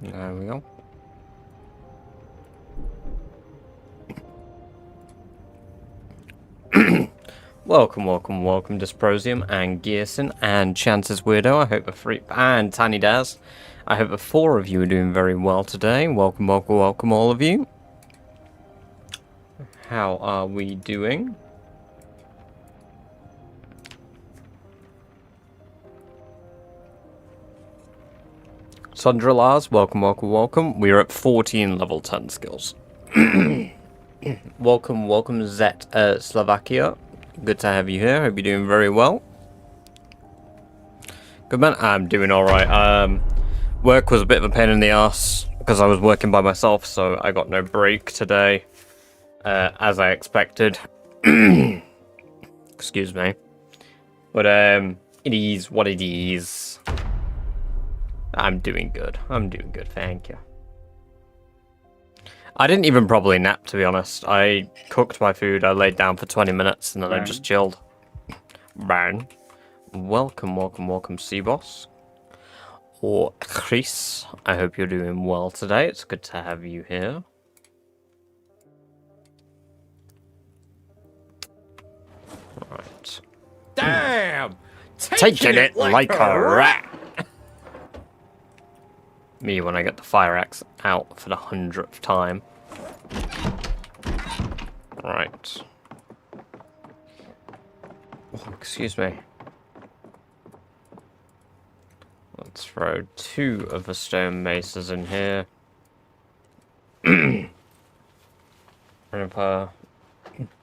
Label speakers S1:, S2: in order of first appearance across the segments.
S1: There we go. Welcome, Dysprosium and Gearson and Chances Weirdo. I hope the three and Tiny Daz. I hope the four of you are doing very well today. Welcome, all of you. How are we doing? Sandra Lars, welcome. We are at 14 level 10 skills. welcome, Zet Slovakia. Good to have you here. Hope you're doing very well. Good man. I'm doing alright. Work was a bit of a pain in the ass because I was working by myself, so I got no break today, as I expected. Excuse me. But it is what it is. I'm doing good. Thank you. I didn't even probably nap, to be honest. I cooked my food, I laid down for 20 minutes, and then I just chilled. Burn. Welcome, Seaboss. Or Chris. I hope you're doing well today. It's good to have you here. Right.
S2: Damn!
S1: Taking it like a rat! Me when I get the fire axe out for the 100th time. Right. Oh, excuse me. Let's throw 2 of the stone maces in here.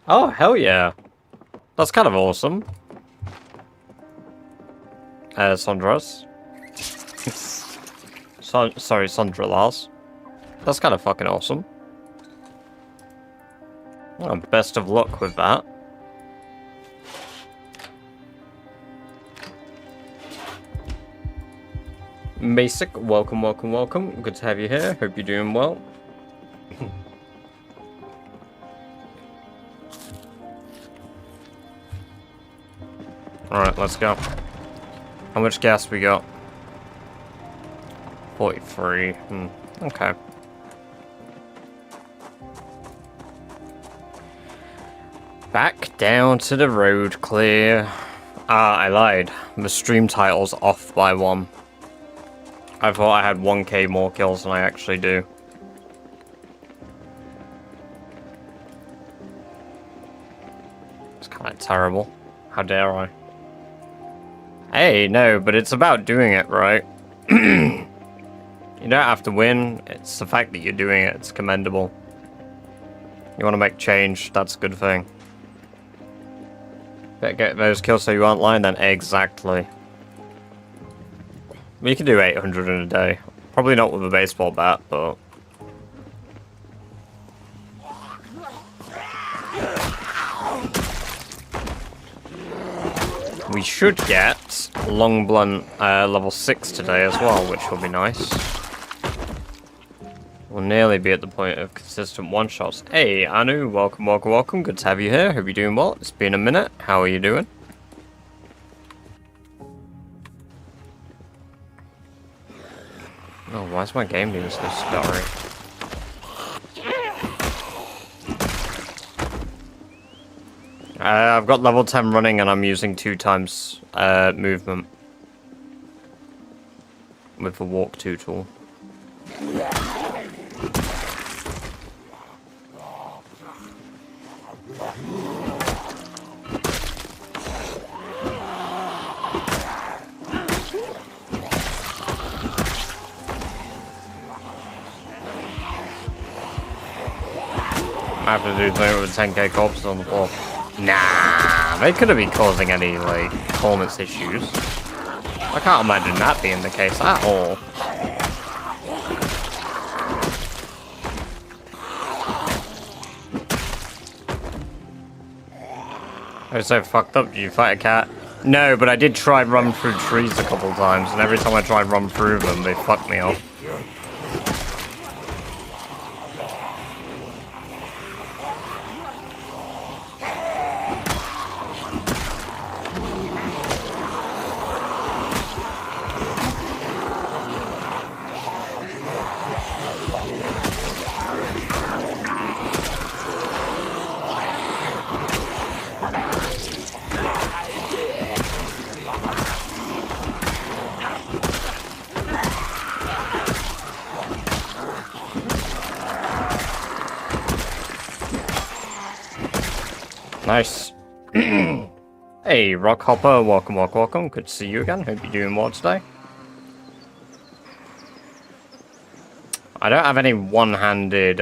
S1: Oh, hell yeah. That's kind of awesome. Sondras. Sorry, Sandra Lars. That's kind of fucking awesome. Well, best of luck with that. Basic, welcome. Good to have you here. Hope you're doing well. Alright, let's go. How much gas we got? 43. Okay. Back down to the road clear. Ah, I lied. The stream title's off by 1. I thought I had 1k more kills than I actually do. It's kind of terrible. How dare I? Hey, no, but it's about doing it right. You don't have to win, it's the fact that you're doing it, it's commendable. You want to make change, that's a good thing. Better get those kills so you aren't lying then, exactly. You can do 800 in a day. Probably not with a baseball bat, but... We should get Long Blunt level 6 today as well, which will be nice. We'll nearly be at the point of consistent one-shots. Hey, Anu, welcome. Good to have you here. Hope you're doing well. It's been a minute. How are you doing? Oh, why is my game being so stuttery? I've got level 10 running and I'm using 2 times movement with the walk 2 tool. I have to do something with 10k corpses on the floor. Nah, they couldn't be causing any, like, performance issues. I can't imagine that being the case at all. I was so fucked up, you fight a cat. No, but I did try and run through trees a couple times, and every time I try and run through them, they fuck me up. Nice. Hey, Rockhopper, welcome, welcome, welcome. Good to see you again. Hope you're doing well today. I don't have any one-handed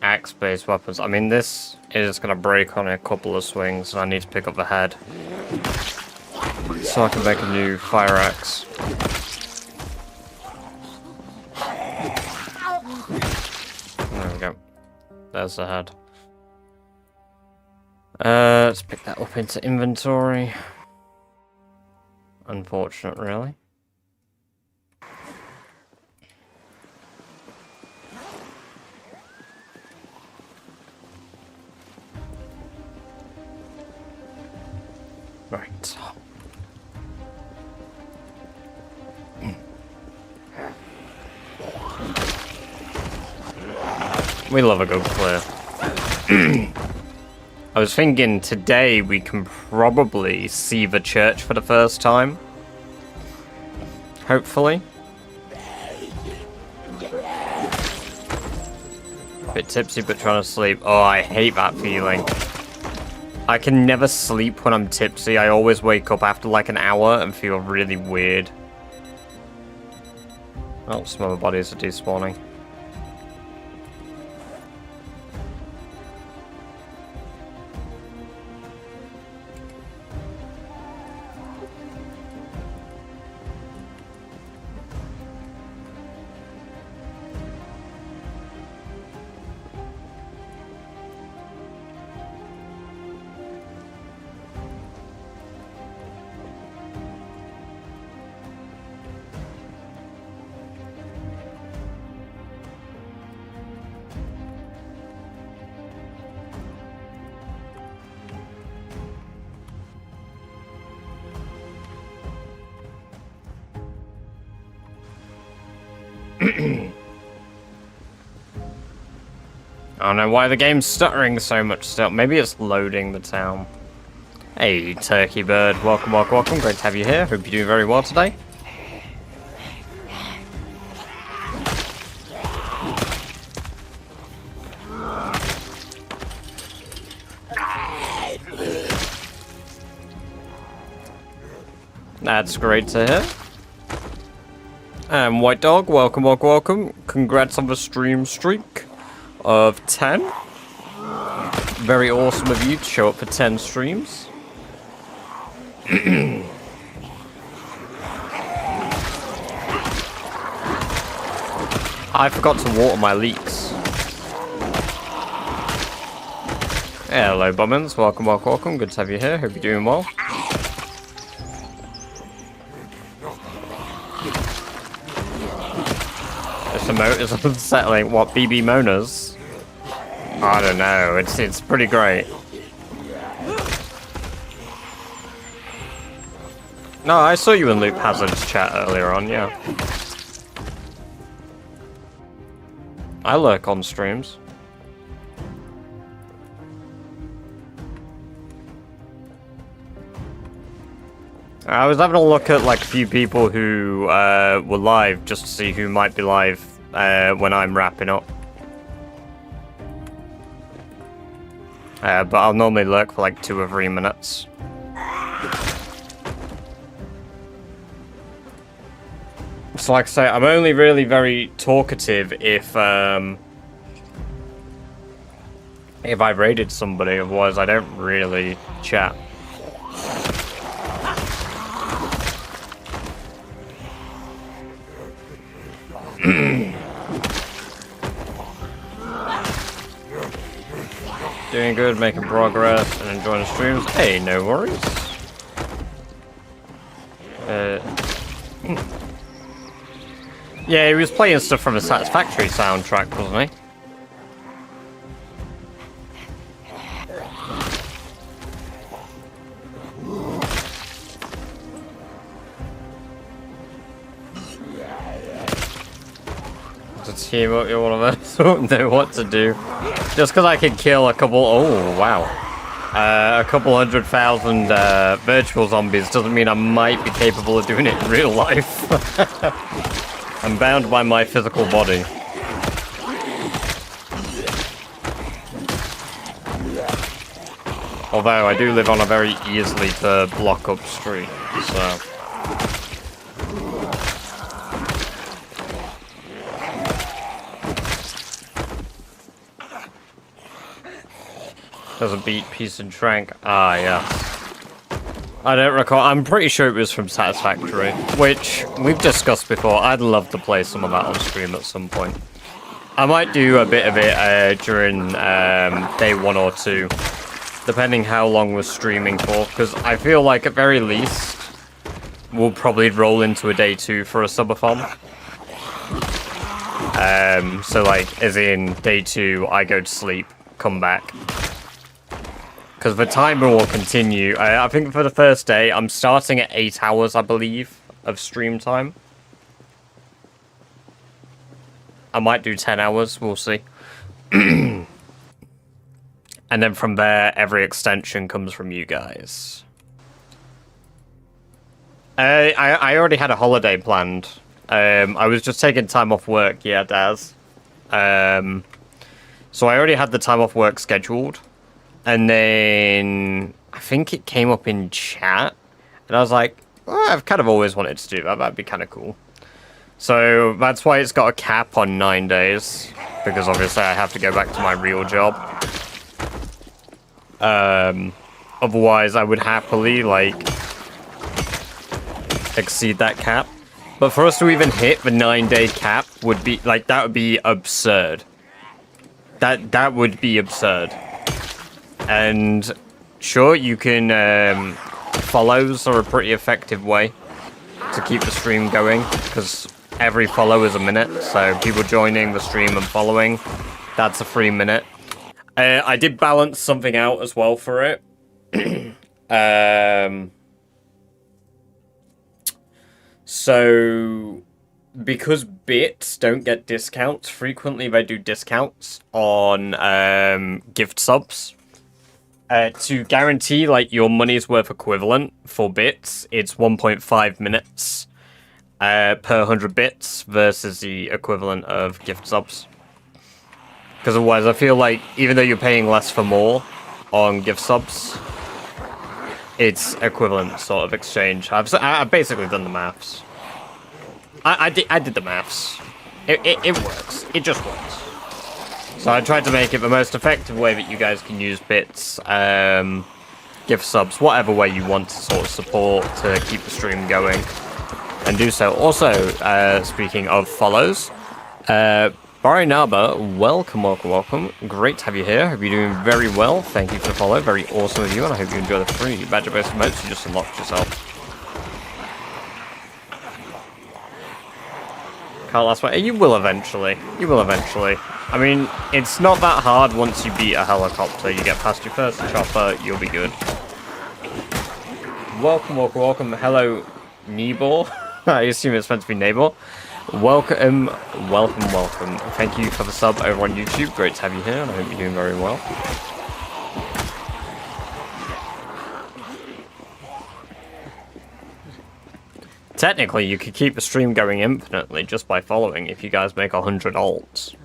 S1: axe-based weapons. I mean, this is going to break on a couple of swings, and I need to pick up the head so I can make a new fire axe. There we go. There's the head. Let's pick that up into inventory. Unfortunate, really. Right. We love a good clear. I was thinking today we can probably see the church for the first time. Hopefully. Bit tipsy but trying to sleep. Oh, I hate that feeling. I can never sleep when I'm tipsy. I always wake up after like an hour and feel really weird. Oh, some other bodies are despawning. I don't know why the game's stuttering so much still. Maybe it's loading the town. Hey, Turkey Bird. Welcome, welcome, welcome. Great to have you here. Hope you're doing very well today. That's great to hear. And White Dog, welcome, welcome, welcome. Congrats on the stream streak of 10. Very awesome of you to show up for 10 streams. I forgot to water my leeks. Hello, Bummins. Welcome, welcome, welcome. Good to have you here. Hope you're doing well. This emote is unsettling. What, BB Monas? I don't know. It's pretty great. No, I saw you in Loop Hazard's chat earlier on, yeah. I lurk on streams. I was having a look at like a few people who were live just to see who might be live when I'm wrapping up. But I'll normally lurk for like 2 or 3 minutes. So like I say, I'm only really very talkative if I've raided somebody, otherwise I don't really chat. Doing good, making progress, and enjoying the streams. Hey, no worries. Yeah, he was playing stuff from the Satisfactory soundtrack, wasn't he? To team up, you're one of us. Don't know what to do. Just because I can kill a couple. Oh wow, a couple 100,000 virtual zombies doesn't mean I might be capable of doing it in real life. I'm bound by my physical body. Although I do live on a very easily to block up street, so. There's a beat piece and trank. Ah, yes. I don't recall. I'm pretty sure it was from Satisfactory, which we've discussed before. I'd love to play some of that on stream at some point. I might do a bit of it during day 1 or 2, depending how long we're streaming for, because I feel like at very least we'll probably roll into a day 2 for a subathon. So like, as in day 2, I go to sleep, come back. Because the timer will continue. I think for the first day, I'm starting at 8 hours, I believe, of stream time. I might do 10 hours, we'll see. And then from there, every extension comes from you guys. I already had a holiday planned. I was just taking time off work, yeah, Daz. So I already had the time off work scheduled. And then I think it came up in chat, and I was like, well, I've kind of always wanted to do that. That'd be kind of cool. So that's why it's got a cap on 9 days, because obviously I have to go back to my real job. Otherwise, I would happily, like, exceed that cap. But for us to even hit the 9-day cap would be, like, that would be absurd. That would be absurd. And sure, you can, follows are a pretty effective way to keep the stream going, because every follow is a minute, so people joining the stream and following, that's a free minute. I did balance something out as well for it. So, because bits don't get discounts, frequently they do discounts on gift subs. To guarantee, like, your money's worth equivalent for bits, it's 1.5 minutes per 100 bits versus the equivalent of gift subs. Because otherwise, I feel like, even though you're paying less for more on gift subs, it's equivalent sort of exchange. I've basically done the maths. I did the maths. It works. It just works. So I tried to make it the most effective way that you guys can use bits, gift subs, whatever way you want to sort of support to keep the stream going, and do so. Also, speaking of follows, Barinaba, welcome. Great to have you here. Hope you're doing very well. Thank you for the follow. Very awesome of you, and I hope you enjoy the free badger-based emotes you just unlocked yourself. Can't last one. You will eventually. You will eventually. I mean, it's not that hard once you beat a helicopter. You get past your first chopper, you'll be good. Welcome. Hello, Nebor. I assume it's meant to be Neighbor. Welcome. Thank you for the sub over on YouTube. Great to have you here, and I hope you're doing very well. Technically, you could keep the stream going infinitely just by following if you guys make 100 alts.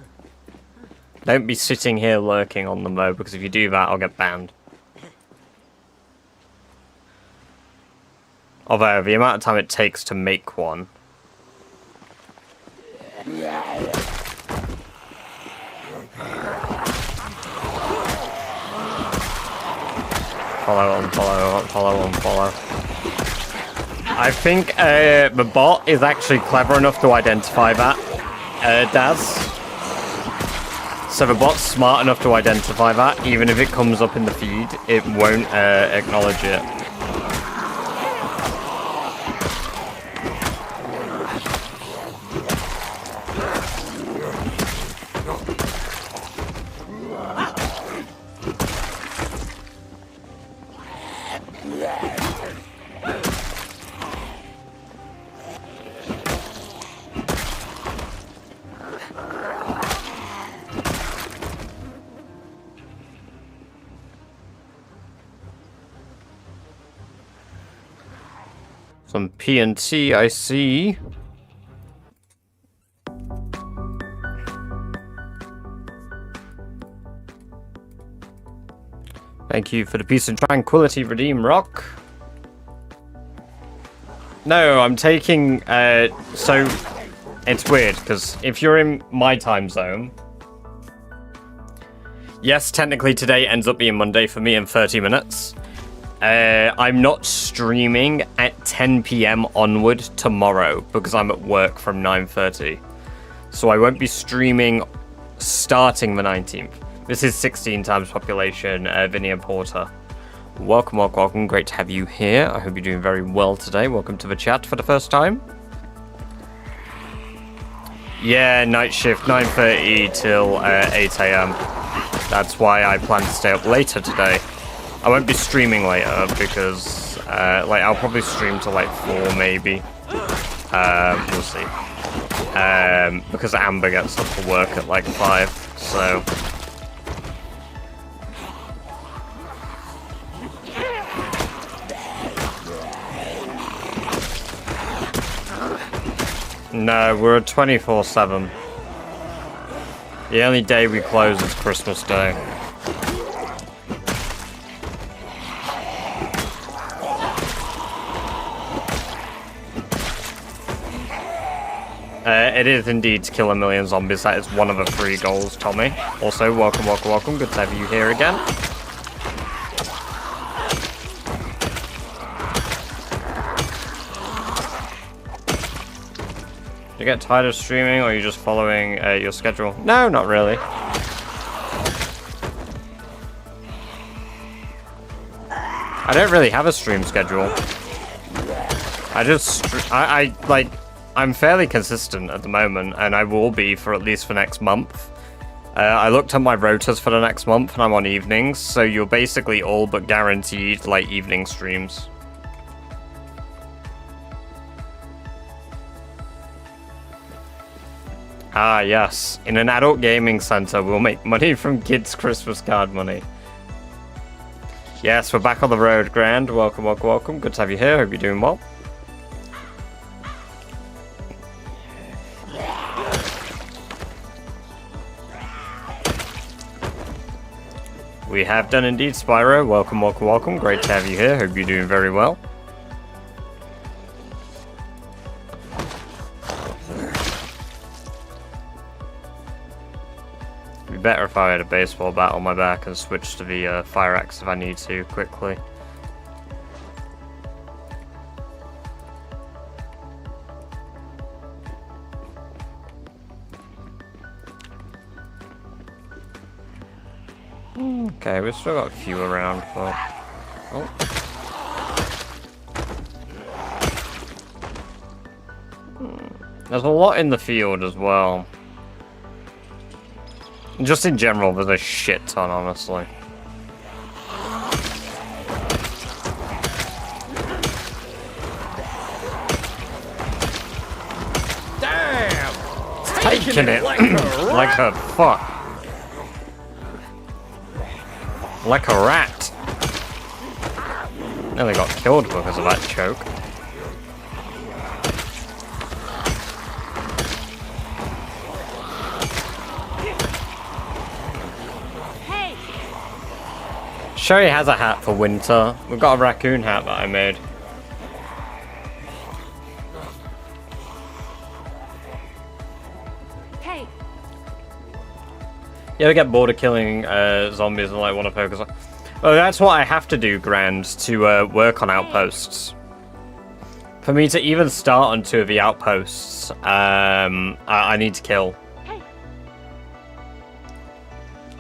S1: Don't be sitting here lurking on them though, because if you do that, I'll get banned. Although, the amount of time it takes to make one. Follow. I think the bot is actually clever enough to identify that, Daz. So the bot's smart enough to identify that, even if it comes up in the feed, it won't acknowledge it. Some PNT, I see. Thank you for the peace and tranquility, Redeem Rock. No, I'm taking, so it's weird, because if you're in my time zone, yes, technically today ends up being Monday for me in 30 minutes. I'm not streaming at 10 PM onward tomorrow because I'm at work from 9:30. So I won't be streaming starting the 19th. This is 16 times population, Vinny Porter. Welcome, welcome, welcome. Great to have you here. I hope you're doing very well today. Welcome to the chat for the first time. Yeah, night shift, 9:30 till 8 AM. That's why I plan to stay up later today. I won't be streaming later because, like, I'll probably stream till like 4 maybe. We'll see. Because Amber gets up for work at like 5, so. No, we're at 24/7. The only day we close is Christmas Day. It is indeed to kill 1 million zombies. That is one of the 3 goals, Tommy. Also, welcome, welcome, welcome. Good to have you here again. Do you get tired of streaming, or are you just following your schedule? No, not really. I don't really have a stream schedule. I'm fairly consistent at the moment, and I will be for at least the next month. I looked at my rotas for the next month, and I'm on evenings, so you're basically all but guaranteed, like, evening streams. Ah, yes. In an adult gaming center, we'll make money from kids' Christmas card money. Yes, we're back on the road, Grand. Welcome, welcome, welcome. Good to have you here. Hope you're doing well. We have done indeed, Spyro. Welcome, welcome, welcome. Great to have you here. Hope you're doing very well. It'd be better if I had a baseball bat on my back and switch to the fire axe if I need to quickly. Okay, we've still got a few around, but... Oh. There's a lot in the field as well. Just in general, there's a shit ton, honestly. Damn! Taking it like a fuck. Like a rat. Nearly got killed because of that choke. Hey. Sherry has a hat for winter. We've got a raccoon hat that I made. Hey. You ever get bored of killing zombies and like want to focus on? Oh, that's what I have to do, Grand, to work on outposts. For me to even start on 2 of the outposts, I need to kill.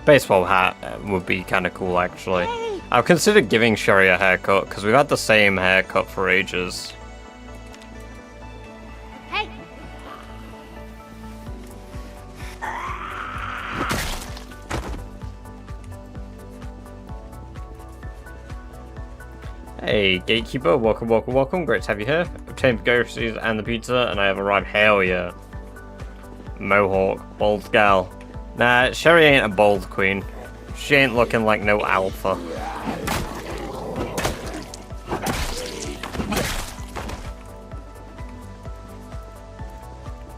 S1: Baseball hat would be kind of cool, actually. I've considered giving Sherry a haircut, because we've had the same haircut for ages.
S2: Hey.
S1: Hey, Gatekeeper, welcome, welcome, welcome. Great to have you here. Obtained the groceries and the pizza, and I have arrived. Hell yeah. Mohawk, bold gal. Nah, Sherry ain't a bold queen. She ain't looking like no alpha.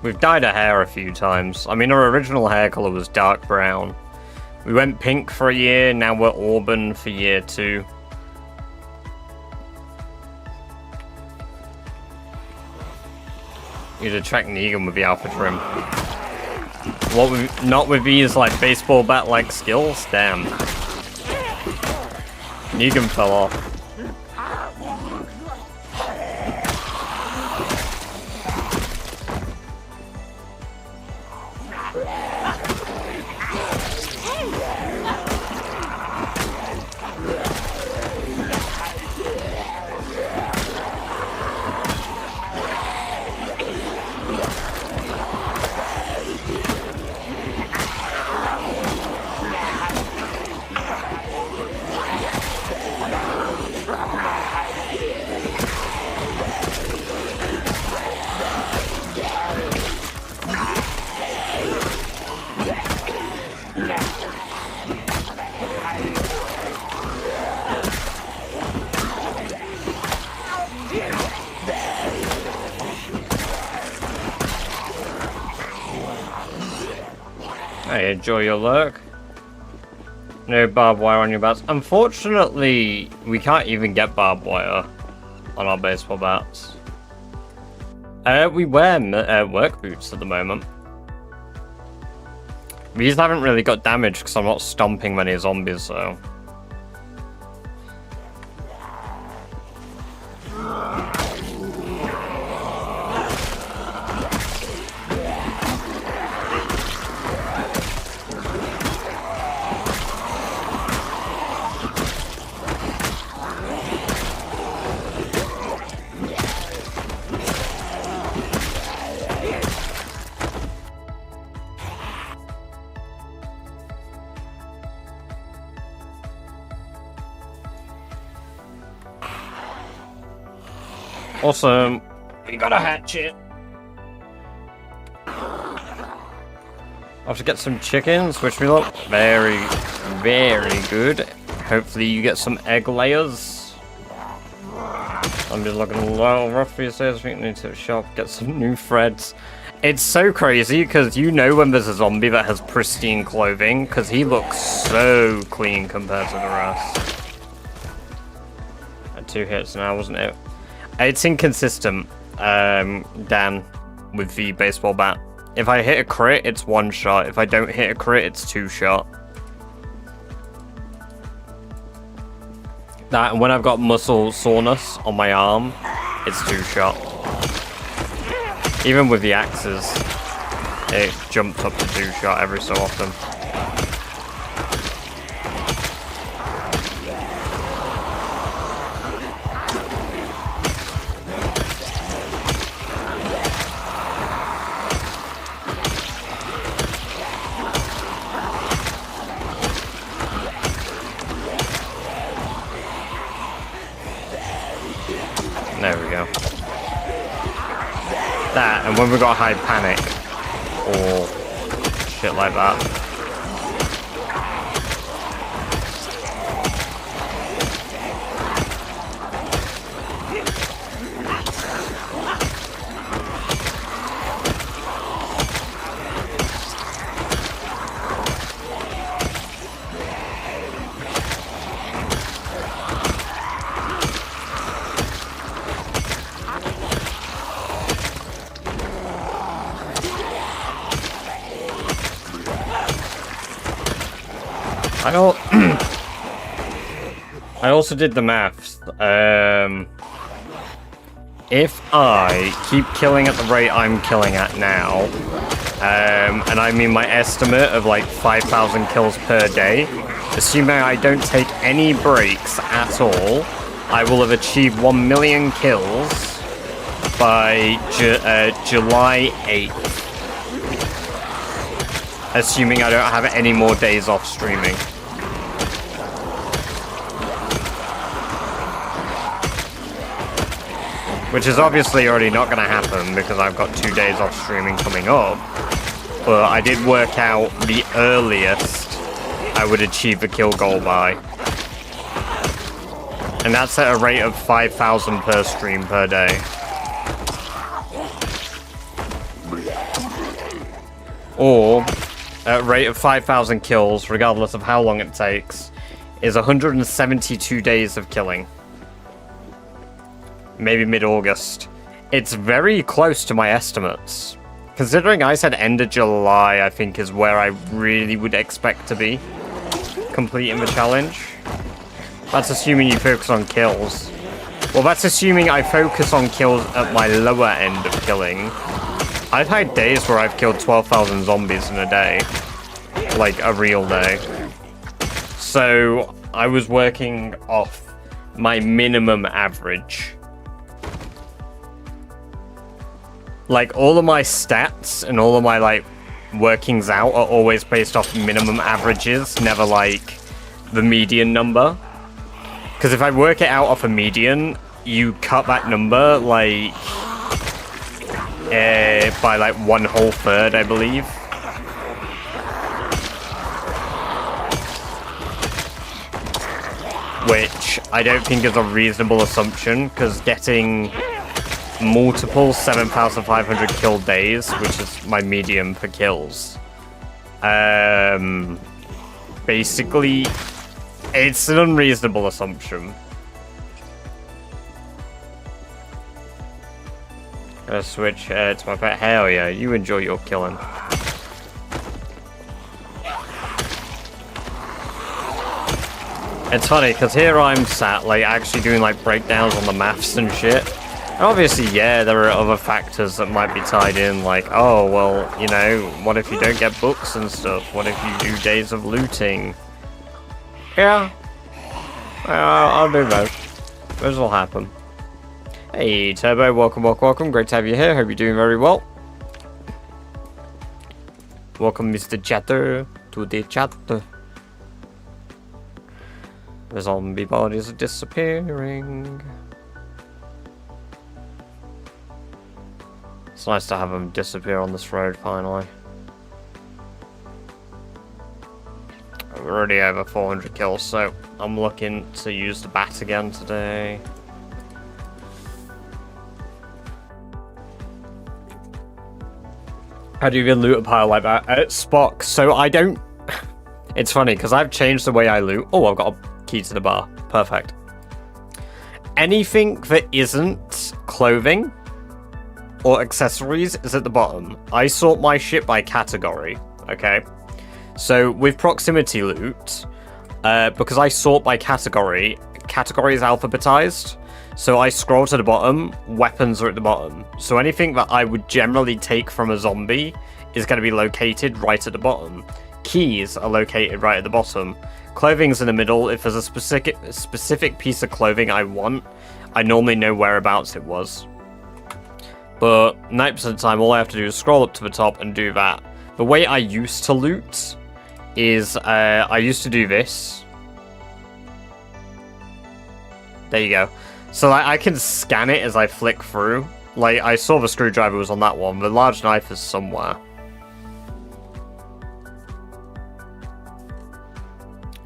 S1: We've dyed her hair a few times. I mean, her original hair color was dark brown. We went pink for a year, now we're auburn for year 2. You'd attract Negan with the alpha trim. What with, not with these like baseball bat like skills? Damn. Negan fell off. Hey, enjoy your lurk. No barbed wire on your bats. Unfortunately, we can't even get barbed wire on our baseball bats. We wear work boots at the moment. These haven't really got damaged because I'm not stomping many zombies, so... Awesome. We got a hatchet. I have to get some chickens, which we look very, very good. Hopefully you get some egg layers. I'm just looking a little rough for you, so I think I need to shop, get some new threads. It's so crazy, because you know when there's a zombie that has pristine clothing, because he looks so clean compared to the rest. Had 2 hits now, wasn't it? It's inconsistent, Dan, with the baseball bat. If I hit a crit, it's 1 shot. If I don't hit a crit, it's 2 shot. That, and when I've got muscle soreness on my arm, it's 2 shot. Even with the axes, it jumps up to 2 shot every so often. There we go. That, and when we got high panic, or shit like that. I also did the maths. If I keep killing at the rate I'm killing at now, And I mean my estimate of like 5,000 kills per day, assuming I don't take any breaks at all, I will have achieved 1 million kills by July 8th. Assuming I don't have any more days off streaming. Which is obviously already not going to happen because I've got 2 days off streaming coming up. But I did work out the earliest I would achieve the kill goal by. And that's at a rate of 5,000 per stream per day. Or, at a rate of 5,000 kills, regardless of how long it takes, is 172 days of killing. Maybe mid-August. It's very close to my estimates. Considering I said end of July, I think is where I really would expect to be completing the challenge. That's assuming you focus on kills. Well, that's assuming I focus on kills at my lower end of killing. I've had days where I've killed 12,000 zombies in a day. Like, a real day. So, I was working off my minimum average. Like, all of my stats and all of my, like, workings out are always based off minimum averages, never, like, the median number. Because if I work it out off a median, you cut that number, like, by, like, 1/3, I believe. Which I don't think is a reasonable assumption, because getting multiple 7,500 kill days, which is my medium for kills. Basically, it's an unreasonable assumption. Gonna switch to my pet. Hell yeah, you enjoy your killing. It's funny, because here I'm sat, like, actually doing, like, breakdowns on the maths and shit. And obviously, yeah, there are other factors that might be tied in, like, oh, well, you know, what if you don't get books and stuff? What if you do days of looting? Yeah. I'll do those. Those will happen. Hey, Turbo, welcome, welcome, welcome. Great to have you here. Hope you're doing very well. Welcome, Mr. Chatter, to the chat. The zombie bodies are disappearing. It's nice to have them disappear on this road, finally. We're already over 400 kills, so I'm looking to use the bat again today. How do you even loot a pile like that? Spock, so I don't... It's funny, because I've changed the way I loot. Oh, I've got a key to the bar. Perfect. Anything that isn't clothing or accessories is at the bottom. I sort my shit by category, okay? So with proximity loot, because I sort by category, category is alphabetized. So I scroll to the bottom, weapons are at the bottom. So anything that I would generally take from a zombie is going to be located right at the bottom. Keys are located right at the bottom. Clothing's in the middle. If there's a specific piece of clothing I want, I normally know whereabouts it was. But 90% of the time, all I have to do is scroll up to the top and do that. The way I used to loot is, I used to do this. There you go. So I can scan it as I flick through. Like, I saw the screwdriver was on that one. The large knife is somewhere.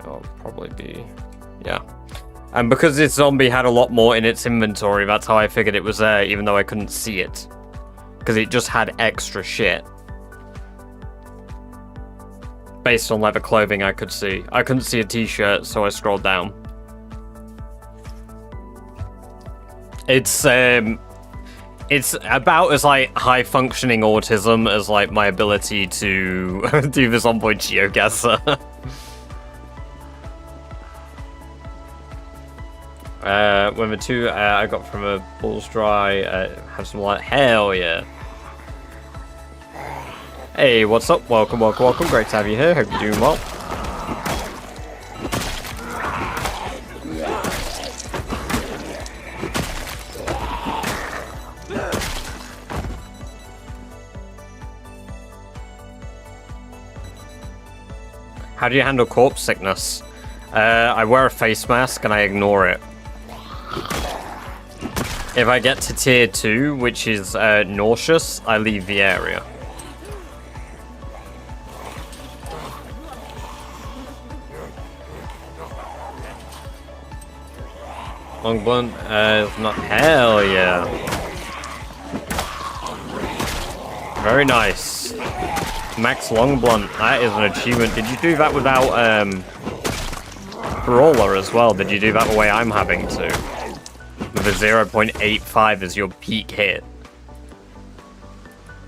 S1: Oh, probably be... yeah. And because this zombie had a lot more in its inventory, that's how I figured it was there, even though I couldn't see it. Because it just had extra shit. Based on, like, the clothing I could see. I couldn't see a t-shirt, so I scrolled down. It's about as, like, high-functioning autism as, like, my ability to do this on-point geoguesser. When the two I got from a Bulls Dry have some light. Hell yeah. Hey, what's up? Welcome, welcome, welcome. Great to have you here. Hope you're doing well. How do you handle corpse sickness? I wear a face mask and I ignore it. If I get to tier 2, which is nauseous, I leave the area. Long blunt, not hell yeah. Very nice. Max long blunt, that is an achievement. Did you do that without brawler as well? Did you do that the way I'm having to? With a 0.85 as your peak hit.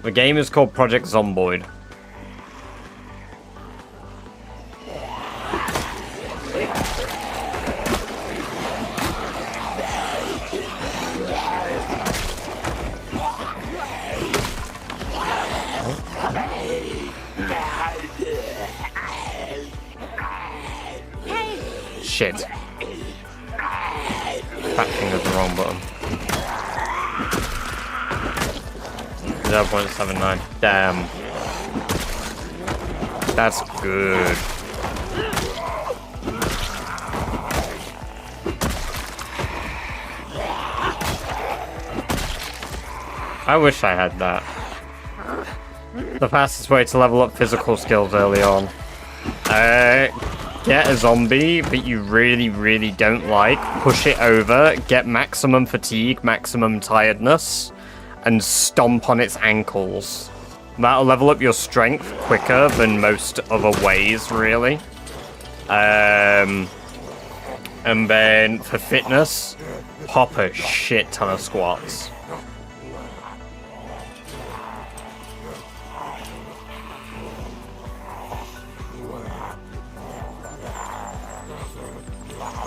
S1: The game is called Project Zomboid. Shit. Fat finger's the wrong button. 0.79. Damn. That's good. I wish I had that. The fastest way to level up physical skills early on. Get a zombie that you really, really don't like, push it over, get maximum fatigue, maximum tiredness, and stomp on its ankles. That'll level up your strength quicker than most other ways, really. And then for fitness, pop a shit ton of squats.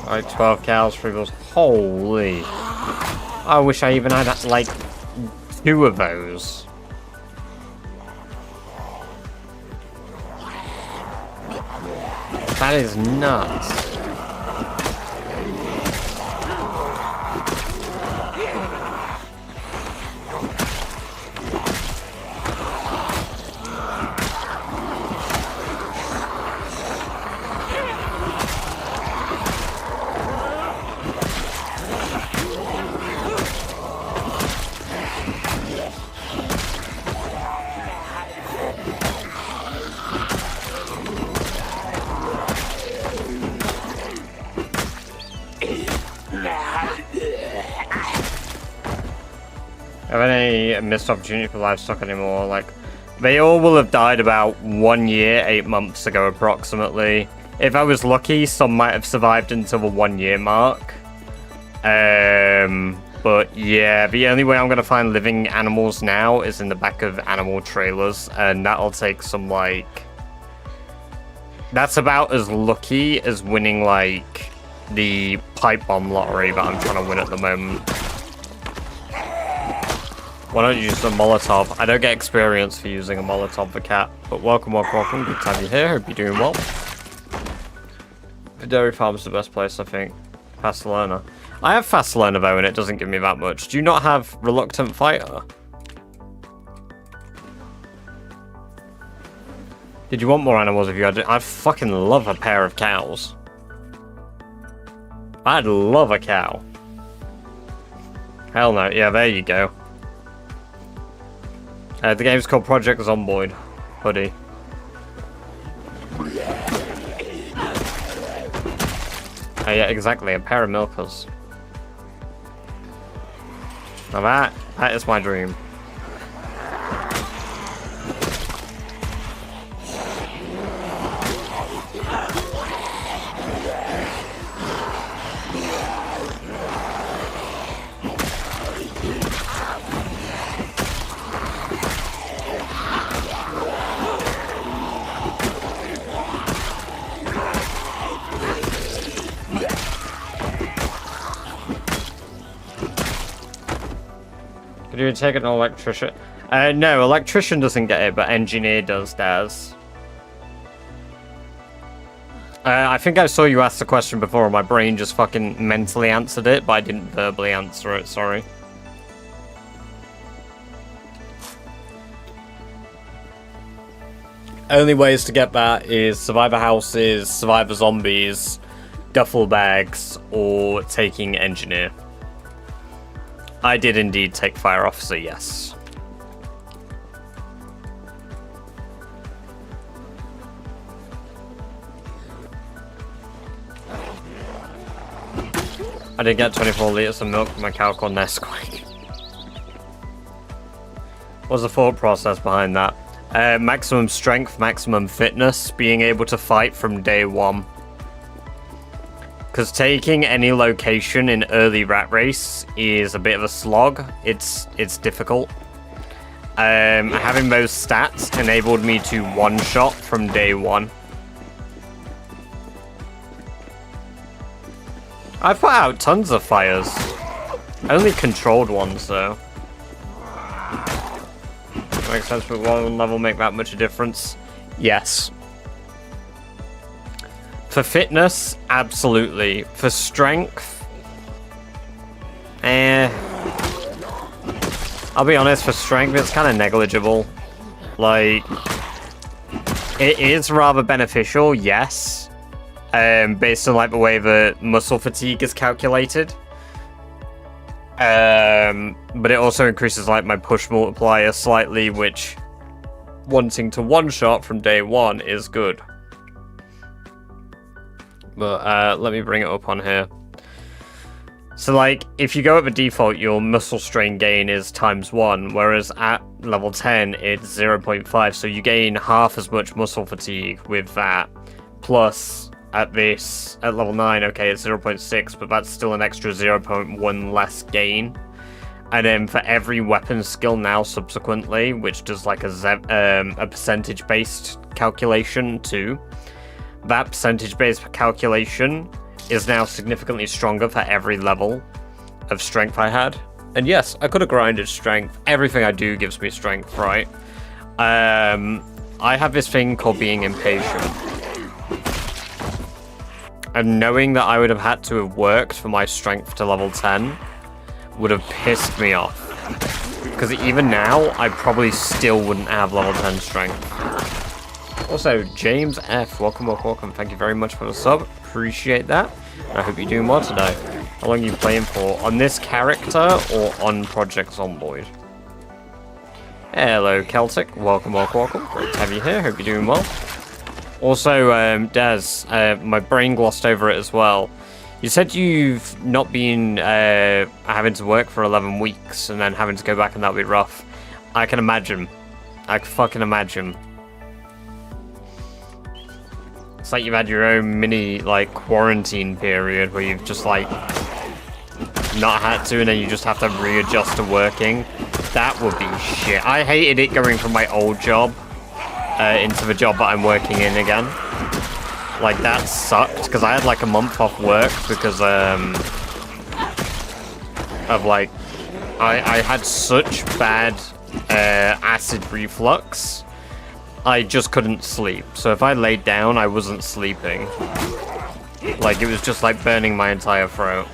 S1: Like 12 cows, 3 bills. Holy. I wish I even had, like, 2 of those. That is nuts. Have any missed opportunity for livestock anymore? Like, they all will have died about 1 year, 8 months ago approximately. If I was lucky, some might have survived until the 1 year mark. But yeah, the only way I'm gonna find living animals now is in the back of animal trailers, and that'll take some, like... That's about as lucky as winning, like, the pipe bomb lottery that I'm trying to win at the moment. Why don't you use a Molotov? I don't get experience for using a Molotov for cat, but welcome, welcome, welcome. Good to have you here. Hope you're doing well. The dairy farm's the best place, I think. Fast learner. I have fast learner though, and it doesn't give me that much. Do you not have reluctant fighter? Did you want more animals if you had it? I'd fucking love a pair of cows. I'd love a cow. Hell no. Yeah, there you go. The game's called Project Zomboid. Hoodie. Oh yeah, exactly. A pair of milkers. Now that is my dream. Could you take an electrician? No, electrician doesn't get it, but engineer does, Daz. I think I saw you ask the question before, and my brain just fucking mentally answered it, but I didn't verbally answer it, sorry. Only ways to get that is survivor houses, survivor zombies, duffel bags, or taking engineer. I did indeed take fire officer, yes. I did get 24 litres of milk from my cow called Nesquik. What's the thought process behind that? Maximum strength, maximum fitness, being able to fight from day one. Because taking any location in early Rat Race is a bit of a slog. It's difficult. Having those stats enabled me to one-shot from day one. I've put out tons of fires. Only controlled ones, though. Makes sense, but one level make that much a difference? Yes. For fitness, absolutely. For strength, I'll be honest, for strength, it's kind of negligible. Like, it is rather beneficial, yes. Based on like the way the muscle fatigue is calculated. But it also increases like my push multiplier slightly, which wanting to one-shot from day one is good. But let me bring it up on here. So like, if you go at the default, your muscle strain gain is ×1, whereas at level 10, it's 0.5, so you gain half as much muscle fatigue with that. Plus, at level 9, okay, it's 0.6, but that's still an extra 0.1 less gain. And then for every weapon skill now subsequently, which does like a percentage-based calculation too, that percentage-based calculation is now significantly stronger for every level of strength I had. And yes, I could have grinded strength. Everything I do gives me strength, right? I have this thing called being impatient. And knowing that I would have had to have worked for my strength to level 10 would have pissed me off. Because even now, I probably still wouldn't have level 10 strength. Also, James F, welcome. Thank you very much for the sub. Appreciate that. And I hope you're doing well today. How long are you playing for? On this character or on Project Zomboid? Hello, Celtic. Welcome. Great to have you here. Hope you're doing well. Also, Daz, my brain glossed over it as well. You said you've not been having to work for 11 weeks and then having to go back, and that would be rough. I can imagine. I can fucking imagine. It's like you've had your own mini, like, quarantine period where you've just, like, not had to, and then you just have to readjust to working. That would be shit. I hated it going from my old job into the job that I'm working in again. Like, that sucked, because I had, like, a month off work because, of, like, I had such bad, acid reflux, I just couldn't sleep. So if I laid down, I wasn't sleeping. Like, it was just, like, burning my entire throat.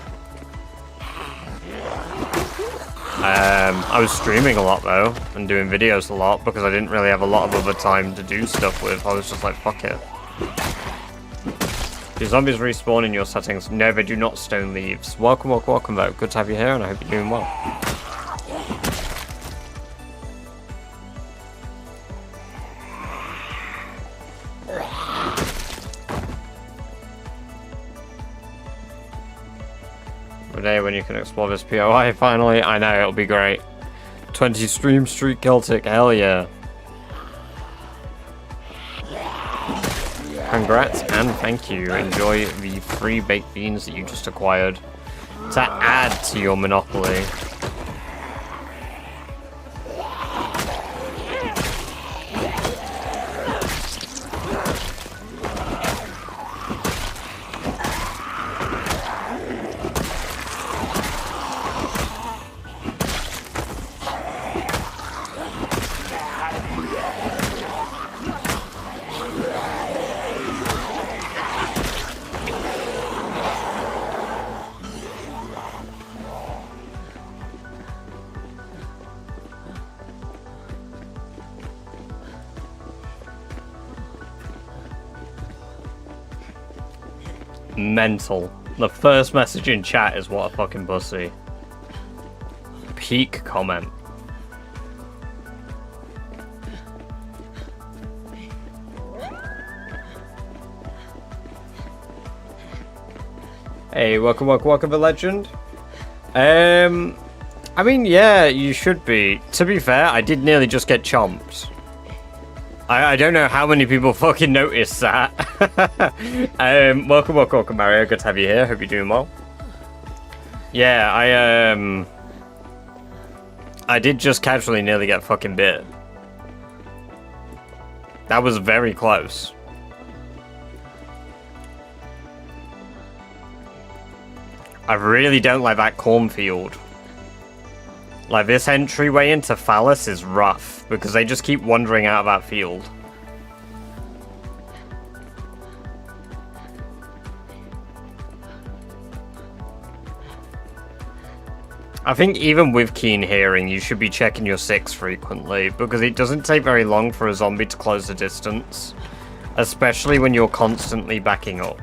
S1: I was streaming a lot, though, and doing videos a lot, because I didn't really have a lot of other time to do stuff with. I was just like, fuck it. Do zombies respawn in your settings? No, they do not stone leaves. Welcome, though. Good to have you here, and I hope you're doing well. The day when you can explore this POI, finally. I know, it'll be great. 20 stream streak Celtic, hell yeah. Congrats and thank you. Enjoy the free baked beans that you just acquired to add to your monopoly. Mental. The first message in chat is what a fucking pussy. Peak comment. Hey, welcome to Legend. I mean, yeah, you should be. To be fair, I did nearly just get chomped. I don't know how many people fucking noticed that. Welcome, Mario. Good to have you here. Hope you're doing well. Yeah, I did just casually nearly get fucking bit. That was very close. I really don't like that cornfield. Like, this entryway into Phallus is rough, because they just keep wandering out of that field. I think even with keen hearing, you should be checking your 6 frequently, because it doesn't take very long for a zombie to close the distance, especially when you're constantly backing up.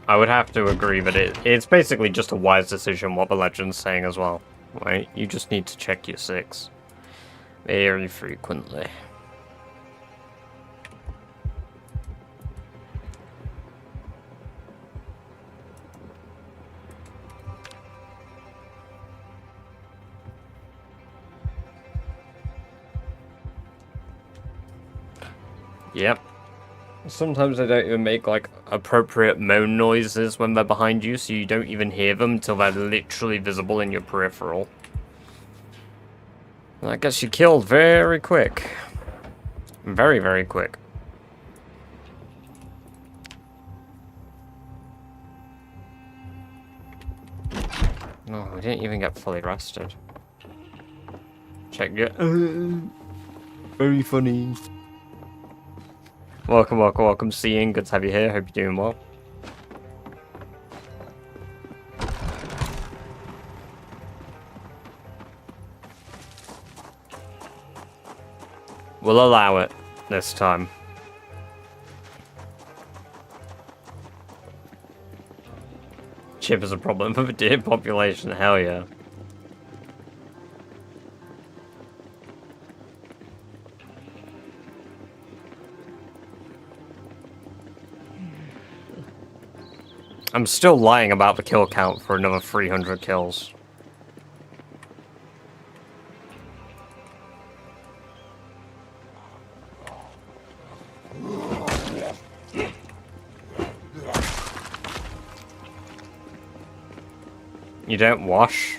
S1: I would have to agree that it's basically just a wise decision what the legend's saying as well, right? You just need to check your 6 very frequently. Yep. Sometimes they don't even make, like, appropriate moan noises when they're behind you, so you don't even hear them until they're literally visible in your peripheral. And that gets you killed very quick. Very, very quick. Oh, we didn't even get fully rested. Check your... very funny. Welcome, Seeing. Good to have you here. Hope you're doing well. We'll allow it this time. Chip is a problem for the deer population. Hell yeah. I'm still lying about the kill count for another 300 kills. You don't wash?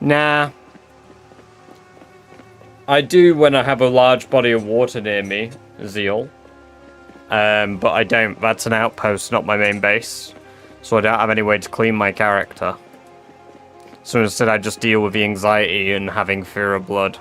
S1: Nah. I do when I have a large body of water near me, Zeal. But I don't. That's an outpost, not my main base. So I don't have any way to clean my character. So instead I just deal with the anxiety and having fear of blood.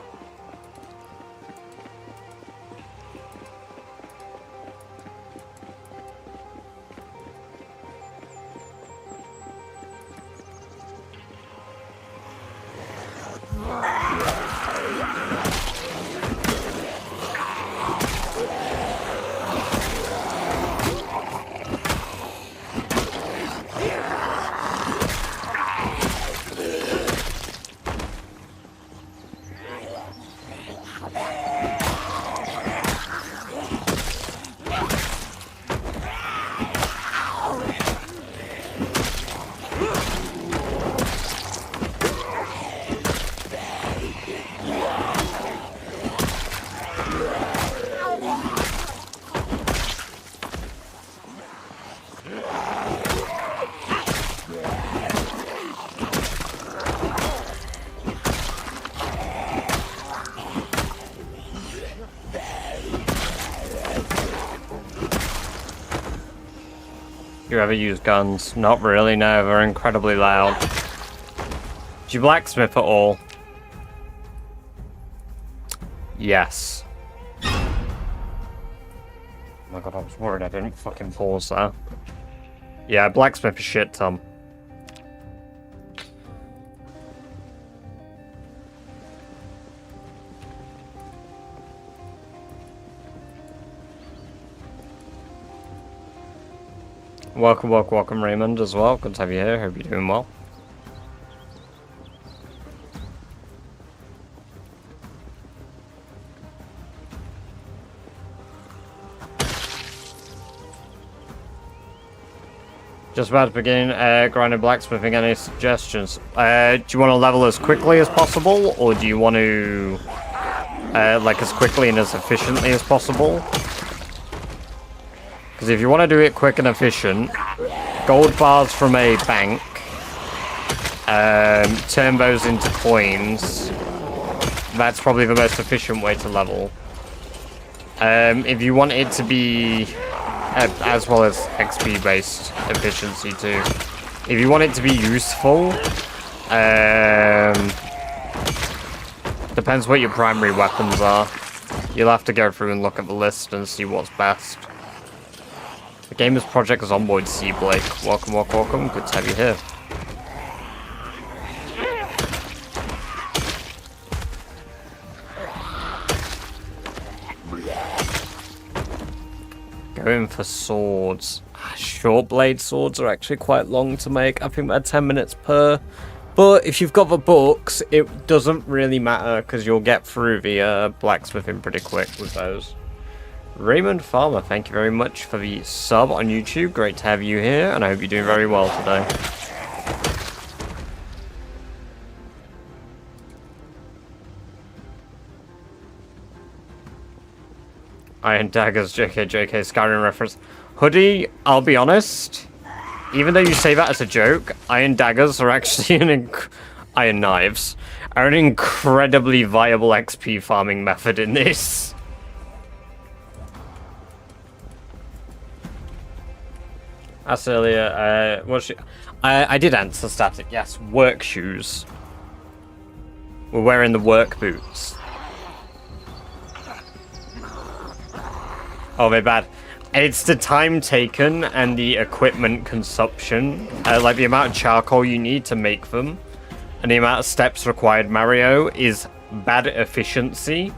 S1: You ever use guns? Not really, no. They're incredibly loud. Do you blacksmith at all? Yes. Oh my god, I was worried I didn't fucking pause there. Yeah, blacksmith is shit, Tom. Welcome, welcome, welcome, Raymond, as well. Good to have you here. Hope you're doing well. Just about to begin grinding blacksmithing. Any suggestions? Do you want to level as quickly as possible, or do you want to like as quickly and as efficiently as possible? Because if you want to do it quick and efficient, gold bars from a bank, turn those into coins. That's probably the most efficient way to level. If you want it to be as well as XP based efficiency too. If you want it to be useful, depends what your primary weapons are. You'll have to go through and look at the list and see what's best. The Gamers Project is on board, C. Blake. Welcome, welcome, welcome. Good to have you here. Going for swords. Short blade swords are actually quite long to make. I think they're 10 minutes per. But if you've got the books, it doesn't really matter because you'll get through the blacksmithing pretty quick with those. Raymond Farmer, thank you very much for the sub on YouTube. Great to have you here, and I hope you're doing very well today. Iron Daggers, JK, Skyrim reference. Hoodie, I'll be honest, even though you say that as a joke, Iron Daggers are actually Iron Knives are an incredibly viable XP farming method in this. Asked earlier, I did answer static, yes, work shoes. We're wearing the work boots. Oh, they're bad. It's the time taken and the equipment consumption, like the amount of charcoal you need to make them, and the amount of steps required, Mario, is bad efficiency.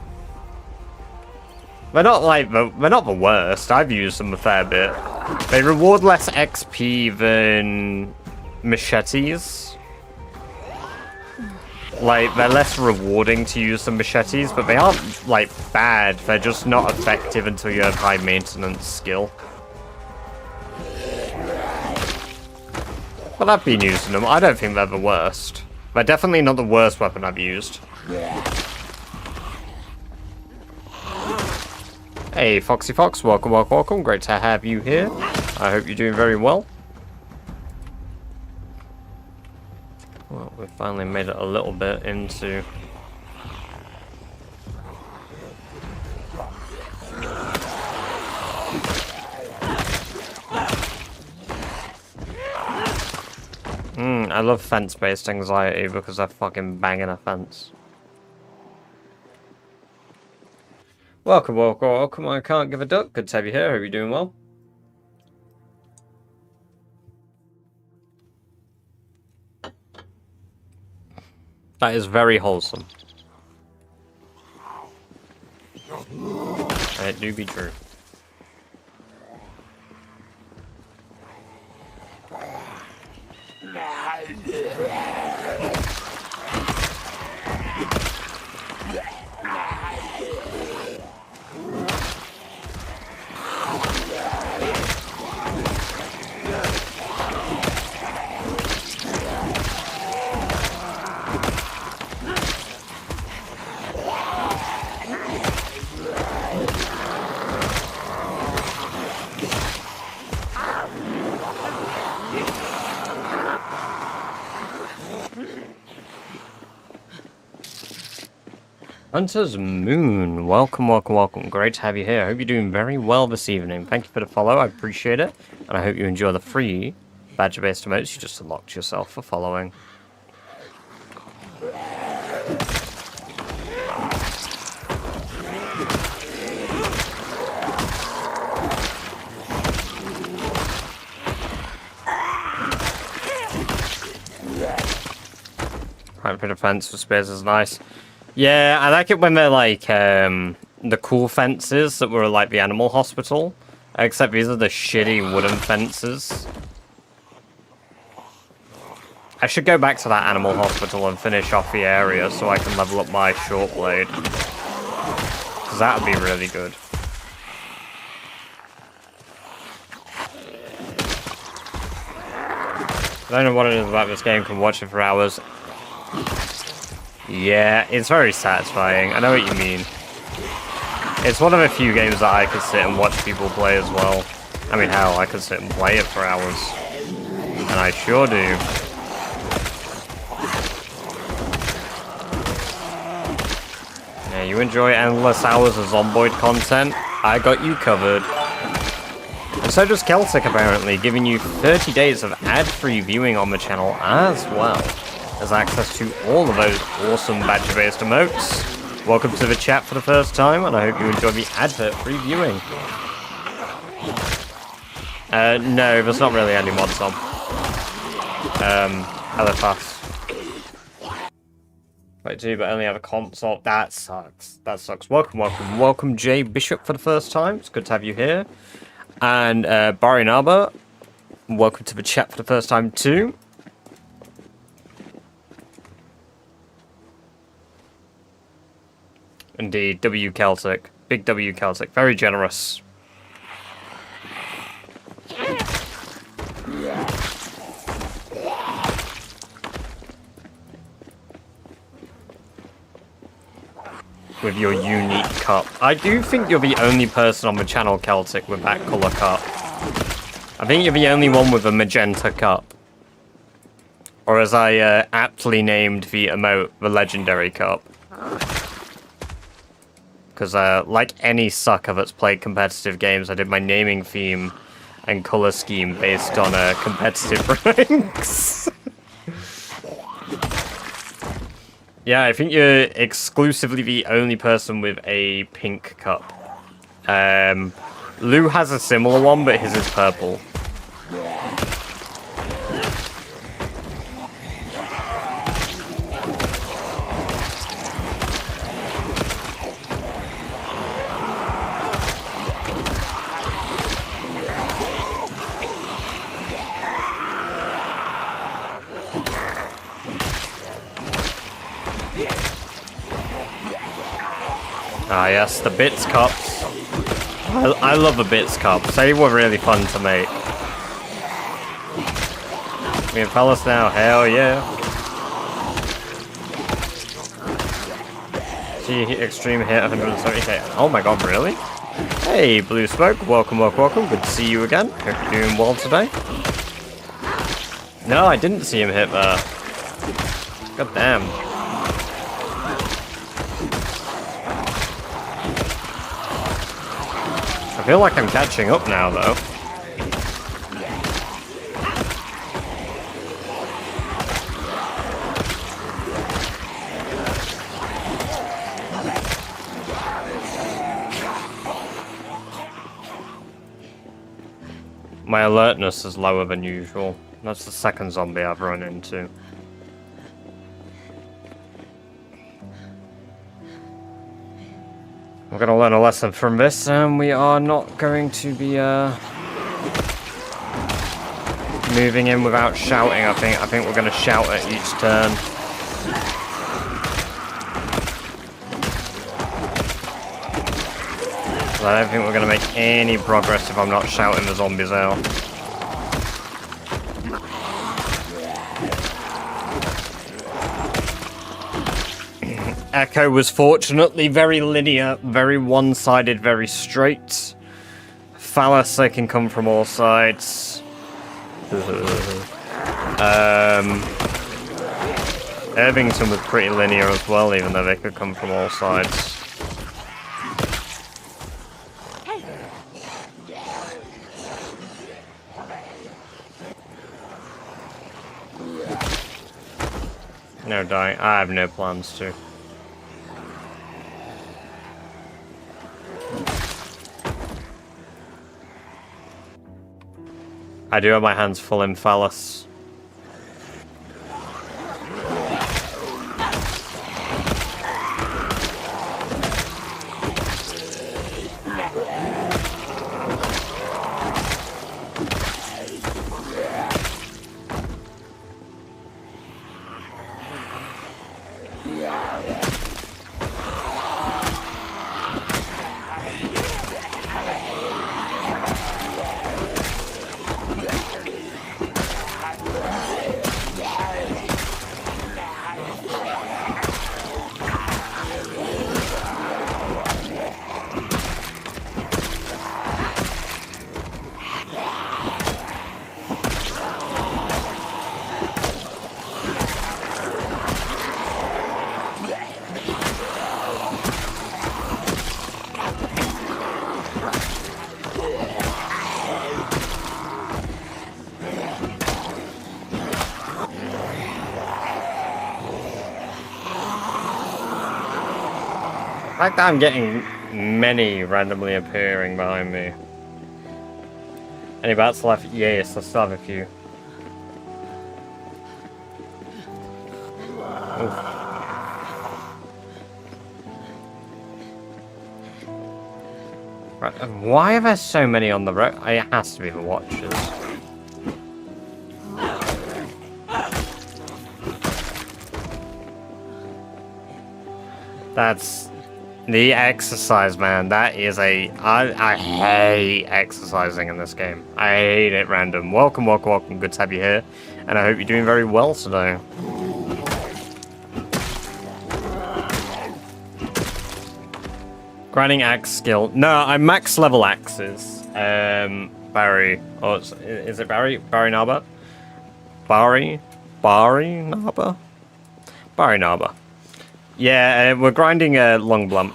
S1: They're not the worst. I've used them a fair bit. They reward less XP than machetes. Like, they're less rewarding to use than machetes, but they aren't, like, bad. They're just not effective until you have high maintenance skill. But I've been using them. I don't think they're the worst. They're definitely not the worst weapon I've used. Hey, Foxy Fox, welcome, welcome, welcome. Great to have you here. I hope you're doing very well. Well, we finally made it a little bit into... I love fence-based anxiety because they're fucking banging a fence. Welcome, welcome, welcome. I can't give a duck. Good to have you here. Hope you're doing well. That is very wholesome. And it do be true. Hunter's Moon, welcome, welcome, welcome. Great to have you here. I hope you're doing very well this evening. Thank you for the follow, I appreciate it. And I hope you enjoy the free badger-based emotes you just unlocked yourself for following. Rapid defense with spears is nice. Yeah, I like it when they're like the cool fences that were like the animal hospital. Except these are the shitty wooden fences. I should go back to that animal hospital and finish off the area so I can level up my short blade. Because that would be really good. I don't know what it is about this game, can watch it for hours. Yeah, it's very satisfying. I know what you mean. It's one of the few games that I could sit and watch people play as well. I mean, hell, I could sit and play it for hours. And I sure do. Yeah, you enjoy endless hours of Zomboid content? I got you covered. And so does Celtic, apparently, giving you 30 days of ad-free viewing on the channel as well as access to all of those awesome badger-based emotes. Welcome to the chat for the first time, and I hope you enjoy the advert-free viewing. No, there's not really any mods on. Hello, pass. Wait, do but only have a console. That sucks. That sucks. Welcome, Jay Bishop for the first time. It's good to have you here. And Barinaba, welcome to the chat for the first time too. Indeed, W Celtic. Big W Celtic. Very generous. With your unique cup. I do think you're the only person on the channel, Celtic, with that colour cup. I think you're the only one with a magenta cup. Or as I aptly named the emote, the legendary cup. Because like any sucker that's played competitive games, I did my naming theme and colour scheme based on competitive ranks. Yeah, I think you're exclusively the only person with a pink cup. Lou has a similar one, but his is purple. Ah yes, the Bits Cups. I love the Bits Cups. They were really fun to make. Me and fellas now, hell yeah. See, extreme hit 170k. Oh my god, really? Hey, Blue Smoke, welcome. Good to see you again. Hope you're doing well today. No, I didn't see him hit there. God damn. I feel like I'm catching up now, though. My alertness is lower than usual. That's the second zombie I've run into. We're going to learn a lesson from this, and we are not going to be moving in without shouting, I think we're going to shout at each turn. I don't think we're going to make any progress if I'm not shouting the zombies out. Echo was fortunately very linear, very one-sided, very straight. Phallus, they can come from all sides. Irvington was pretty linear as well, even though they could come from all sides. No dying. I have no plans to. I do have my hands full in Phallus. fact that I'm getting many randomly appearing behind me. Any bats left? Yes, I still have a few. Oof. Right, why are there so many on the road? It has to be the watchers. That's the exercise, man. That is I hate exercising in this game. I hate it, random. Welcome, welcome, welcome. Good to have you here. And I hope you're doing very well today. Grinding axe skill. No, I'm max level axes. Barry. Oh, is it Barry? Barry Naba? Barry Naba? Barry Naba. Yeah, we're grinding a long blunt.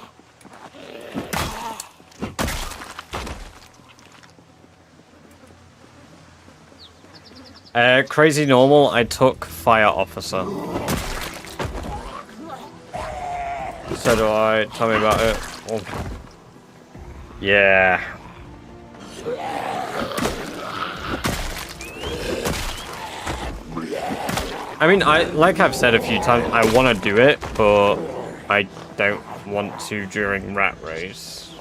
S1: Crazy normal, I took fire officer. So do I. Tell me about it. Oh. Yeah. I mean, like I've said a few times, I want to do it, but I don't want to during Rat Race.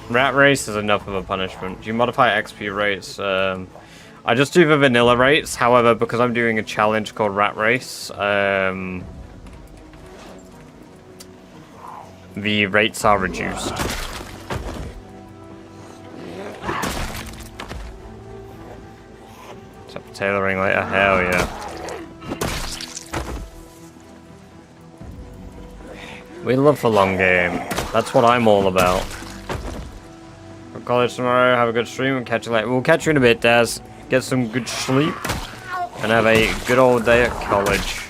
S1: Rat Race is enough of a punishment. Do you modify XP rates? I just do the vanilla rates, however, because I'm doing a challenge called Rat Race, the rates are reduced. Tailoring later? Hell yeah. We love the long game. That's what I'm all about. For college tomorrow, have a good stream and catch you later. We'll catch you in a bit, Daz. Get some good sleep and have a good old day at college.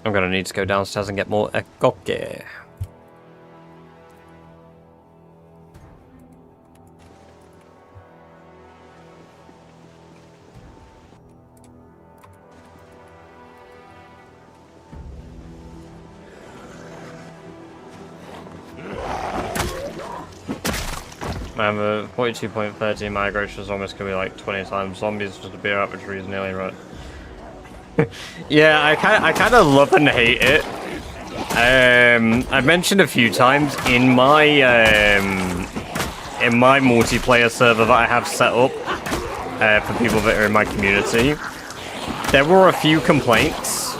S1: I'm gonna need to go downstairs and get more ekoke. Man, the 42.13 migration is almost gonna be like 20 times zombies just to be average reason nearly right. Yeah, I kind of love and hate it. I've mentioned a few times in my multiplayer server that I have set up for people that are in my community. There were a few complaints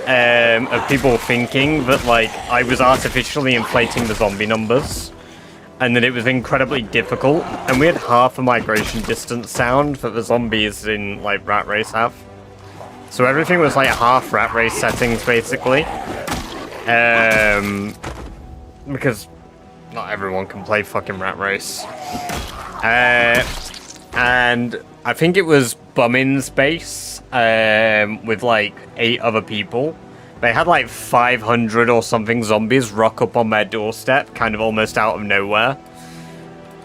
S1: of people thinking that like I was artificially inflating the zombie numbers, and that it was incredibly difficult. And we had half a migration distance sound that the zombies in like Rat Race have. So everything was like half Rat Race settings, basically. Because not everyone can play fucking Rat Race. And I think it was Bummin's base with like 8 other people. They had like 500 or something zombies rock up on their doorstep, kind of almost out of nowhere.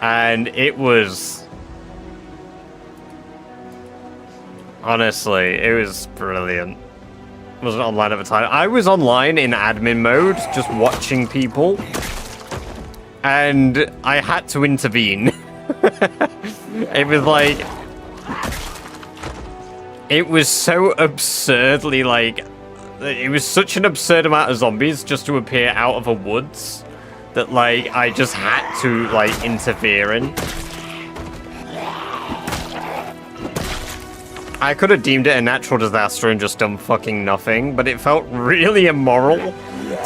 S1: And it was... Honestly, it was brilliant. I wasn't online at the time. I was online in admin mode, just watching people. And I had to intervene. It was like... It was so absurdly like... It was such an absurd amount of zombies just to appear out of the woods that like I just had to like interfere in. I could have deemed it a natural disaster and just done fucking nothing, but it felt really immoral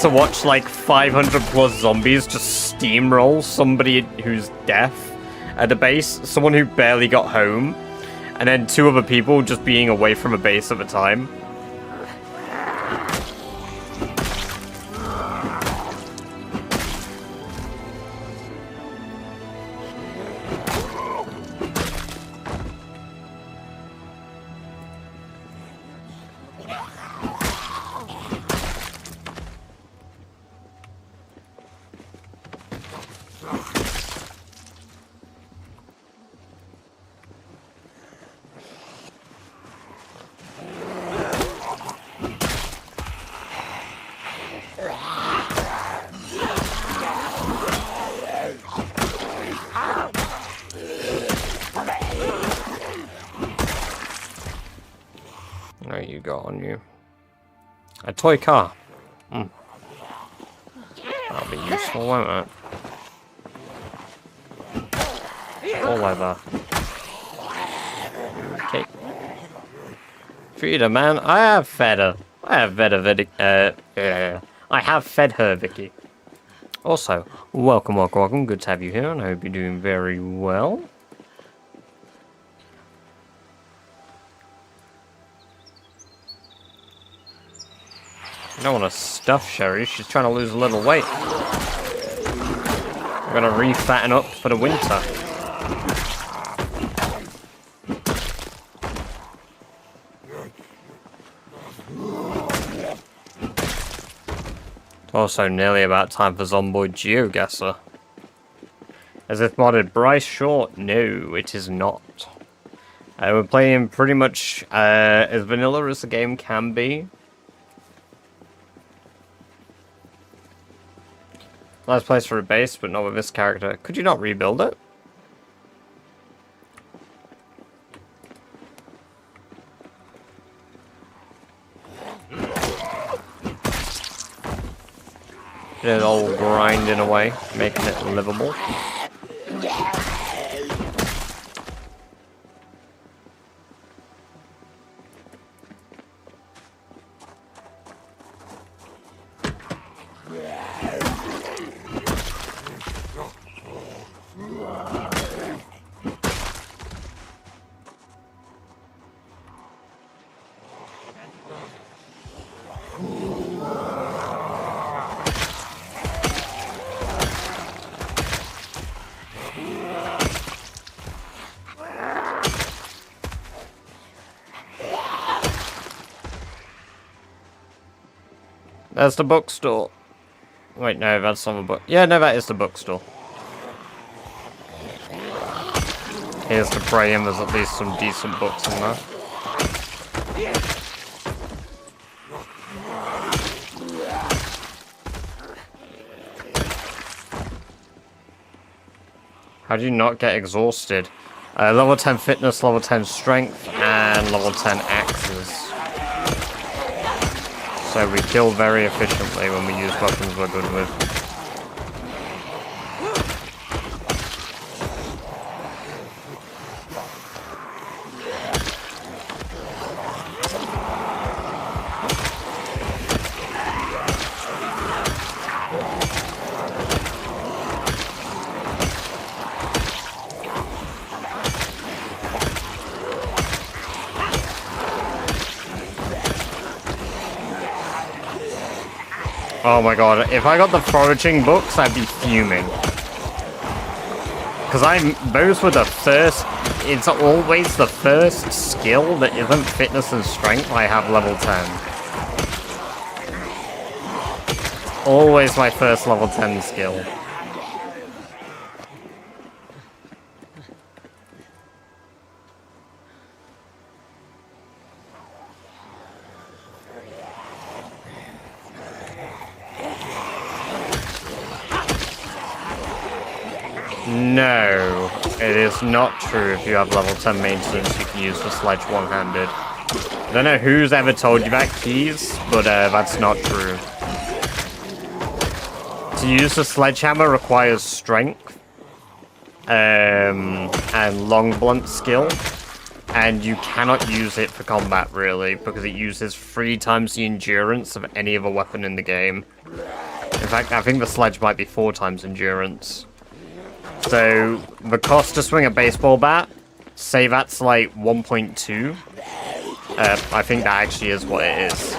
S1: to watch like 500 plus zombies just steamroll somebody who's deaf at a base, someone who barely got home, and then 2 other people just being away from a base at a time. What you got on you? A toy car. That'll be useful, won't it? All leather. Okay. Feed her, man. I have fed her. I have fed her, Vicky. Also, welcome. Good to have you here, and I hope you're doing very well. I don't want to stuff Sherry. She's trying to lose a little weight. I'm gonna re-fatten up for the winter. Also, nearly about time for Zomboid GeoGuessr. As if modded Bryce Short? No, it is not. We're playing pretty much as vanilla as the game can be. Nice place for a base, but not with this character. Could you not rebuild it? It all grinding away, making it livable. There's the bookstore. Wait, no, that's not a book. Yeah, no, that is the bookstore. Here's to praying there's at least some decent books in there. How do you not get exhausted? Level 10 fitness, level 10 strength, and level 10 axes. So we kill very efficiently when we use weapons we're good with. Oh my god, if I got the foraging books, I'd be fuming. Because those were the first, it's always the first skill that isn't fitness and strength I have level 10. Always my first level 10 skill. No, it is not true. If you have level 10 maintenance, you can use the sledge one-handed. I don't know who's ever told you that, keys, but that's not true. To use the sledgehammer requires strength and long blunt skill, and you cannot use it for combat, really, because it uses 3 times the endurance of any other weapon in the game. In fact, I think the sledge might be 4 times endurance. So, the cost to swing a baseball bat say that's like 1.2. I think that actually is what it is.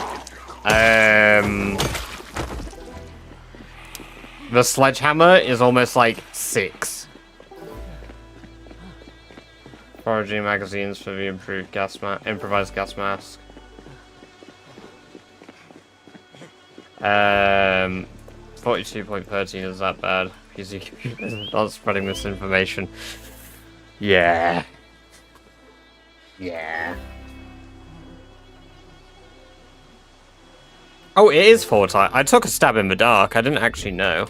S1: The sledgehammer is almost like 6. Foraging magazines for the improved improvised gas mask. 42.13 is that bad? PC not spreading this information. Yeah. Yeah. Oh, it is 4 times. I took a stab in the dark. I didn't actually know.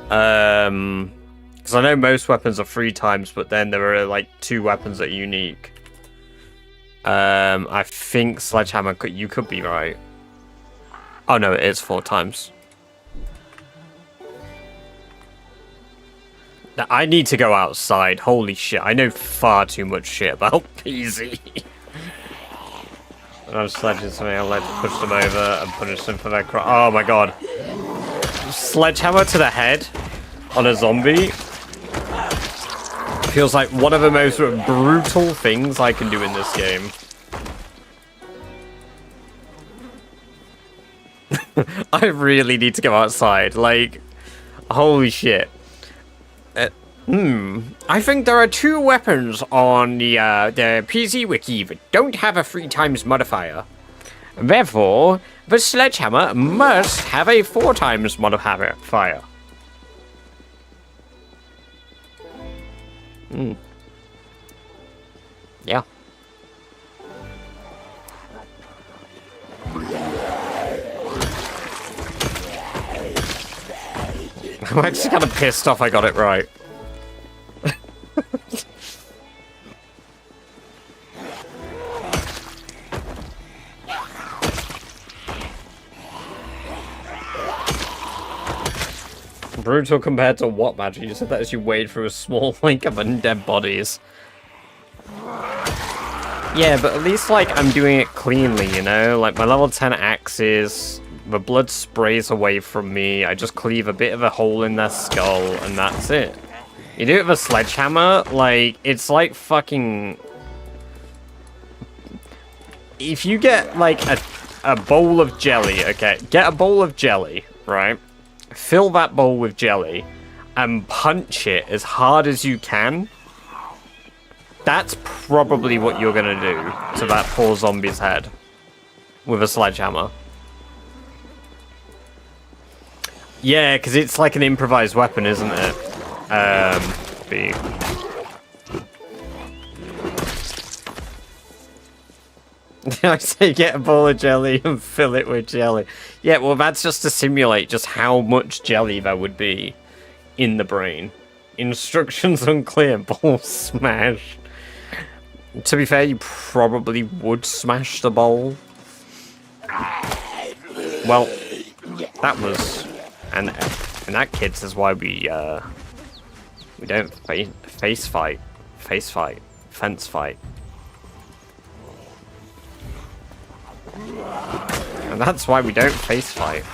S1: Because I know most weapons are 3 times, but then there are like 2 weapons that are unique. I think sledgehammer. You could be right. Oh no, it is 4 times. Now, I need to go outside. Holy shit! I know far too much shit about PZ. When I'm sledging something, I like to push them over and punish them for their crime. Oh my god! Sledgehammer to the head on a zombie feels like one of the most brutal things I can do in this game. I really need to go outside. Like, holy shit. I think there are 2 weapons on the PZ wiki that don't have a 3 times modifier. Therefore, the sledgehammer must have a 4 times modifier. Yeah. I'm actually kind of pissed off I got it right. Brutal compared to what, Magic? You said that as you wade through a small lake of undead bodies. Yeah, but at least, like, I'm doing it cleanly, you know? Like, my level 10 axes, the blood sprays away from me, I just cleave a bit of a hole in their skull, and that's it. You do it with a sledgehammer, like, it's like fucking... If you get, like, a bowl of jelly, okay? Get a bowl of jelly, right? Fill that bowl with jelly and punch it as hard as you can. That's probably what you're gonna do to that poor zombie's head with a sledgehammer. Yeah, because it's like an improvised weapon, isn't it? I say get a bowl of jelly and fill it with jelly. Yeah, well, that's just to simulate just how much jelly there would be in the brain. Instructions unclear, bowl smash. To be fair, you probably would smash the bowl. Well, that was... And that, kids, is why we don't fence fight. And that's why we don't face fight.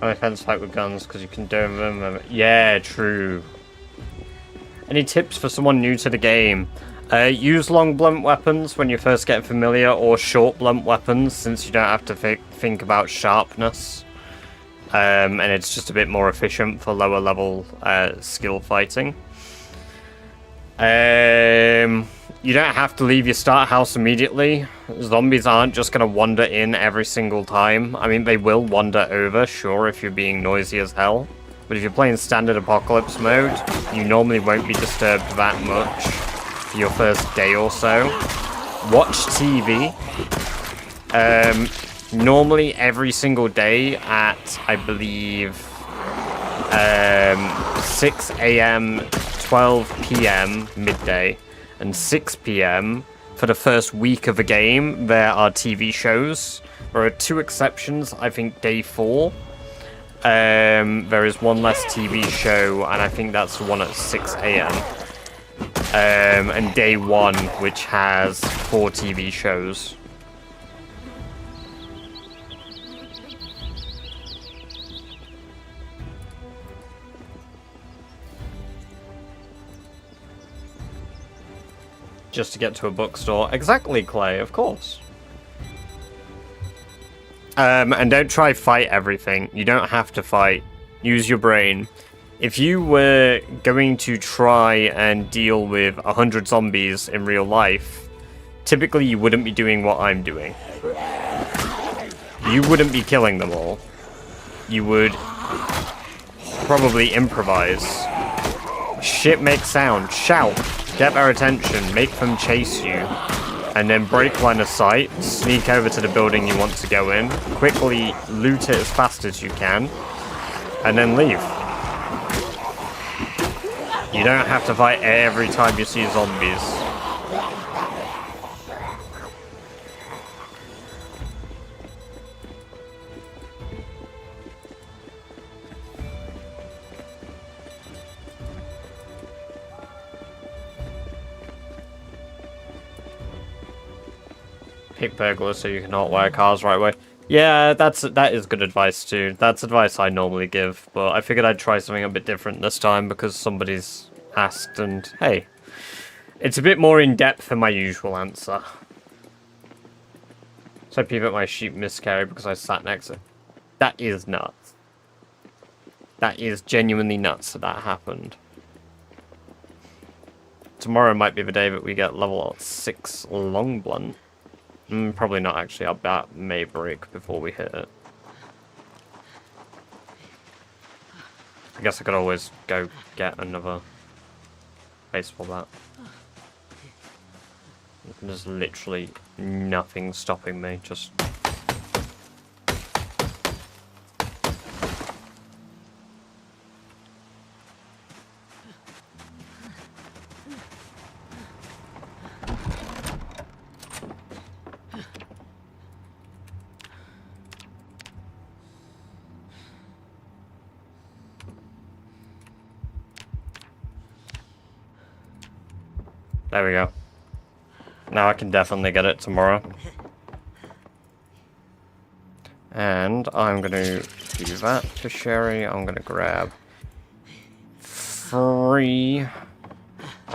S1: I fence fight with guns because you can do them. Yeah, true. Any tips for someone new to the game? Use long blunt weapons when you first get familiar, or short blunt weapons, since you don't have to think about sharpness. And it's just a bit more efficient for lower level skill fighting. You don't have to leave your start house immediately. Zombies aren't just going to wander in every single time. I mean, they will wander over, sure, if you're being noisy as hell. But if you're playing standard apocalypse mode, you normally won't be disturbed that much for your first day or so. Watch TV. Normally every single day at, I believe, 6 AM, 12 PM, midday, and 6 PM for the first week of a game, there are TV shows. There are 2 exceptions, I think day 4. There is one less TV show, and I think that's the one at 6 AM. And day 1, which has 4 TV shows. Just to get to a bookstore. Exactly, Clay, of course. And don't try fight everything. You don't have to fight. Use your brain. If you were going to try and deal with 100 zombies in real life, typically you wouldn't be doing what I'm doing. You wouldn't be killing them all. You would probably improvise. Shit makes sound. Shout. Get their attention. Make them chase you. And then break line of sight, sneak over to the building you want to go in, quickly loot it as fast as you can, and then leave. You don't have to fight every time you see zombies. Pick burglars so you can hotwire cars right away. Yeah, that is good advice too. That's advice I normally give, but I figured I'd try something a bit different this time because somebody's asked, and hey, it's a bit more in depth than my usual answer. So I pivot my sheep miscarried because I sat next to it. That is nuts. That is genuinely nuts that happened. Tomorrow might be the day that we get level 6 long blunt. Probably not actually. Our bat may break before we hit it. I guess I could always go get another baseball bat. There's literally nothing stopping me, just... There we go. Now I can definitely get it tomorrow. And I'm going to do that for Sherry. I'm going to grab 3... I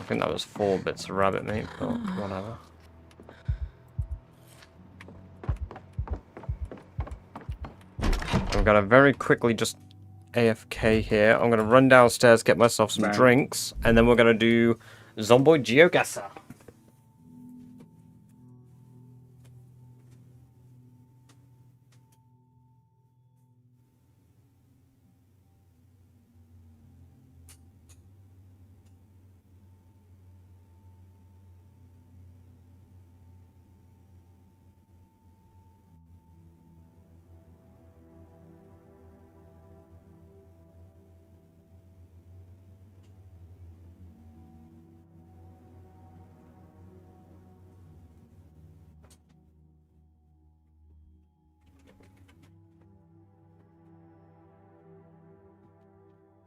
S1: think that was 4 bits of rabbit meat, but whatever. I'm going to very quickly just AFK here. I'm going to run downstairs, get myself some drinks, and then we're going to do Zomboid Geoguessr.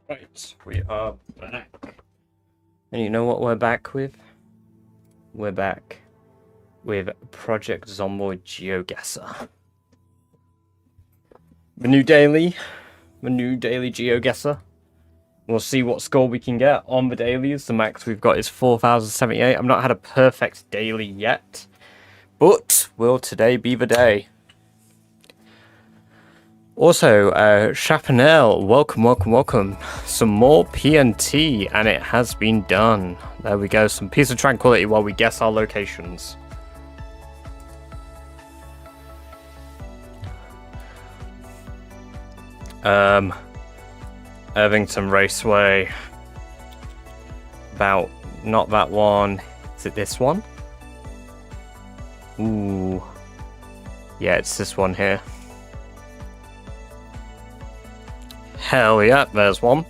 S1: Right, we are back. And you know what we're back with? We're back with Project Zomboid Geoguessr. The new daily GeoGuessr. We'll see what score we can get on the dailies. The max we've got is 4,078. I've not had a perfect daily yet, but will today be the day? Also, Chapanel, welcome. Some more PNT, and it has been done. There we go, some peace and tranquility while we guess our locations. Irvington Raceway. About, not that one. Is it this one? Ooh. Yeah, it's this one here. Hell yeah, there's one.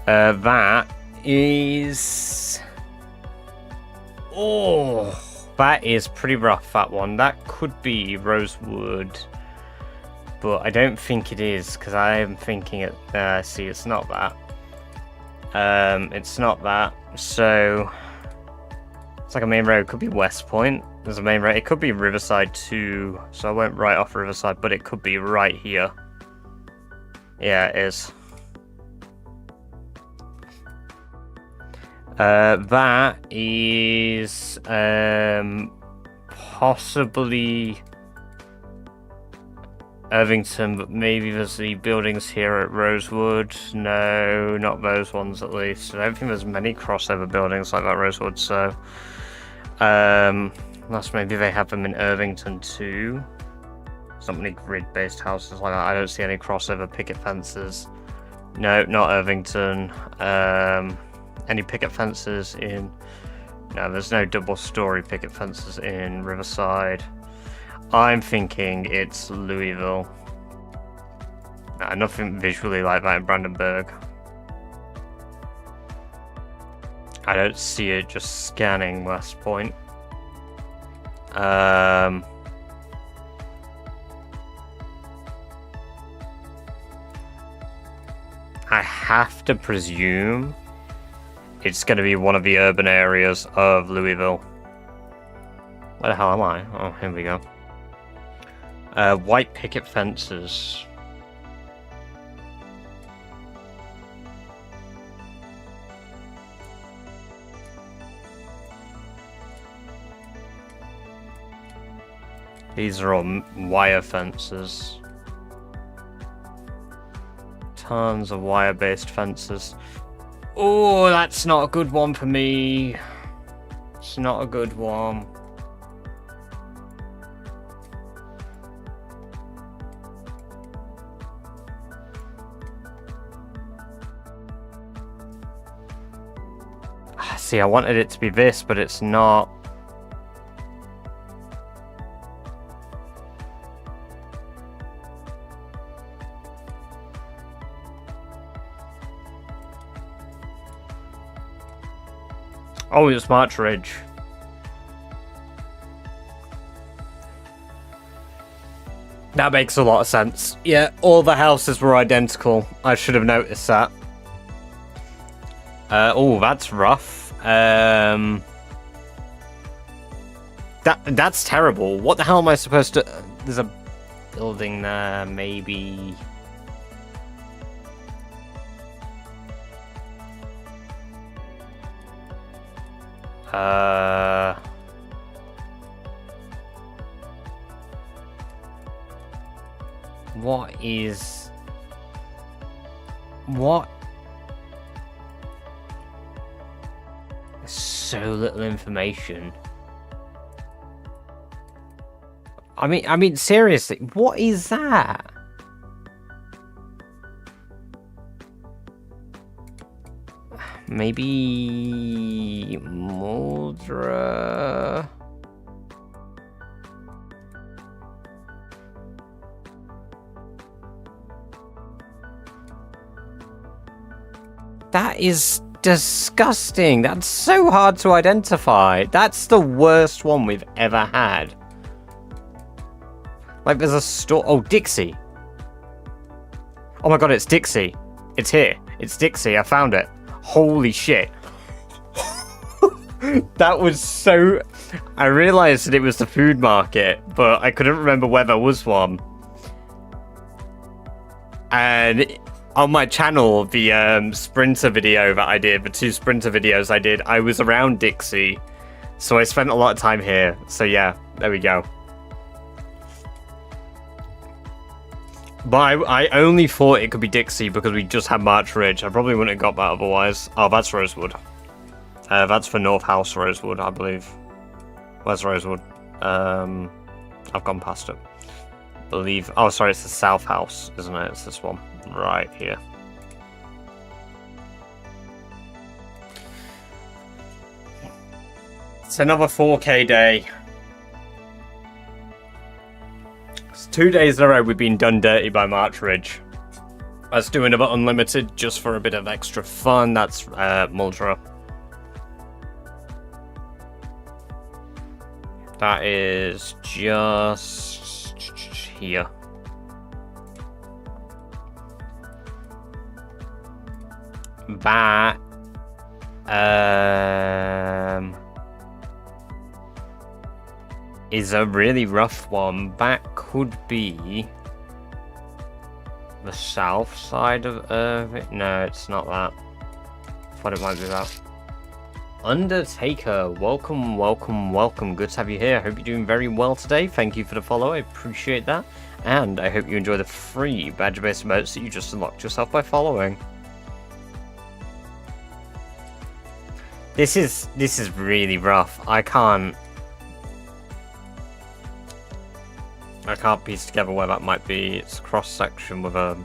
S1: That is... Oh, that is pretty rough, that one. That could be Rosewood. But I don't think it is, because I am thinking it... see, it's not that. It's not that. So... It's like a main road. It could be West Point. There's a main road. It could be Riverside too. So I went right off Riverside, but it could be right here. Yeah, it is. That is... possibly... Irvington, but maybe there's the buildings here at Rosewood. No, not those ones at least. I don't think there's many crossover buildings like that Rosewood, so... unless maybe they have them in Irvington too. There's not many grid-based houses like that. I don't see any crossover picket fences. No, not Irvington. Any picket fences in... No, there's no double-story picket fences in Riverside. I'm thinking it's Louisville. Nah, nothing visually like that in Brandenburg. I don't see it just scanning West Point. I have to presume it's going to be one of the urban areas of Louisville. Where the hell am I? Oh, here we go. White picket fences. These are all wire fences. Tons of wire-based fences. Oh, that's not a good one for me. It's not a good one. See, I wanted it to be this, but it's not. Oh, it's March Ridge. That makes a lot of sense. Yeah, all the houses were identical. I should have noticed that. Oh, that's rough. That's terrible. What the hell am I supposed to... There's a building there, maybe... What is... What? So little information. I mean, seriously, what is that? Maybe Muldra. That is disgusting. That's so hard to identify. That's the worst one we've ever had. Like, there's a store. Oh, Dixie. Oh my god, it's Dixie. It's here. It's Dixie. I found it. Holy shit. That was so... I realised that it was the food market, but I couldn't remember where there was one. And On my channel, the sprinter video that I did, the 2 sprinter videos I did, I was around Dixie. So I spent a lot of time here. So yeah, there we go. But I only thought it could be Dixie because we just had March Ridge. I probably wouldn't have got that otherwise. Oh, that's Rosewood. That's for North House Rosewood, I believe. Where's Rosewood? I've gone past it. Oh, sorry, it's the South House, isn't it? It's this one. Right here. It's another 4K day. It's 2 days in a row we've been done dirty by March Ridge. Let's do another unlimited just for a bit of extra fun. That's Muldra. That is just here. That is a really rough one. That could be the south side of it. No, it's not that. I thought it might be that. Undertaker, welcome, welcome, welcome. Good to have you here. I hope you're doing very well today. Thank you for the follow. I appreciate that. And I hope you enjoy the free badge-based emotes that you just unlocked yourself by following. This is really rough. I can't piece together where that might be. It's a cross section with a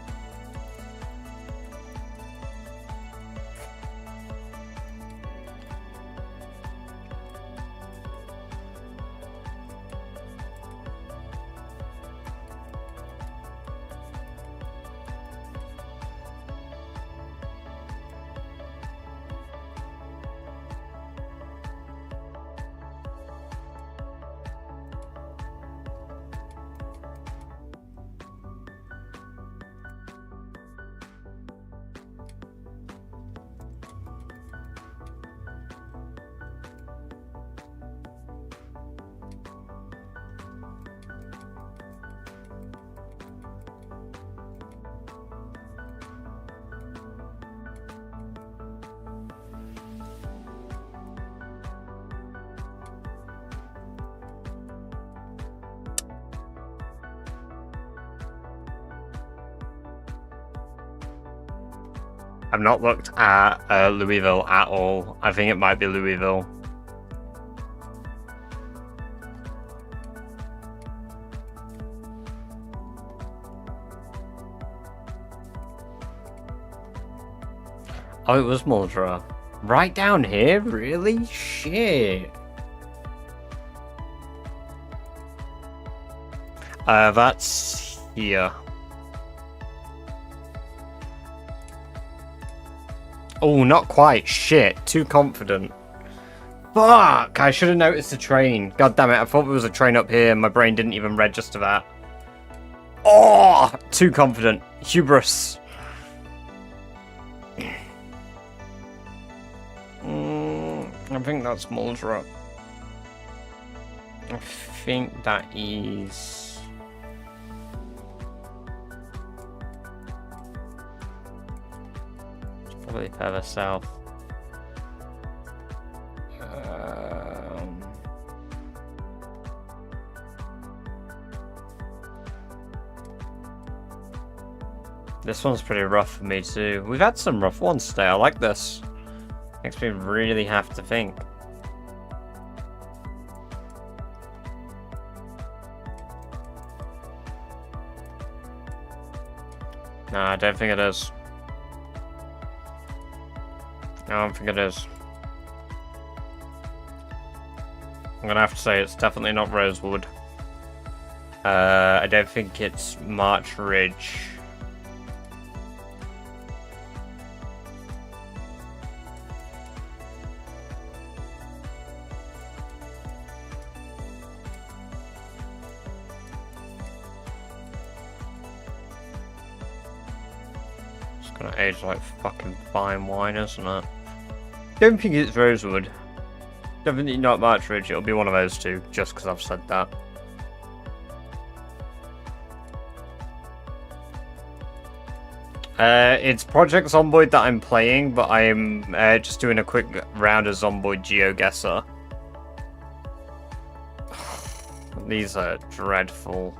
S1: I've not looked at Louisville at all. I think it might be Louisville. Oh, it was Muldra. Right down here? Really? Shit. That's here. Oh, not quite. Shit. Too confident. Fuck! I should have noticed the train. God damn it. I thought there was a train up here and my brain didn't even register that. Oh! Too confident. Hubris. I think that's Muldra. I think that is... It's probably further south. This one's pretty rough for me too. We've had some rough ones today. I like this. Makes me really have to think. No, I don't think it is. No, I don't think it is. I'm gonna have to say it's definitely not Rosewood. I don't think it's March Ridge. Gonna age like fucking fine wine, isn't it? Don't think it's Rosewood. Definitely not March Ridge. It'll be one of those two, just because I've said that. It's Project Zomboid that I'm playing, but I'm just doing a quick round of Zomboid GeoGuessr. These are dreadful.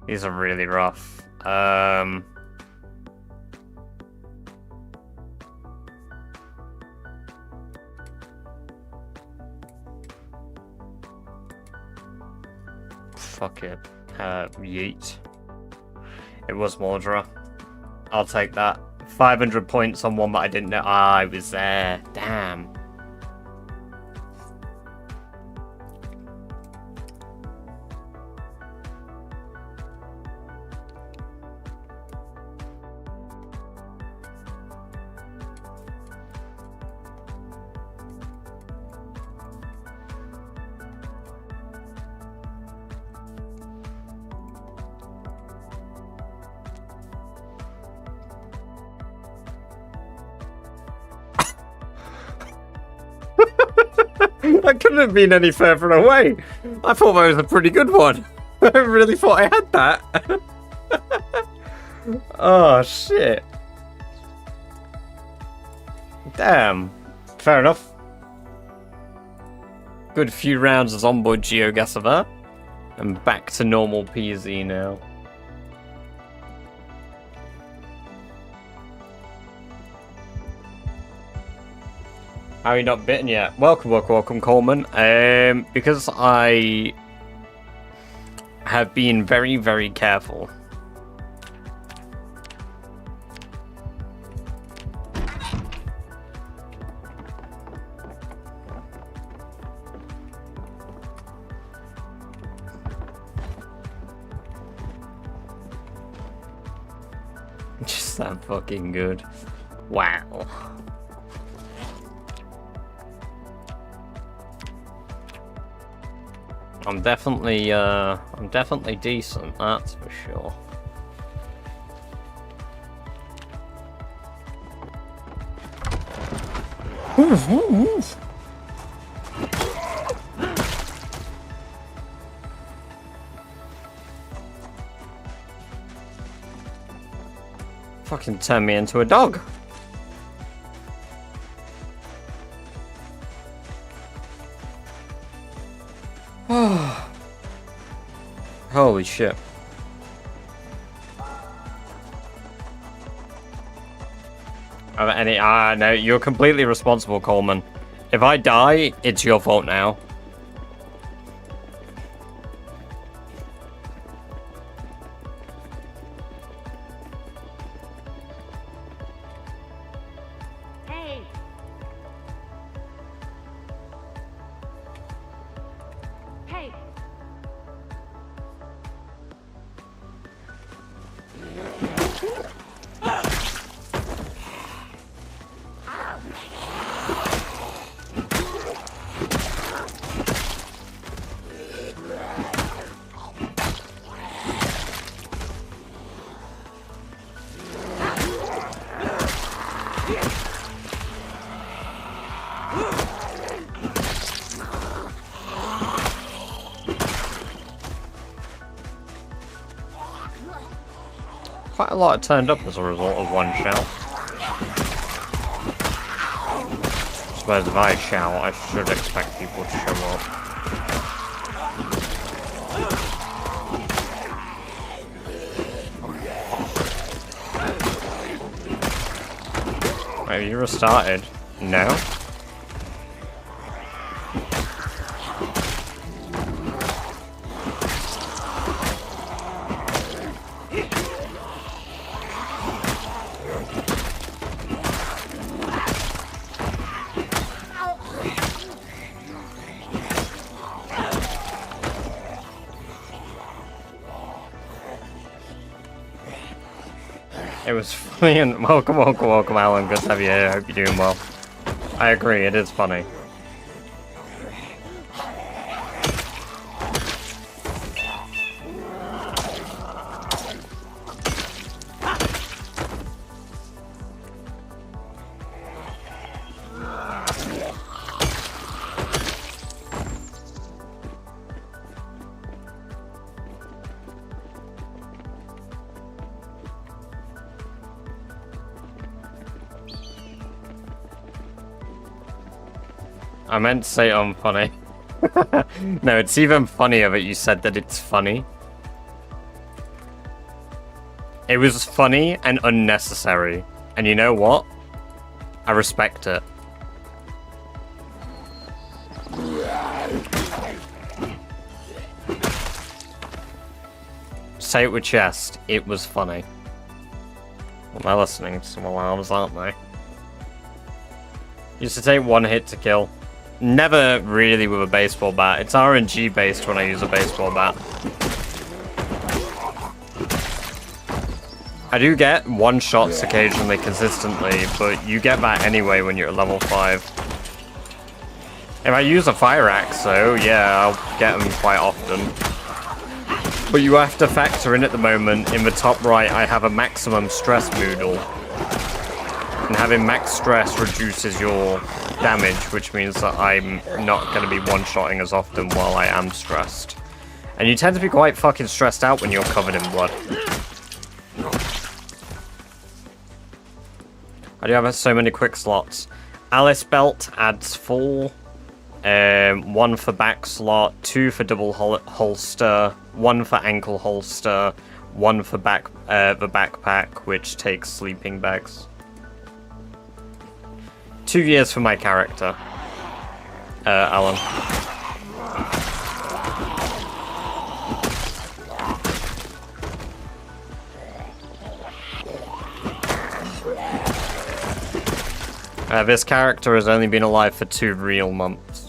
S1: These are really rough. Fuck it. Yeet. It was Mordra. I'll take that. 500 points on one that I didn't know. Ah, I was there. Damn. That couldn't have been any further away. I thought that was a pretty good one. I really thought I had that. Oh, shit. Damn. Fair enough. Good few rounds of Zomboid GeoGuessr there. I'm back to normal PZ now. How are you not bitten yet? Welcome, Coleman. Because I have been very, very careful. Just that fucking good. Wow. I'm definitely decent, that's for sure. Fucking turn me into a dog. Holy shit. No, you're completely responsible, Coleman. If I die, it's your fault now.
S2: Hey. Hey.
S1: Quite a lot turned up as a result of one shout. I suppose if I shout, I should expect people to show up. Maybe you restarted. No? It was funny and welcome, Alan. Good to have you here. Hope you're doing well. I agree, it is funny. I meant to say unfunny. No, it's even funnier that you said that it's funny. It was funny and unnecessary. And you know what? I respect it. Say it with chest. It was funny. Well, they're listening to some alarms, aren't they? Used to take one hit to kill. Never really with a baseball bat. It's RNG based when I use a baseball bat. I do get one shots occasionally consistently, but you get that anyway when you're at level 5. If I use a fire axe though, yeah, I'll get them quite often. But you have to factor in at the moment, in the top right, I have a maximum stress moodle. And having max stress reduces your damage, which means that I'm not going to be one-shotting as often while I am stressed. And you tend to be quite fucking stressed out when you're covered in blood. I do have so many quick slots. Alice belt adds 4. 1 for back slot, 2 for double holster, 1 for ankle holster, 1 for the backpack, which takes sleeping bags. 2 years for my character, Alan. This character has only been alive for 2 real months.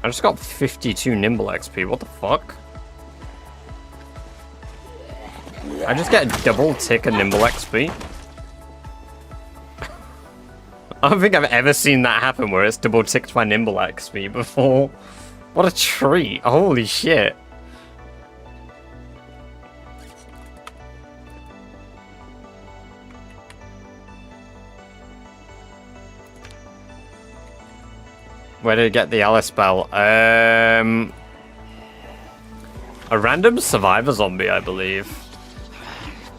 S1: I just got 52 nimble XP, what the fuck? I just get a double tick of nimble XP? I don't think I've ever seen that happen where it's double ticked my nimble XP before. What a treat, holy shit. Where did I get the Alice belt? A random survivor zombie, I believe.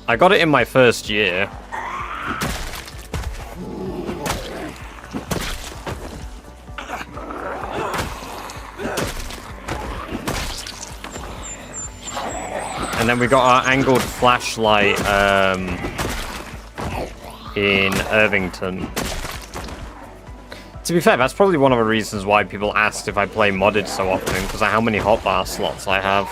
S1: I got it in my first year. And then we got our angled flashlight in Irvington. To be fair, that's probably one of the reasons why people asked if I play modded so often, because of how many hotbar slots I have.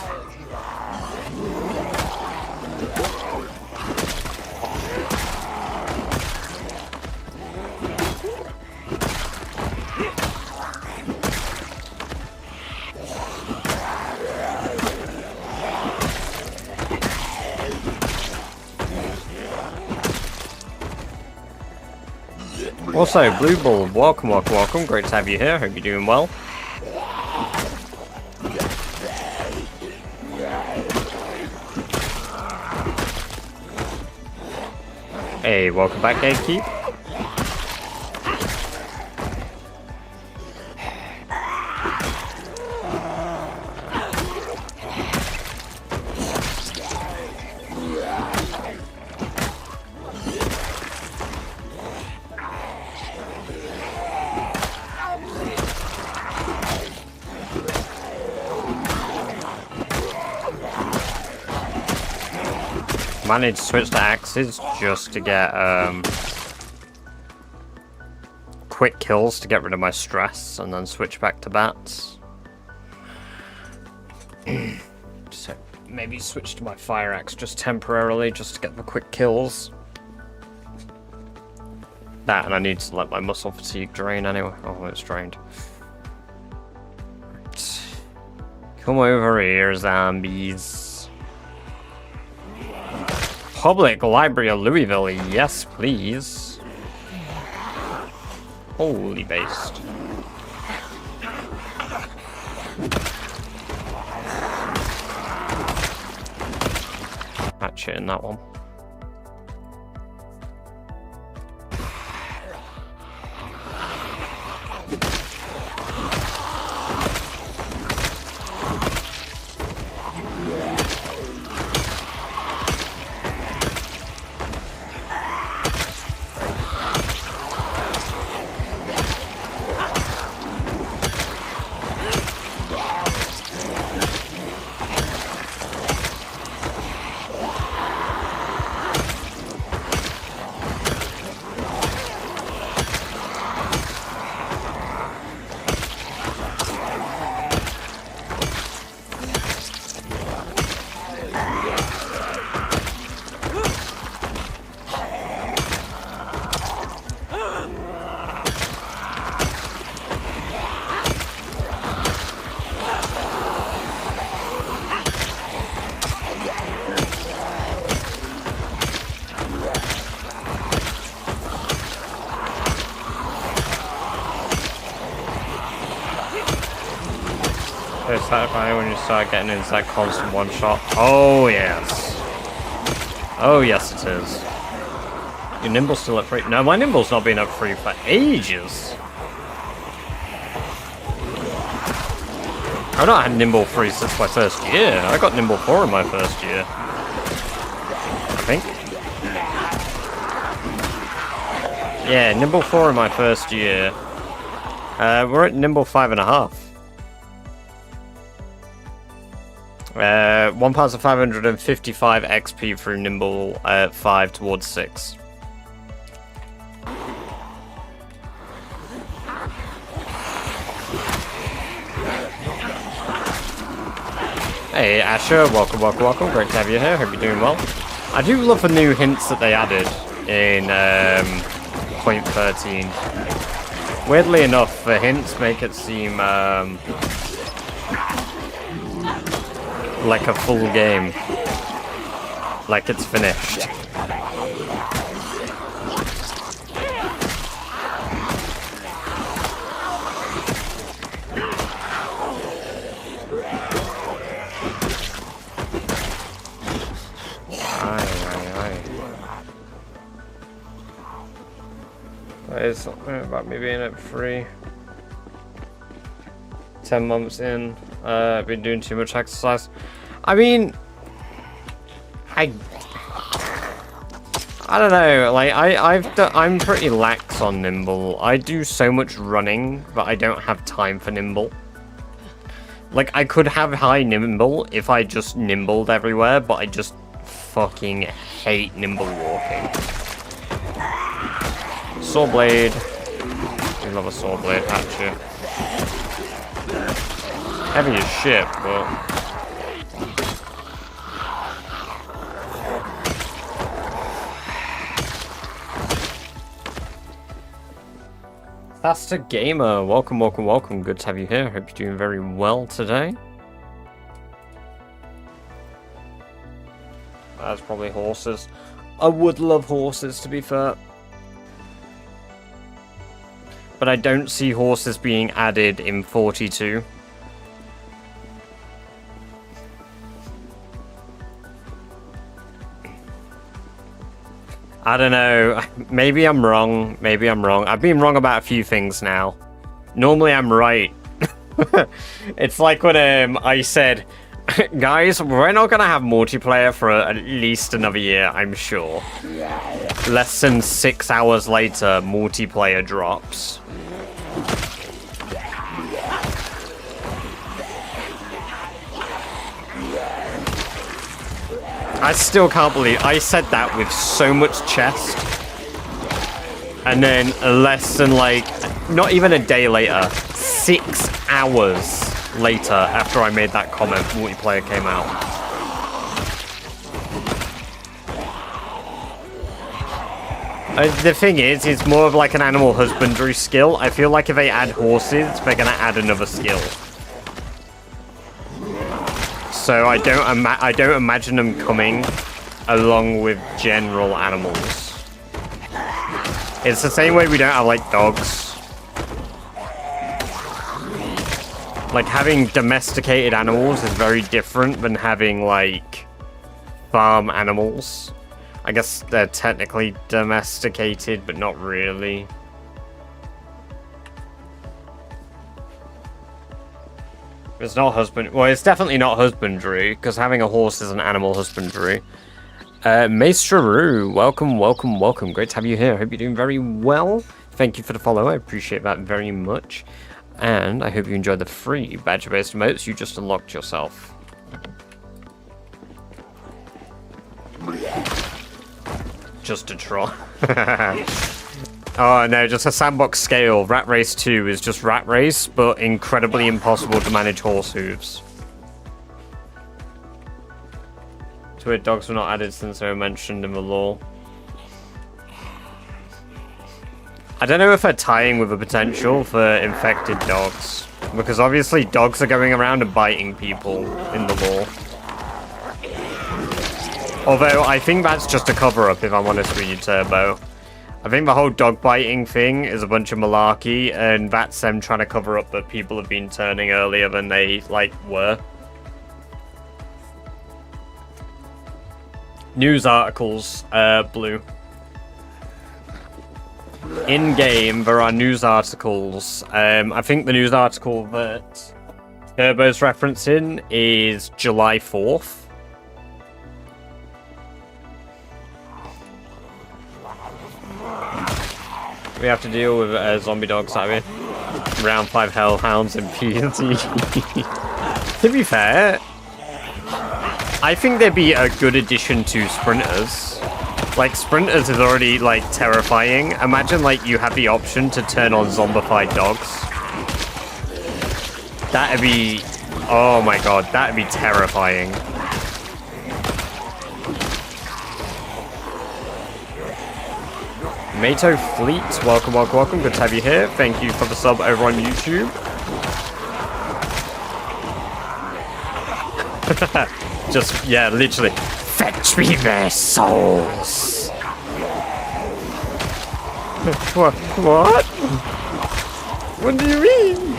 S1: Also, Blue Bull, welcome, welcome, welcome. Great to have you here. Hope you're doing well. Hey, welcome back, Gatekeep. Managed to switch to axes just to get quick kills to get rid of my stress, and then switch back to bats. So maybe switch to my fire axe just temporarily, just to get the quick kills. That, and I need to let my muscle fatigue drain anyway. Oh, it's drained. Come over here, zombies. Public Library of Louisville, yes please. Holy based. Hatchet in that one. satisfying when you start getting into that constant one shot. Oh yes. Oh yes it is. Your nimble's still at 3. No, my nimble's not been at 3 for ages. I've not had nimble 3 since my first year. I got nimble 4 in my first year. I think. Yeah, nimble 4 in my first year. We're at nimble 5.5. 1,555 XP through nimble 5 towards 6. Hey Asher, welcome, welcome, welcome. Great to have you here. Hope you're doing well. I do love the new hints that they added in 0.13. Weirdly enough, the hints make it seem like a full game. Like it's finished. There's something about me being at 3. 10 months in, been doing too much exercise. I mean, I don't know. Like I'm pretty lax on nimble. I do so much running, but I don't have time for nimble. Like I could have high nimble if I just nimbled everywhere, but I just fucking hate nimble walking. Saw blade. We love a saw blade hatchet. Heavy as shit, but Faster Gamer, welcome, welcome, welcome. Good to have you here. Hope you're doing very well today. That's probably horses. I would love horses, to be fair. But I don't see horses being added in 42. I don't know. Maybe I'm wrong. Maybe I'm wrong. I've been wrong about a few things now. Normally I'm right. It's like when I said, guys, we're not going to have multiplayer for at least another year, I'm sure. Less than 6 hours later, multiplayer drops. I still can't believe I said that with so much chest. And then less than like, not even a day later, 6 hours later after I made that comment, multiplayer came out. The thing is, it's more of like an animal husbandry skill. I feel like if they add horses, they're gonna add another skill. So I don't imagine them coming along with general animals. It's the same way we don't have like dogs. Like having domesticated animals is very different than having like farm animals. I guess they're technically domesticated, but not really. It's not husband. Well, it's definitely not husbandry, because having a horse is an animal husbandry. Maestro, welcome, welcome, welcome. Great to have you here. Hope you're doing very well. Thank you for the follow. I appreciate that very much. And I hope you enjoyed the free badger-based emotes you just unlocked yourself. Just a troll. Oh no, just a sandbox scale. Rat Race 2 is just Rat Race, but incredibly impossible to manage horse hooves. To it, dogs were not added since they were mentioned in the lore. I don't know if they're tying with the potential for infected dogs, because obviously dogs are going around and biting people in the lore. Although, I think that's just a cover-up, if I'm honest with you, Turbo. I think the whole dog biting thing is a bunch of malarkey, and that's them trying to cover up that people have been turning earlier than they, like, were. News articles, blue. In-game, there are news articles. I think the news article that Turbo's referencing is July 4th. We have to deal with zombie dogs, I mean. Round 5 hellhounds and P&Z. To be fair, I think they'd be a good addition to sprinters. Like, sprinters is already, like, terrifying. Imagine, like, you have the option to turn on zombified dogs. That'd be... Oh my god, that'd be terrifying. Mato Fleet, welcome, welcome, welcome. Good to have you here. Thank you for the sub over on YouTube. Just, yeah, literally. Fetch me their souls. What? What do you mean?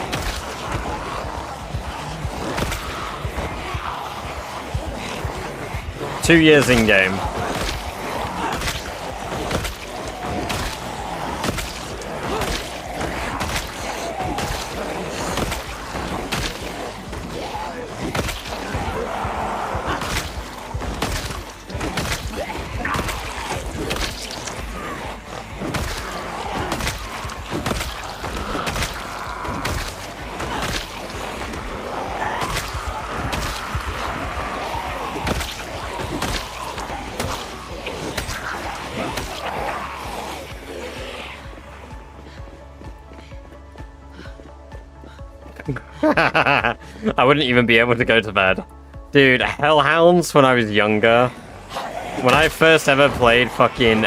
S1: Two years in game. I wouldn't even be able to go to bed. Dude, Hellhounds when I was younger. When I first ever played fucking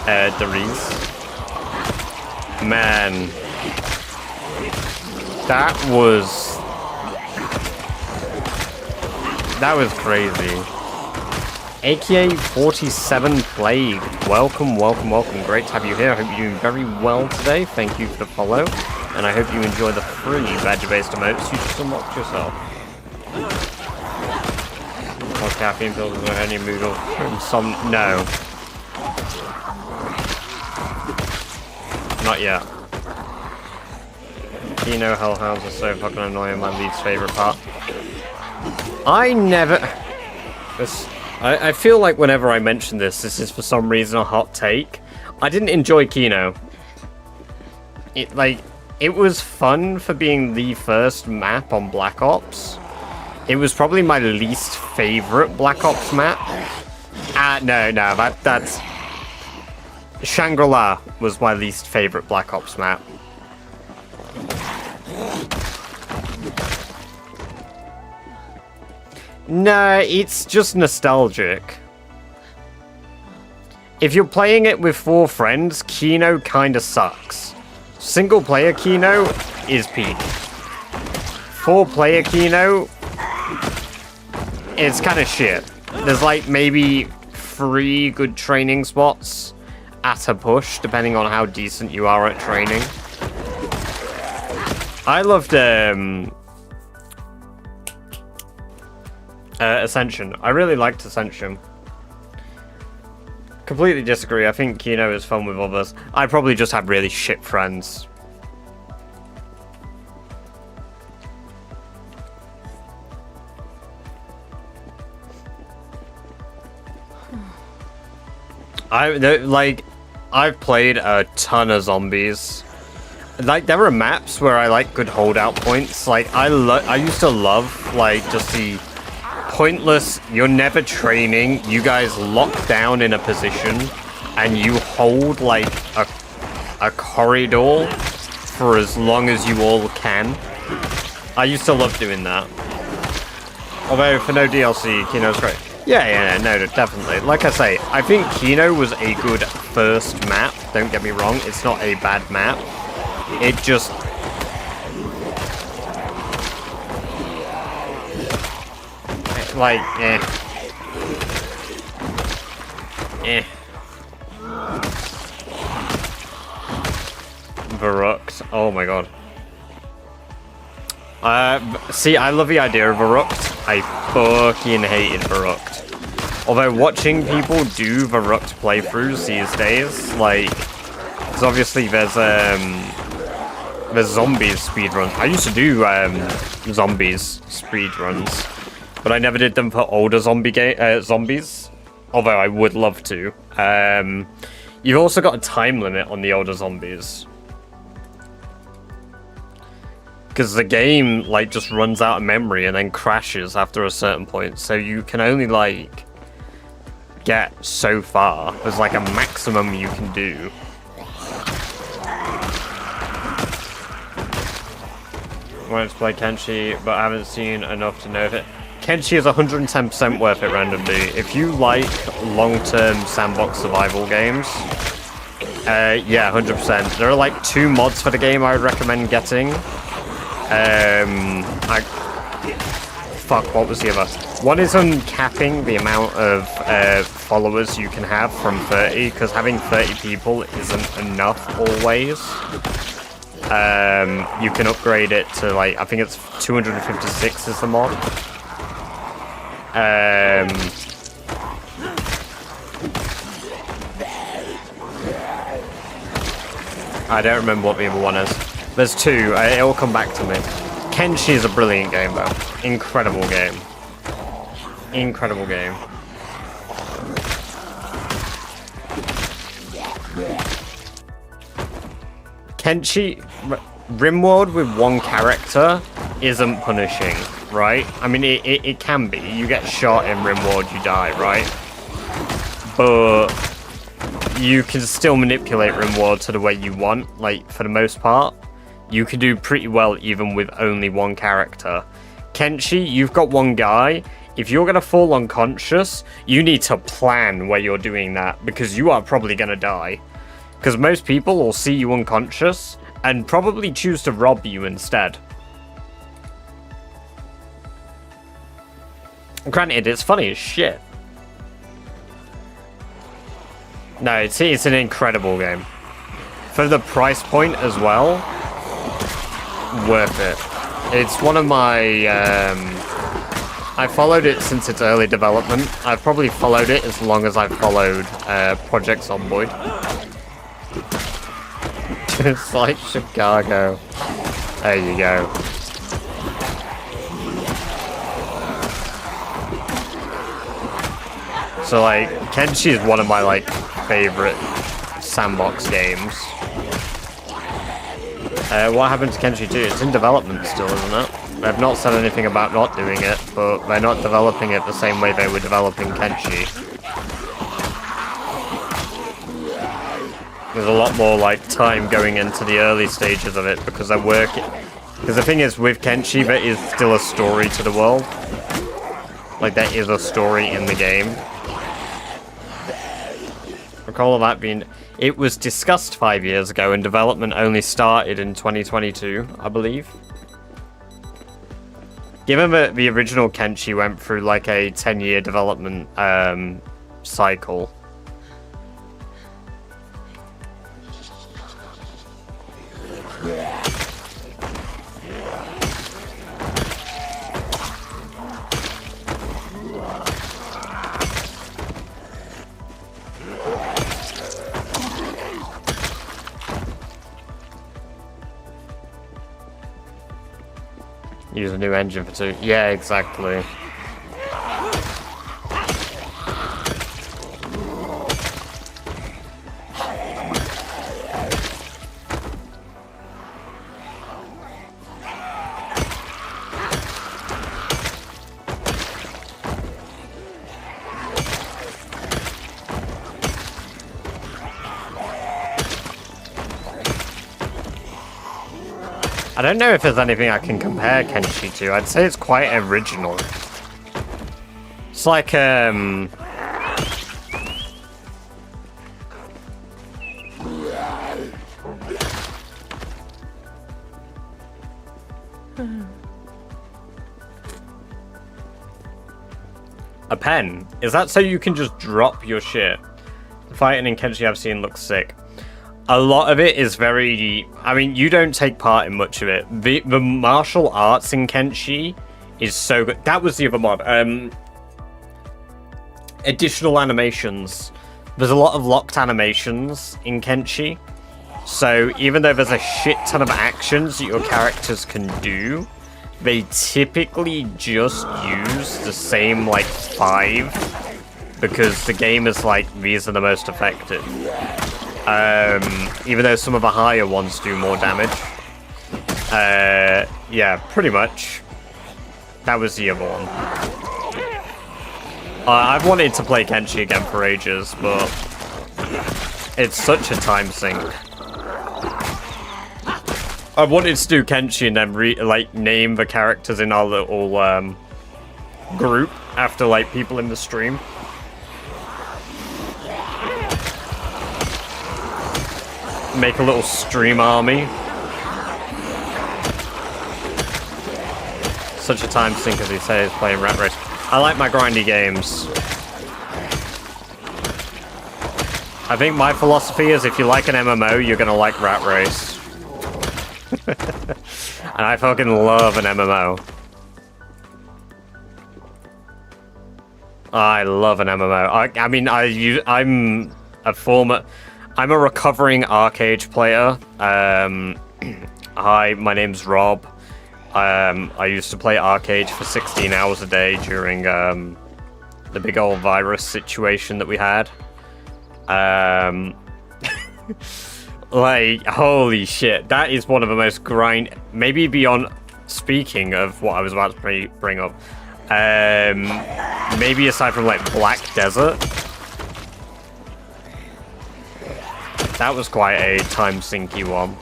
S1: Dariz. Man. That was crazy. AK-47 Plague. Welcome, welcome, welcome. Great to have you here. I hope you're doing very well today. Thank you for the follow. And I hope you enjoy the free badger-based emotes you just unlocked yourself. Oh, caffeine pills are any mood or some... No. Not yet. Kino Hellhounds are so fucking annoying, my least favourite part. I never... I feel like whenever I mention this is for some reason a hot take. I didn't enjoy Kino. It was fun for being the first map on Black Ops. It was probably my least favorite Black Ops map. No, that's... Shangri-La was my least favorite Black Ops map. No, it's just nostalgic. If you're playing it with 4 friends, Kino kinda sucks. Single player Kino is peak. 4 player Kino, it's kind of shit. There's like maybe 3 good training spots at a push, depending on how decent you are at training. I loved Ascension. I really liked Ascension. Completely disagree. I think Kino is fun with others. I probably just have really shit friends. I've played a ton of zombies. Like, there are maps where I like good holdout points. Like, I used to love, like, just the pointless, you're never training, you guys lock down in a position, and you hold, like, a corridor for as long as you all can. I used to love doing that. Although, for no DLC, Kino's great. Yeah, no, definitely. Like I say, I think Kino was a good first map, don't get me wrong, it's not a bad map. It just... like, Verruct. Oh my god. See, I love the idea of Verruct. I fucking hated Verruct. Although watching people do Verruct playthroughs these days, like, because obviously there's zombies speedruns. I used to do zombies speedruns, but I never did them for older zombies. Although I would love to. You've also got a time limit on the older zombies. Because the game, like, just runs out of memory and then crashes after a certain point. So you can only, like, get so far. There's, like, a maximum you can do. I wanted to play Kenshi, but I haven't seen enough to know if it... Kenshi is 110% worth it randomly. If you like long-term sandbox survival games, yeah, 100%. There are, like, 2 mods for the game I would recommend getting. Fuck, what was the other? One is uncapping the amount of followers you can have from 30, because having 30 people isn't enough always. You can upgrade it to, like, I think it's 256 is the mod. I don't remember what the other one is. There's 2. It'll come back to me. Kenshi is a brilliant game, though. Incredible game. Incredible game. Kenshi... Rimworld with 1 character isn't punishing, right? I mean, it can be. You get shot in Rimworld, you die, right? But... you can still manipulate Rimworld to the way you want, like, for the most part. You can do pretty well even with only 1 character. Kenshi, you've got 1 guy. If you're going to fall unconscious, you need to plan where you're doing that, because you are probably going to die. Because most people will see you unconscious and probably choose to rob you instead. Granted, it's funny as shit. No, it's an incredible game. For the price point as well, worth it. It's one of my... I followed it since its early development. I've probably followed it as long as I've followed projects on Boyd. It's like Chicago. There you go. So, like, Kenshi is one of my, like, favorite sandbox games. What happened to Kenshi 2? It's in development still, isn't it? They've not said anything about not doing it, but they're not developing it the same way they were developing Kenshi. There's a lot more, like, time going into the early stages of it because they're working... Because the thing is, with Kenshi, there is still a story to the world. Like, there is a story in the game. Recall that being... It was discussed 5 years ago, and development only started in 2022, I believe. Given that the original Kenshi went through, like, a 10-year development cycle... Use a new engine for 2. Yeah, exactly. I don't know if there's anything I can compare Kenshi to. I'd say it's quite original. It's like, a pen. Is that so you can just drop your shit? The fighting in Kenshi I've seen looks sick. a lot of it is very... I mean, you don't take part in much of it. The martial arts in Kenshi is so good. That was the other mod. Additional animations. There's a lot of locked animations in Kenshi. So even though there's a shit ton of actions that your characters can do, they typically just use the same, like, 5. Because the game is like, these are the most effective. Even though some of the higher ones do more damage. Yeah, pretty much. That was the other one. I've wanted to play Kenshi again for ages, but it's such a time sink. I wanted to do Kenshi and then name the characters in our little group after like people in the stream. Make a little stream army. Such a time sink, as he says, playing Rat Race. I like my grindy games. I think my philosophy is if you like an MMO, you're gonna like Rat Race. And I fucking love an MMO. I love an MMO. I mean, I'm a recovering arcade player. Hi, my name's Rob. I used to play arcade for 16 hours a day during the big old virus situation that we had. Like, holy shit, that is one of the most maybe beyond, speaking of what I was about to bring up, maybe aside from like Black Desert, that was quite a time sinky one.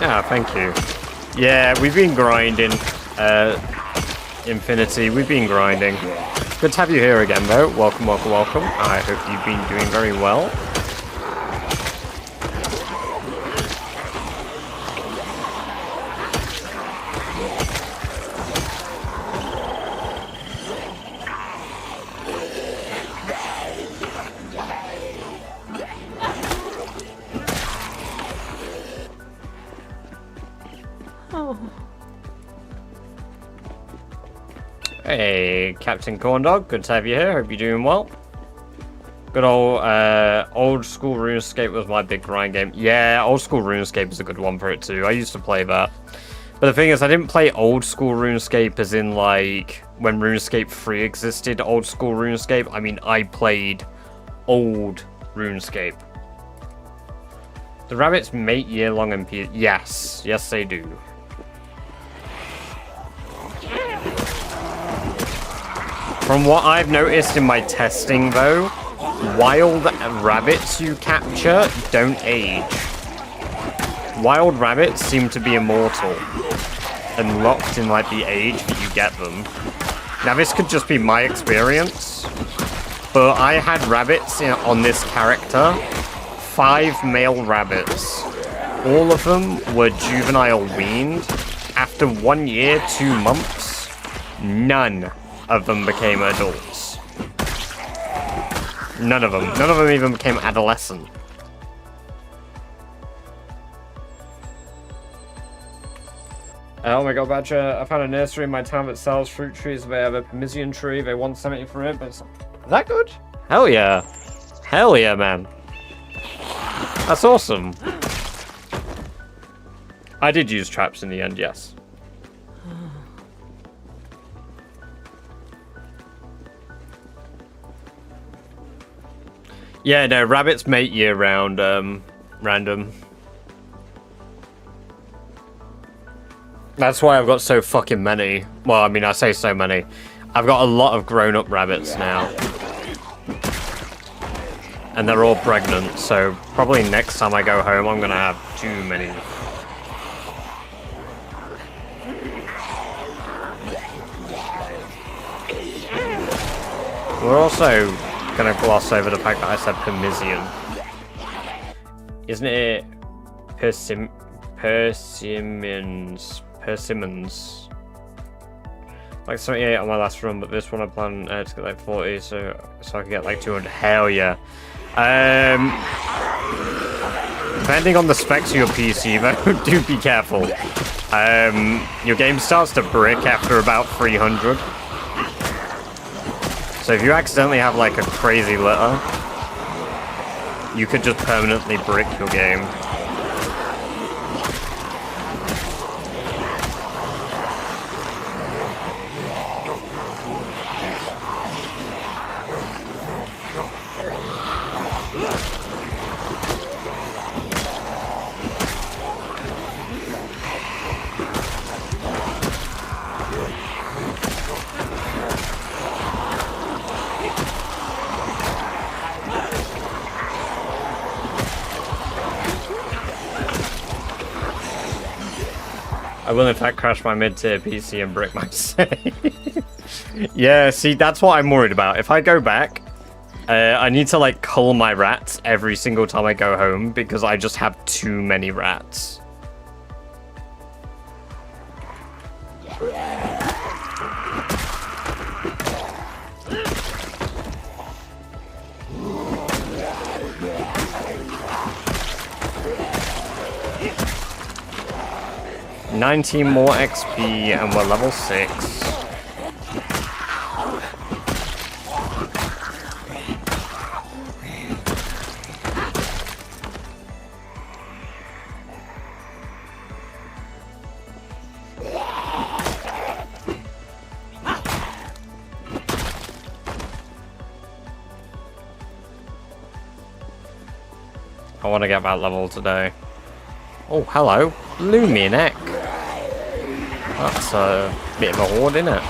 S1: Ah, thank you. Yeah, we've been grinding, Infinity, we've been grinding. Good to have you here again, though. Welcome, welcome, welcome. I hope you've been doing very well. Hey, Captain Corndog, good to have you here. Hope you're doing well. Good old school RuneScape was my big grind game. Yeah, old school RuneScape is a good one for it too. I used to play that. But the thing is, I didn't play old school RuneScape as in like when RuneScape 3 existed, old school RuneScape. I mean, I played old RuneScape. The rabbits mate year-long and yes, yes they do. From what I've noticed in my testing, though, wild rabbits you capture don't age. Wild rabbits seem to be immortal and locked in, like, the age that you get them. Now, this could just be my experience, but I had rabbits on this character, 5 male rabbits. All of them were juvenile weaned. After 1 year, 2 months, none of them became adults. None of them. None of them even became adolescent. Oh my god, Badger, I found a nursery in my town that sells fruit trees. They have a Parmesan tree. They want something for it, but is that good? Hell yeah. Hell yeah, man. That's awesome. I did use traps in the end, yes. Yeah, no, rabbits mate year-round, random. That's why I've got so fucking many. Well, I mean, I say so many. I've got a lot of grown-up rabbits now. And they're all pregnant, so probably next time I go home, I'm gonna have too many. We're also gonna gloss over the fact that I said Parmesan. Isn't it persimmons? like 78 on my last run, but this one I plan to get like 40, so I can get like 200. Hell yeah. Depending on the specs of your PC, though, do be careful. Your game starts to brick after about 300. So if you accidentally have like a crazy litter, you could just permanently brick your game. I will in fact crash my mid-tier PC and brick my save. Yeah, see, that's what I'm worried about. If I go back, I need to like cull my rats every single time I go home because I just have too many rats. $19 more XP and we're level 6. I want to get that level today. Oh, hello. Lumineck. That's a bit of a horde, isn't it?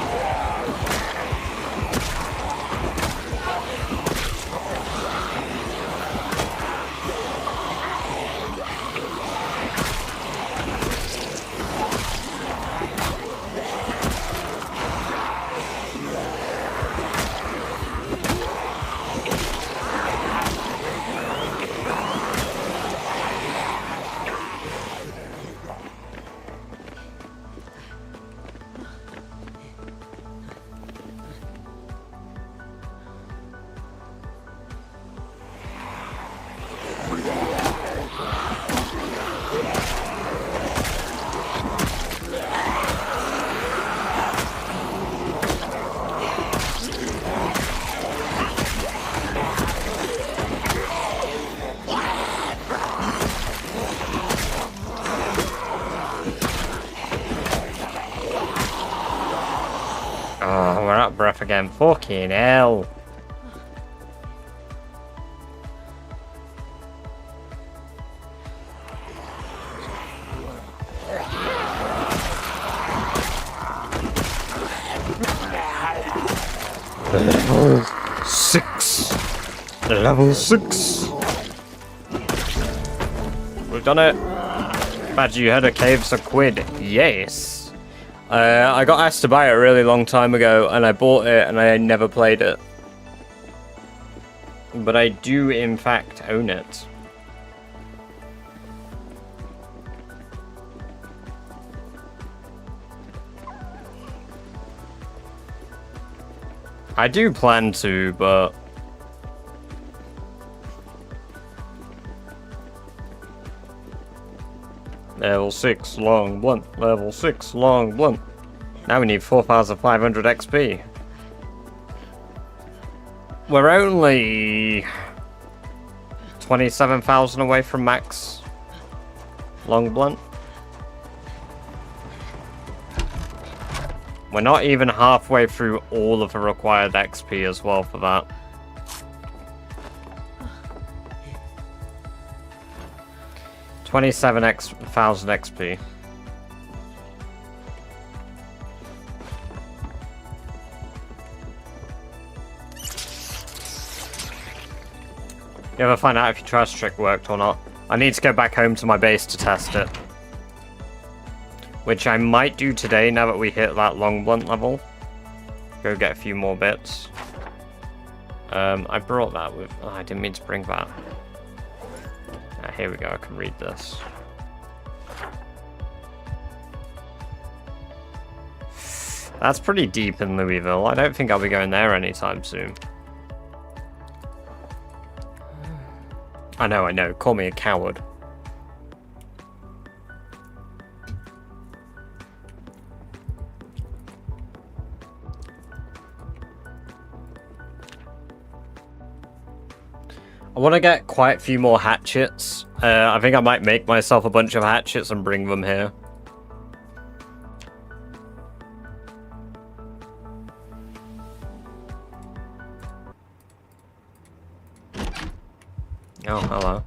S1: Oh, we're out of breath again. Fucking hell. Level 6. Level 6. We've done it. Badger, you had a caves a quid. Yes. I got asked to buy it a really long time ago, and I bought it, and I never played it. But I do, in fact, own it. I do plan to, but... Level 6, long blunt. Level 6, long blunt. Now we need 4,500 XP. We're only 27,000 away from max long blunt. We're not even halfway through all of the required XP as well for that. $27,000 XP. You ever find out if your trash trick worked or not? I need to go back home to my base to test it. Which I might do today now that we hit that long blunt level. Go get a few more bits. I brought that with... Oh, I didn't mean to bring that. Here we go, I can read this. That's pretty deep in Louisville. I don't think I'll be going there anytime soon. I know. Call me a coward. I want to get quite a few more hatchets. I think I might make myself a bunch of hatchets and bring them here. Oh, hello.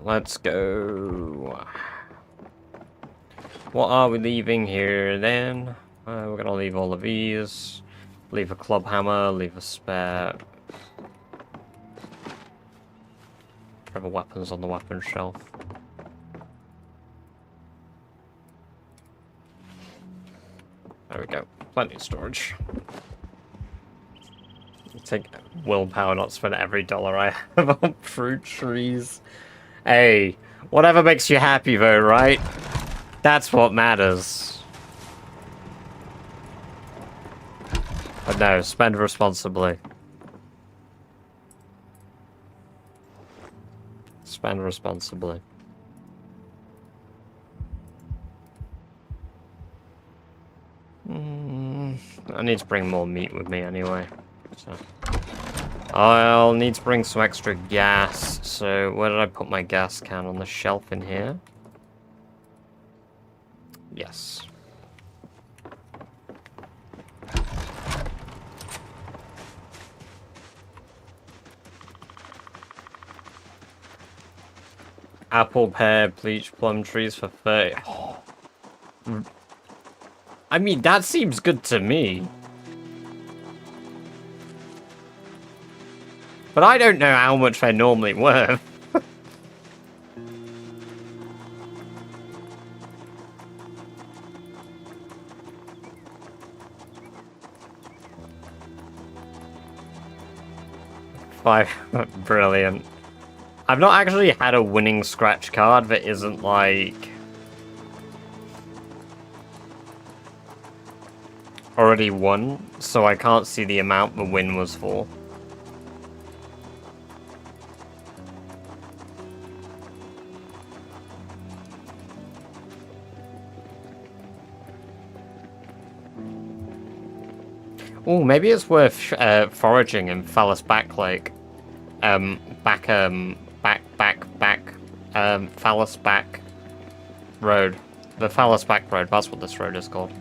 S1: Let's go. What are we leaving here then? We're gonna leave all of these. Leave a club hammer, leave a spare. Other weapons on the weapon shelf. There we go. Plenty of storage. Take willpower not spend every dollar I have on fruit trees. Hey, whatever makes you happy though, right? That's what matters. But no, spend responsibly. Spend responsibly. I need to bring more meat with me anyway. So. I'll need to bring some extra gas. So where did I put my gas can? On the shelf in here? Yes. Apple, pear, bleach, plum trees for 30. Oh. I mean, that seems good to me. But I don't know how much they're normally worth. Brilliant. I've not actually had a winning scratch card that isn't like already won, so I can't see the amount the win was for. Oh, maybe it's worth foraging in Phallus Back Lake. Phallus Back Road. The Phallus Back Road, that's what this road is called.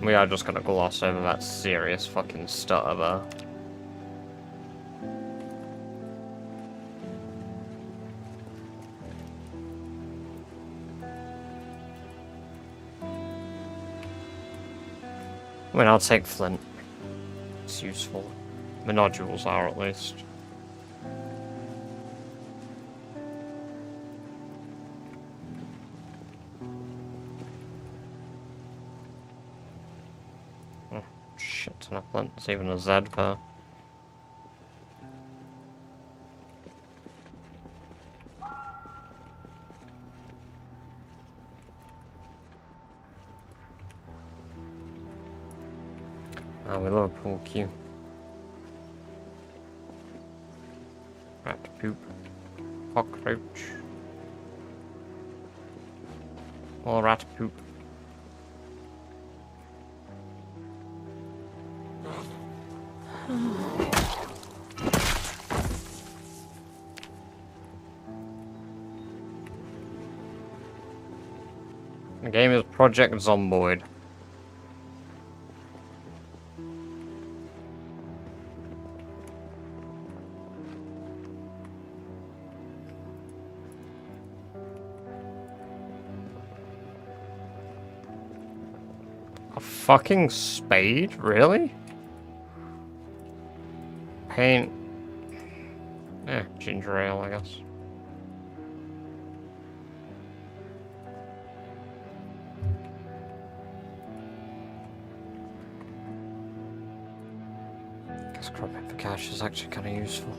S1: We are just gonna gloss over that serious fucking stutter there. I mean, I'll take flint. It's useful. The nodules are, at least. Oh, shit ton of flint. There's even a Z there. Oh, we love a pool cue. Rat poop. Cockroach. More rat poop. The game is Project Zomboid. A fucking spade? Really? Paint. Ginger ale, I guess. cache is actually kind of useful.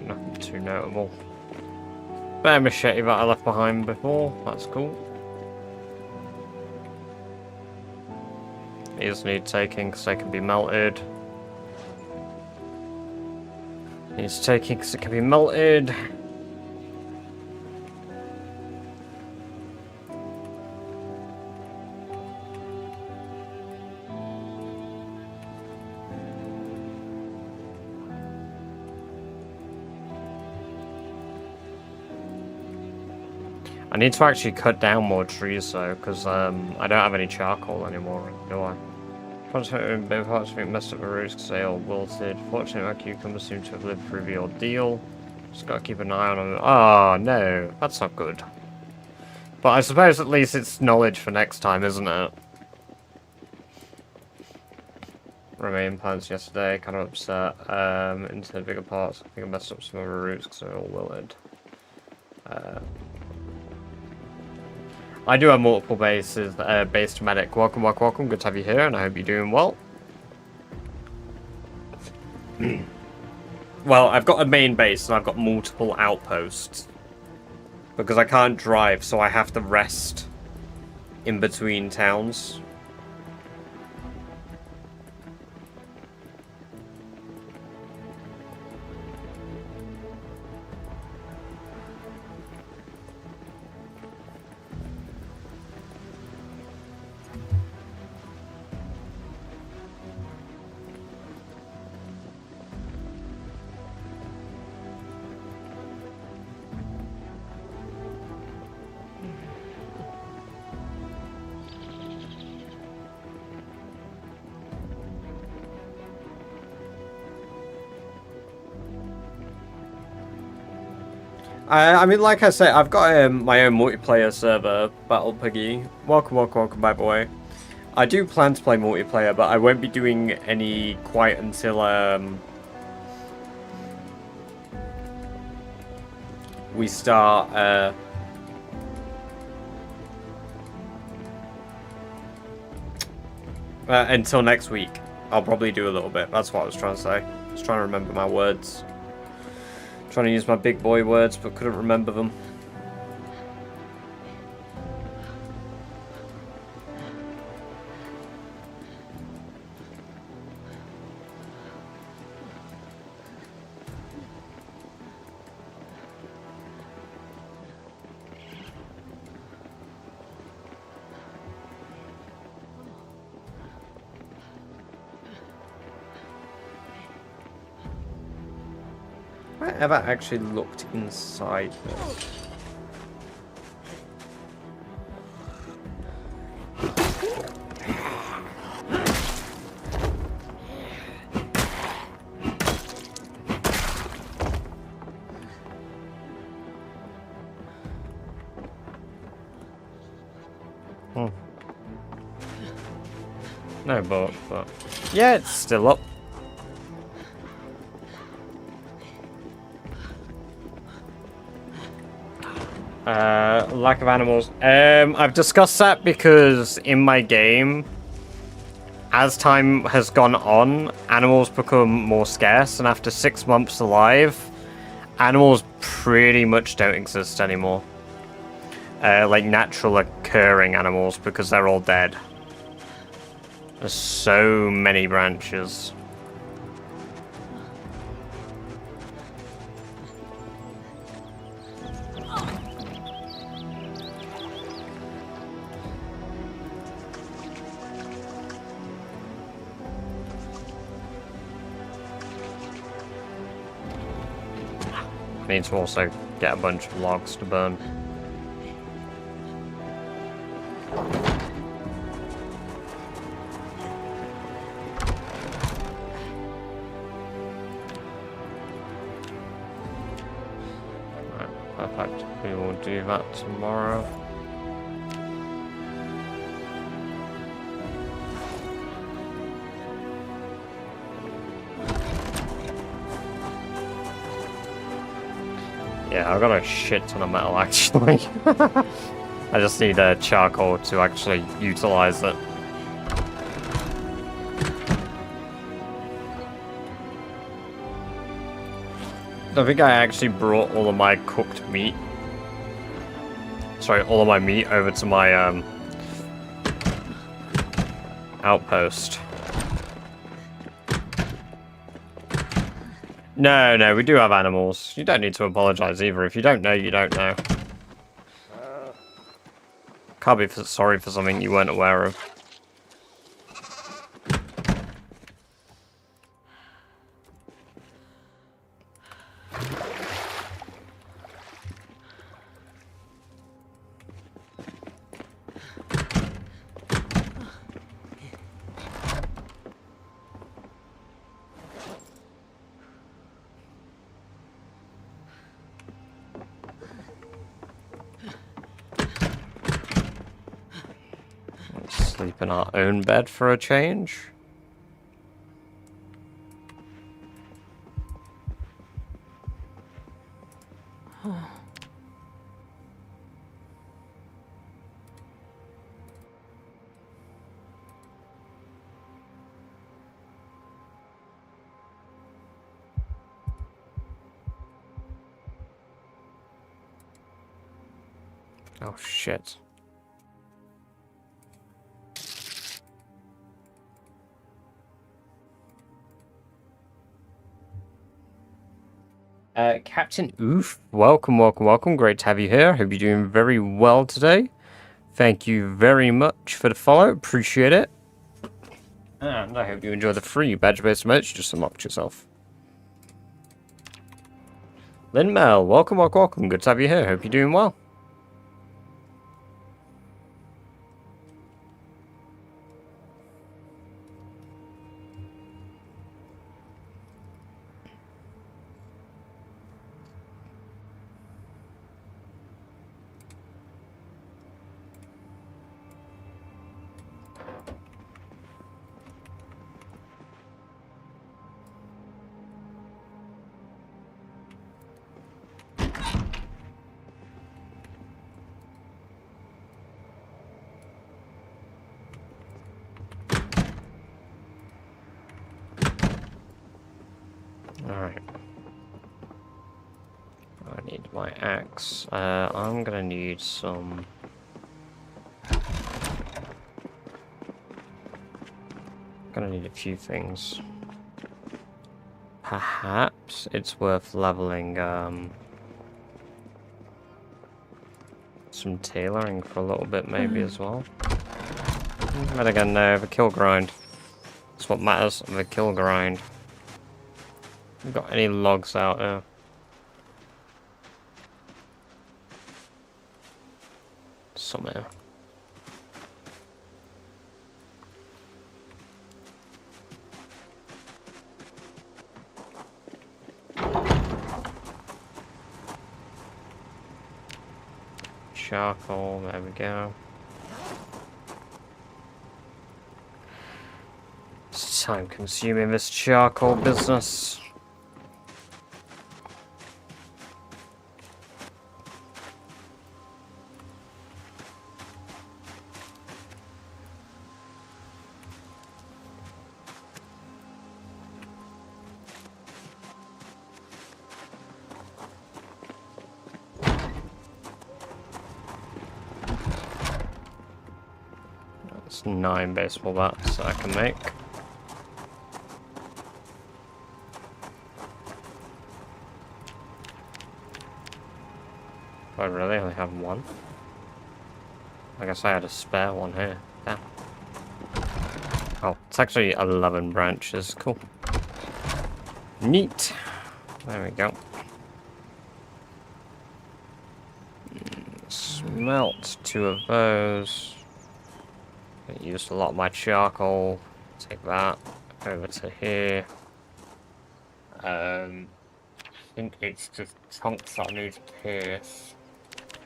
S1: Nothing too notable. Bear machete that I left behind before, that's cool. These need taking because they can be melted. Needs taking because it can be melted. I need to actually cut down more trees though, because I don't have any charcoal anymore, do I? Fortunately, messed up the roots because they all wilted. Fortunately, my cucumbers seem to have lived through the ordeal. Just gotta keep an eye on them. Oh no, that's not good. But I suppose at least it's knowledge for next time, isn't it? Remain plants yesterday, kind of upset. Into the bigger parts, I think I messed up some of the roots because they're all wilted. I do have multiple bases, based medic. Welcome, welcome, welcome. Good to have you here, and I hope you're doing well. Well, I've got a main base, and I've got multiple outposts. Because I can't drive, so I have to rest in between towns. I mean, like I say, I've got my own multiplayer server, Battle Piggy. Welcome, welcome, welcome, by the way. I do plan to play multiplayer, but I won't be doing any quite until we start until next week. I'll probably do a little bit. That's what I was trying to say. I was trying to remember my words. Trying to use my big boy words, but couldn't remember them. Have I ever actually looked inside this? No, but yeah, it's still up. Lack of animals. I've discussed that because in my game, as time has gone on, animals become more scarce, and after 6 months alive, animals pretty much don't exist anymore. Like natural occurring animals, because they're all dead. There's so many branches. Need to also get a bunch of logs to burn. Right, perfect. We will do that tomorrow. Yeah, I've got a shit ton of metal actually. I just need charcoal to actually utilize it. I think I actually brought all of my cooked meat. Sorry, all of my meat over to my outpost. No, we do have animals. You don't need to apologize either. If you don't know, you don't know. Can't be sorry for something you weren't aware of. Sleep in our own bed for a change. Oh shit. Captain Oof, welcome. Great to have you here. Hope you're doing very well today. Thank you very much for the follow. Appreciate it. And I hope you enjoy the free badge-based merch you just unlocked yourself. Lynn Mel, welcome. Good to have you here. Hope you're doing well. Alright. I need my axe. I'm gonna need some... Gonna need a few things. Perhaps it's worth leveling, some tailoring for a little bit maybe as well. But again, no, the kill grind. That's what matters, the kill grind. Got any logs out there? Somewhere. Charcoal, there we go. It's time consuming this charcoal business. That's 9 baseball bats I can make. I really only have one. I guess I had a spare one here. Damn. Oh, it's actually 11 branches. Cool. Neat. There we go. Smelt 2 of those. I used a lot of my charcoal. Take that over to here. I think it's just chunks that I need to pierce.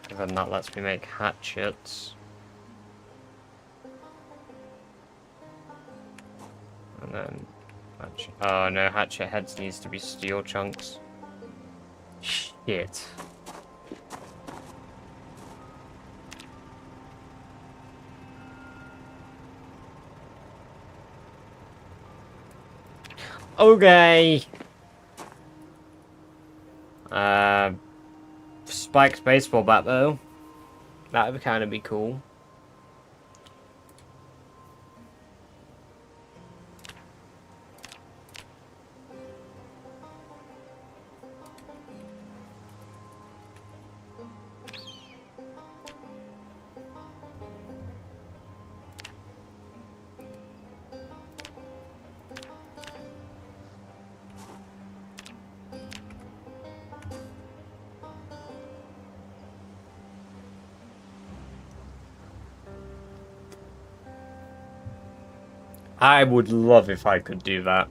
S1: And then that lets me make hatchets. And then oh no, hatchet heads needs to be steel chunks. Shit. Okay. Spike's baseball bat though. That would kind of be cool. I would love if I could do that.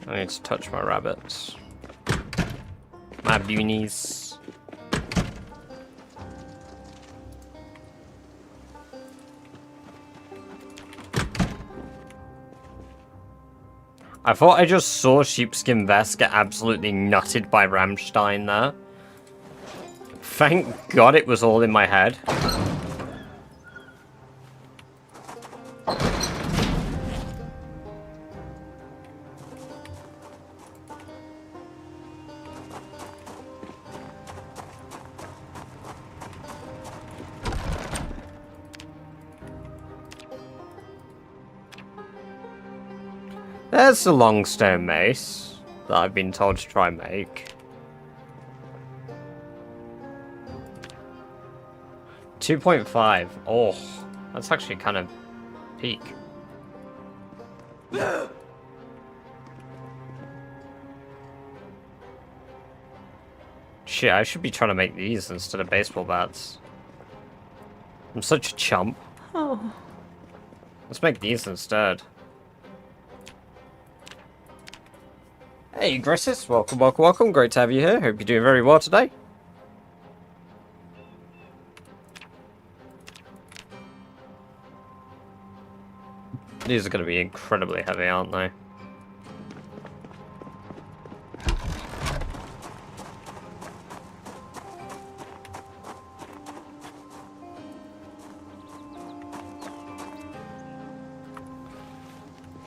S1: I need to touch my rabbits. My beanies. I thought I just saw Sheepskin Vest get absolutely nutted by Rammstein there. Thank God it was all in my head. There's the long stone mace that I've been told to try and make. 2.5. Oh, that's actually kind of peak. Shit, I should be trying to make these instead of baseball bats. I'm such a chump.
S3: Oh.
S1: Let's make these instead. Hey, Grissus, welcome, welcome, welcome. Great to have you here. Hope you're doing very well today. These are going to be incredibly heavy, aren't they?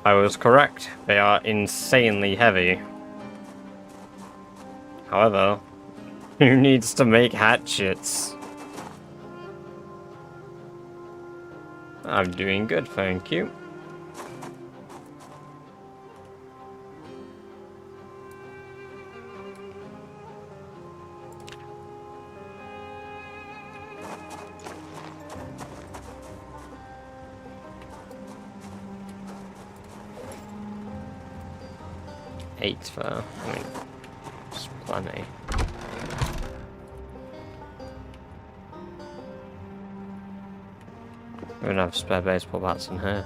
S1: I was correct. They are insanely heavy. However, who needs to make hatchets? I'm doing good, thank you. Eight for, I mean, it's plenty. We don't have spare baseball bats in here.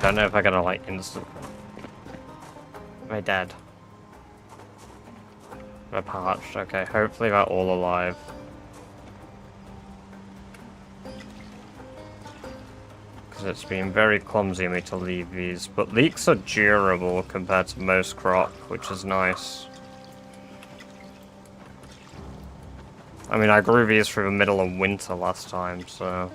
S1: Don't know if I'm gonna like instant. My dad. They're parched. Okay, hopefully they're all alive. Because it's been very clumsy of me to leave these, but leeks are durable compared to most crop, which is nice. I mean, I grew these through the middle of winter last time, so...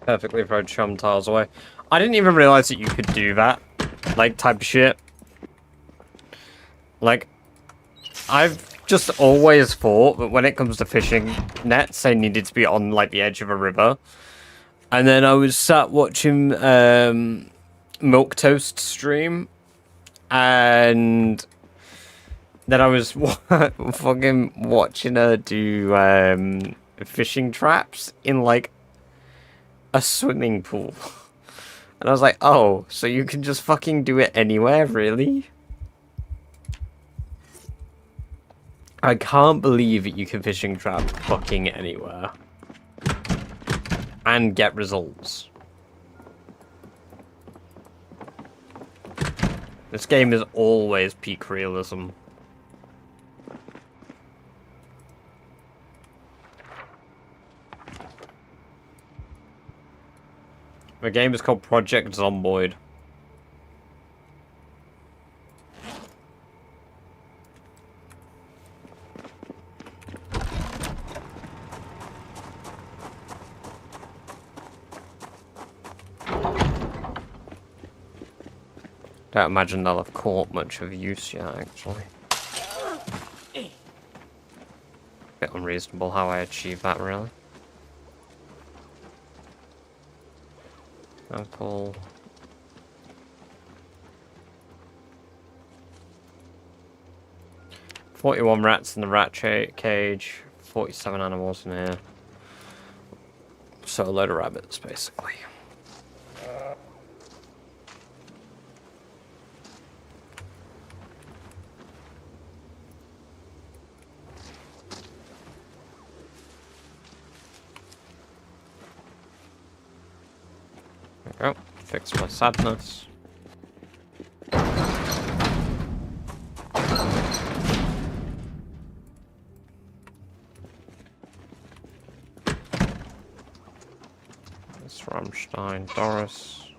S1: Perfectly thrown chum tiles away. I didn't even realize that you could do that, like, type of shit. Like, I've just always thought that when it comes to fishing nets, they needed to be on, like, the edge of a river. And then I was sat watching Milk Toast stream, and then I was fucking watching her do fishing traps in, like, a swimming pool. And I was like, oh, so you can just fucking do it anywhere, really? I can't believe that you can fishing trap fucking anywhere. And get results. This game is always peak realism. The game is called Project Zomboid. Don't imagine they'll have caught much of use yet, actually. Bit unreasonable how I achieved that, really. Apple. $41 rats in the rat cage. 47 animals in here. So a load of rabbits, basically. There we go. Fix my sadness. This Rammstein Doris.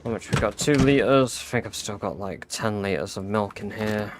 S1: How much we got? 2 liters. I think I've still got like 10 liters of milk in here.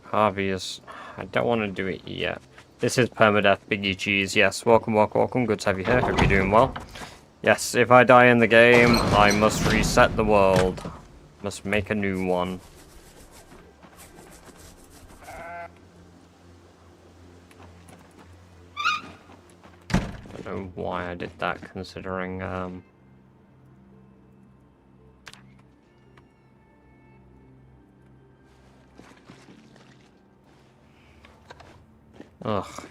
S1: Harvey is... I don't want to do it yet. This is Permadeath Biggie Cheese. Yes, welcome, welcome, welcome. Good to have you here. Hope you're doing well. Yes, if I die in the game, I must reset the world. Must make a new one. I don't know why I did that, considering, ugh,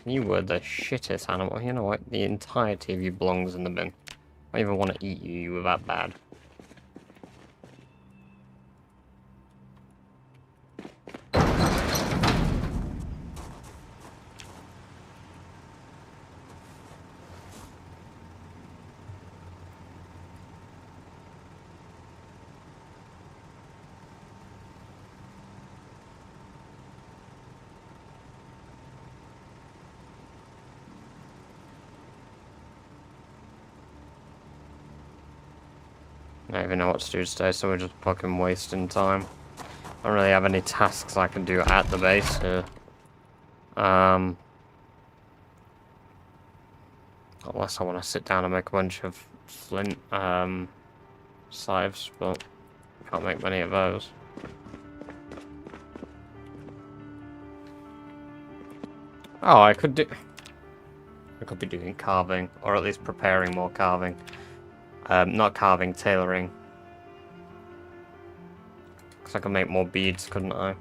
S1: you were the shittest animal. You know what? The entirety of you belongs in the bin. I don't even want to eat you. You were that bad. I don't even know what to do today, so we're just fucking wasting time. I don't really have any tasks I can do at the base here. Unless I want to sit down and make a bunch of flint, scythes, but can't make many of those. Oh, I could be doing carving, or at least preparing more carving. Not carving, tailoring. Because I could make more beads, couldn't I?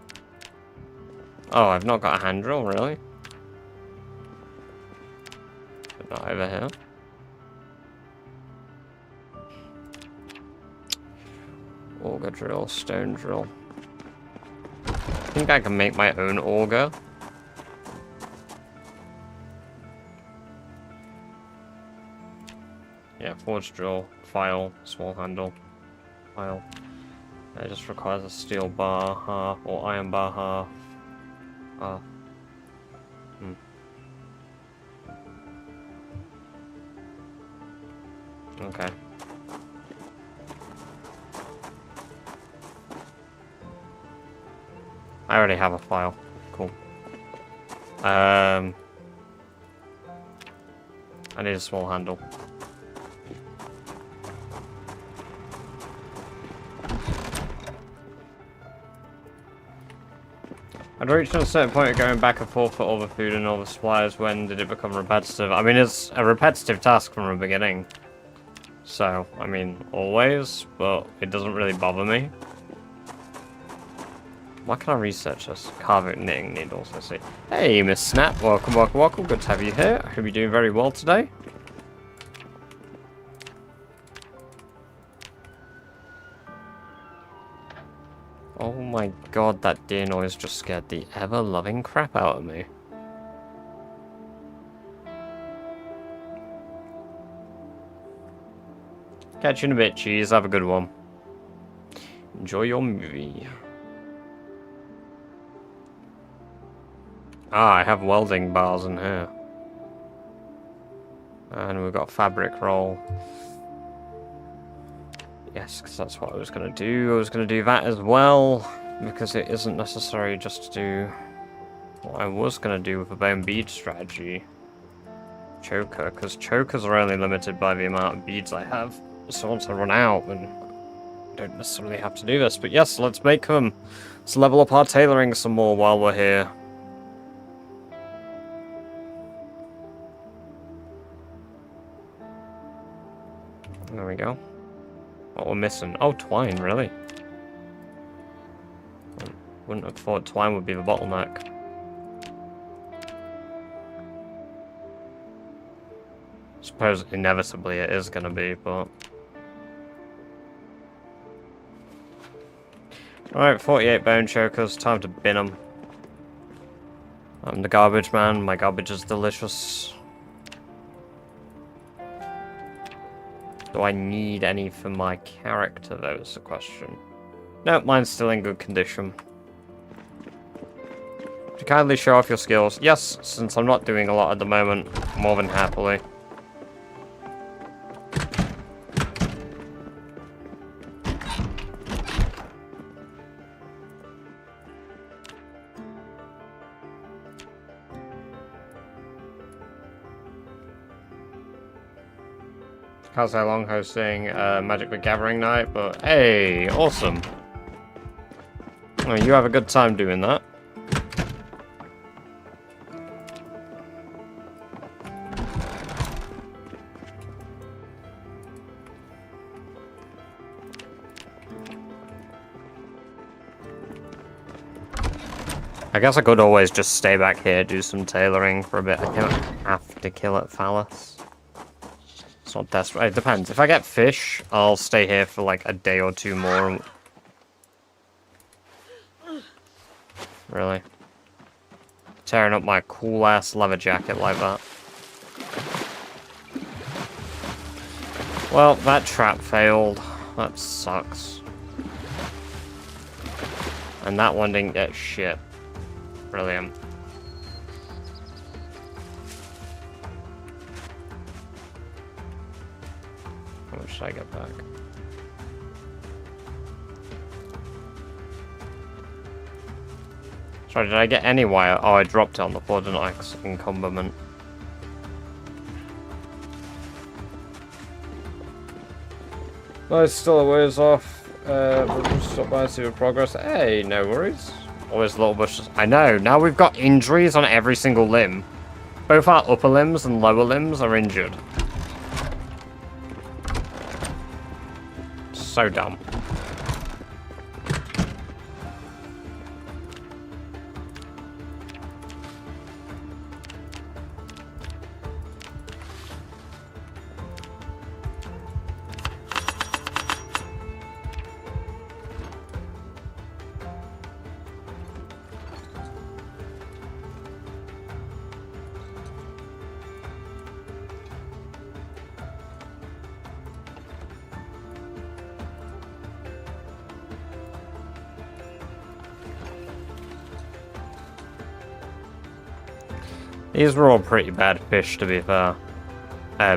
S1: Oh, I've not got a hand drill, really? But not over here. Auger drill, stone drill. I think I can make my own auger. Yeah, forge drill, file, small handle, file. It just requires a steel bar half, or iron bar half. Okay. I already have a file. Cool. I need a small handle. I'd reached a certain point of going back and forth for all the food and all the supplies. When did it become repetitive? I mean, it's a repetitive task from the beginning. So, I mean, always, but it doesn't really bother me. Why can I research this? Carving knitting needles, I see. Hey, Miss Snap, welcome, welcome, welcome. Good to have you here. I hope you're doing very well today. Oh my god, that deer noise just scared the ever-loving crap out of me. Catch you in a bit, cheese. Have a good one. Enjoy your movie. Ah, I have welding bars in here. And we've got fabric roll. Yes, because that's what I was going to do. I was going to do that as well, because it isn't necessary just to do what I was going to do with the bone bead strategy. Choker, because chokers are only limited by the amount of beads I have. So once I run out, then I don't necessarily have to do this. But yes, let's make them. Let's level up our tailoring some more while we're here. There we go. What we're missing? Oh, twine, really? Wouldn't have thought twine would be the bottleneck. Suppose inevitably it is going to be, but... Alright, 48 bone chokers, time to bin them. I'm the garbage man, my garbage is delicious. Do I need any for my character, though, is the question. No, mine's still in good condition. Would you kindly show off your skills? Yes, since I'm not doing a lot at the moment, more than happily. How's how long hosting Magic the Gathering night, but hey, awesome. Oh, you have a good time doing that. I guess I could always just stay back here, do some tailoring for a bit. I don't have to kill at Phallus. It's not desperate. It depends. If I get fish, I'll stay here for like a day or two more. Really? Tearing up my cool ass leather jacket like that. Well, that trap failed. That sucks. And that one didn't get shit. Brilliant. How much should I get back? Sorry, did I get any wire? Oh, I dropped it on the floor, didn't I? 'Cause encumberment. No, it's still a ways off. We'll just stop by and see the progress. Hey, no worries. Always little bushes. I know, now we've got injuries on every single limb. Both our upper limbs and lower limbs are injured. So dumb. These were all pretty bad fish, to be fair.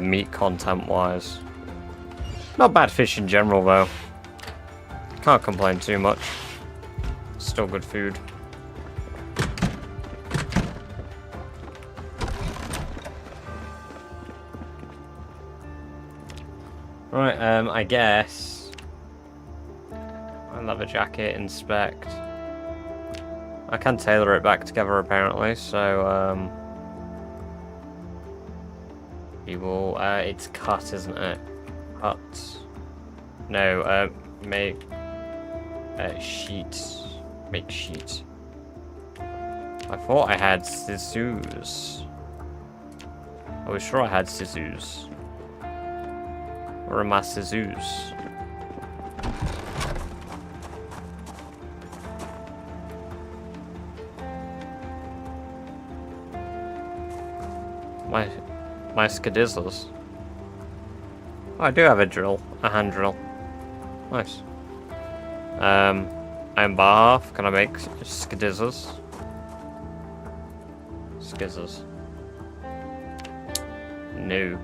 S1: Meat content-wise. Not bad fish in general, though. Can't complain too much. Still good food. Right, I guess... leather jacket, inspect. I can tailor it back together, apparently, so, we will, it's cut, isn't it? Cut. No, make, sheet. Make sheet. I thought I had scissors. I was sure I had scissors. Where are my scissors? My skadizzlers. Oh, I do have a drill. A hand drill. Nice. I'm Bath. Can I make skadizzlers? Skizzers. No.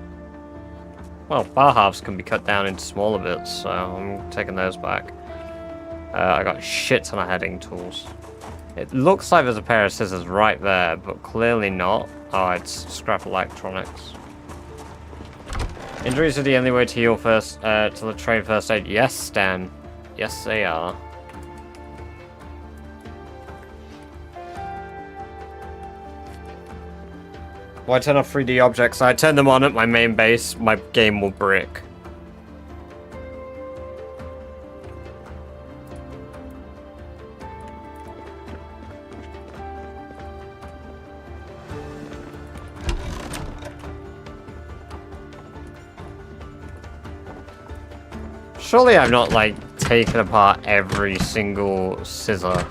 S1: Well, bar halves can be cut down into smaller bits, so I'm taking those back. I got shit ton of heading tools. It looks like there's a pair of scissors right there, but clearly not. Oh, it's scrap electronics. Injuries are the only way to heal first, to the train first aid. Yes, Stan. Yes, they are. Why turn off 3D objects? I turn them on at my main base, my game will brick. Surely I've not, like, taken apart every single scissor.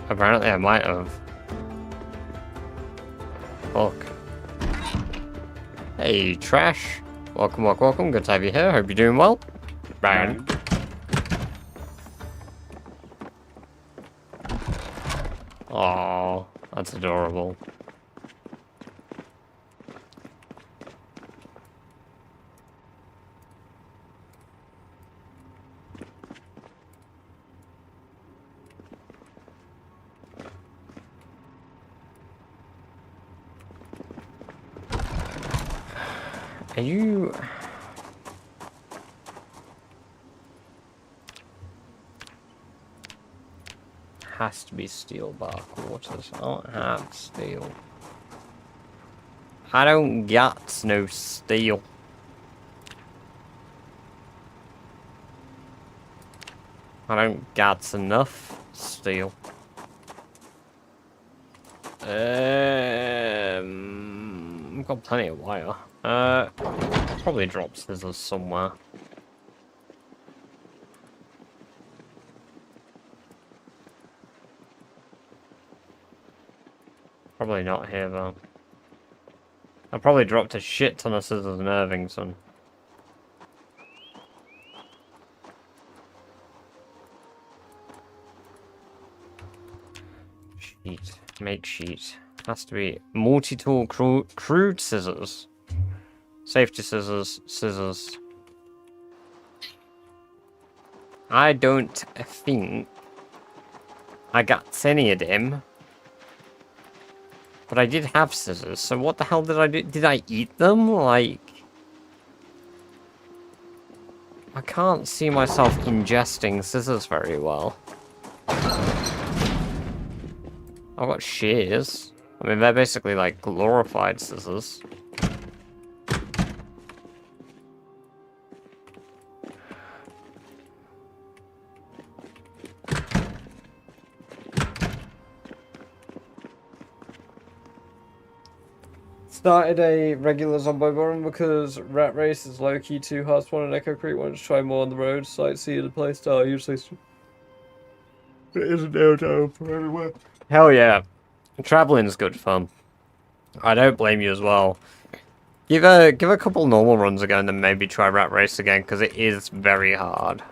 S1: Apparently I might have. Fuck. Hey, Trash. Welcome, welcome, welcome. Good to have you here. Hope you're doing well. Baron. Aww, that's adorable. Are you... Has to be steel bar quarters. I don't have steel. I don't got no steel. I don't got enough steel. I've got plenty of wire. Probably drop scissors somewhere. Probably not here though. I probably dropped a shit ton of scissors in Irvington. Sheet. Make sheet. Has to be multi-tool crude scissors. Safety scissors. Scissors. I don't think I got any of them. But I did have scissors, so what the hell did I do? Did I eat them? Like... I can't see myself ingesting scissors very well. I've got shears. I mean, they're basically like glorified scissors. Started a regular zombie run because Rat Race is low-key too hard to spawn in Echo Creek. Wanted to try more on the road, sightsee the place style. Usually it isn't downtown for everywhere. Hell yeah. Traveling's good fun. I don't blame you as well. Give a couple normal runs again and then maybe try Rat Race again, because it is very hard.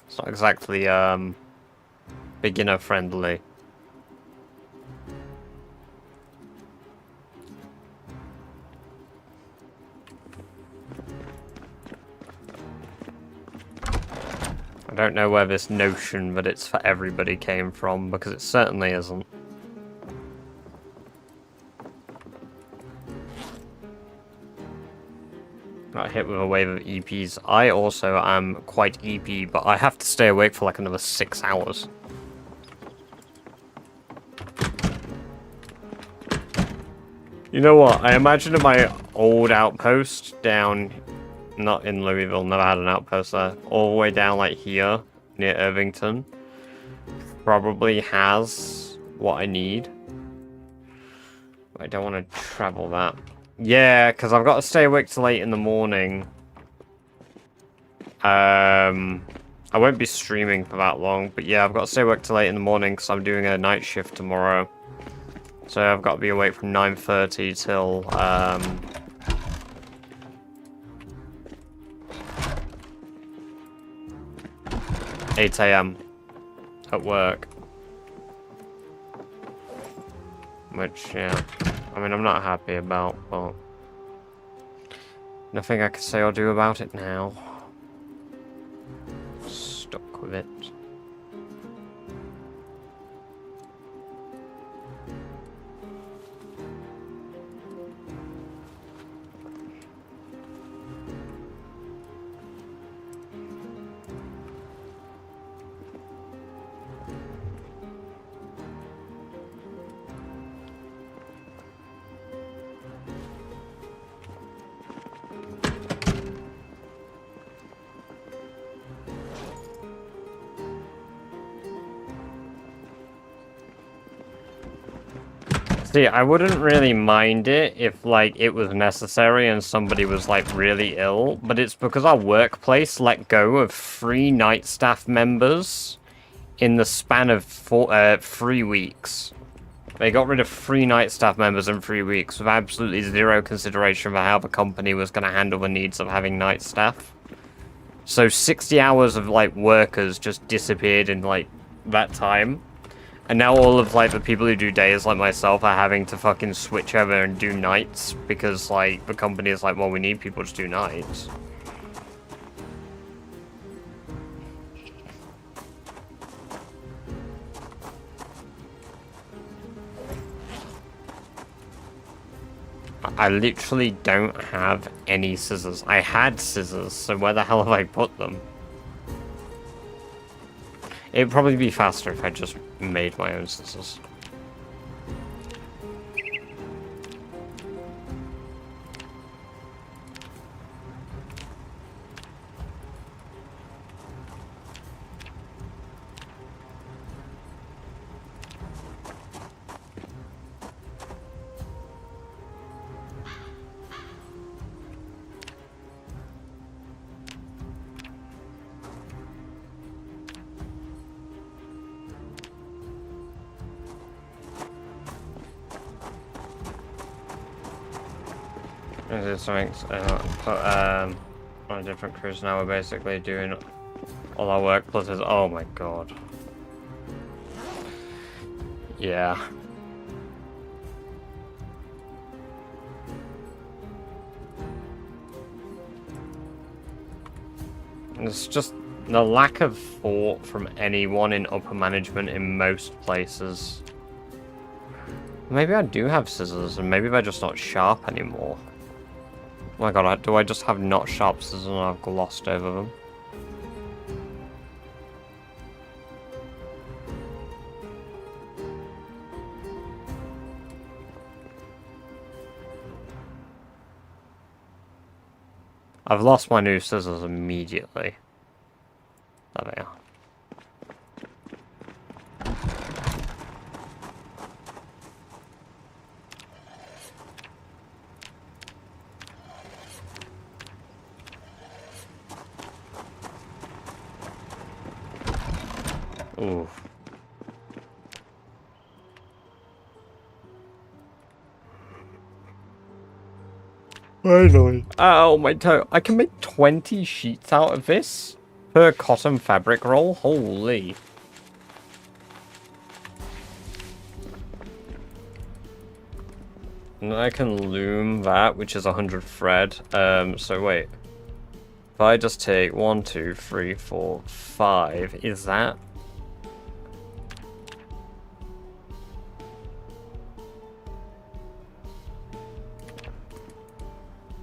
S1: It's not exactly beginner friendly. I don't know where this notion that it's for everybody came from, because it certainly isn't. Got hit with a wave of EPs. I also am quite EP, but I have to stay awake for like another 6 hours. You know what? I imagine in my old outpost down... Not in Louisville, never had an outpost there. All the way down like here, near Irvington. Probably has what I need. I don't want to travel that. Yeah, because I've got to stay awake till late in the morning. I won't be streaming for that long, but yeah, I've got to stay awake till late in the morning because I'm doing a night shift tomorrow. So I've got to be awake from 9:30 till 8 AM at work. Which, yeah, I mean, I'm not happy about, but nothing I can say or do about it now. Stuck with it. See, I wouldn't really mind it if, like, it was necessary and somebody was, like, really ill, but it's because our workplace let go of 3 night staff members in the span of 3 weeks. They got rid of 3 night staff members in 3 weeks with absolutely zero consideration for how the company was going to handle the needs of having night staff. So 60 hours of, like, workers just disappeared in, like, that time. And now all of, like, the people who do days, like myself, are having to fucking switch over and do nights because, like, the company is like, well, we need people to do nights. I literally don't have any scissors. I had scissors, so where the hell have I put them? It'd probably be faster if I just made my own scissors. Something on a different cruise now. We're basically doing all our work plus his. Oh my god. Yeah. It's just the lack of thought from anyone in upper management in most places. Maybe I do have scissors, and maybe they're just not sharp anymore. Oh my god, do I just have not sharp scissors and I've glossed over them? I've lost my new scissors immediately. There they are. Ooh. Finally. Oh, my toe. I can make 20 sheets out of this per cotton fabric roll. Holy. And I can loom that, which is 100 thread. So wait. If I just take 1, 2, 3, 4, 5, is that?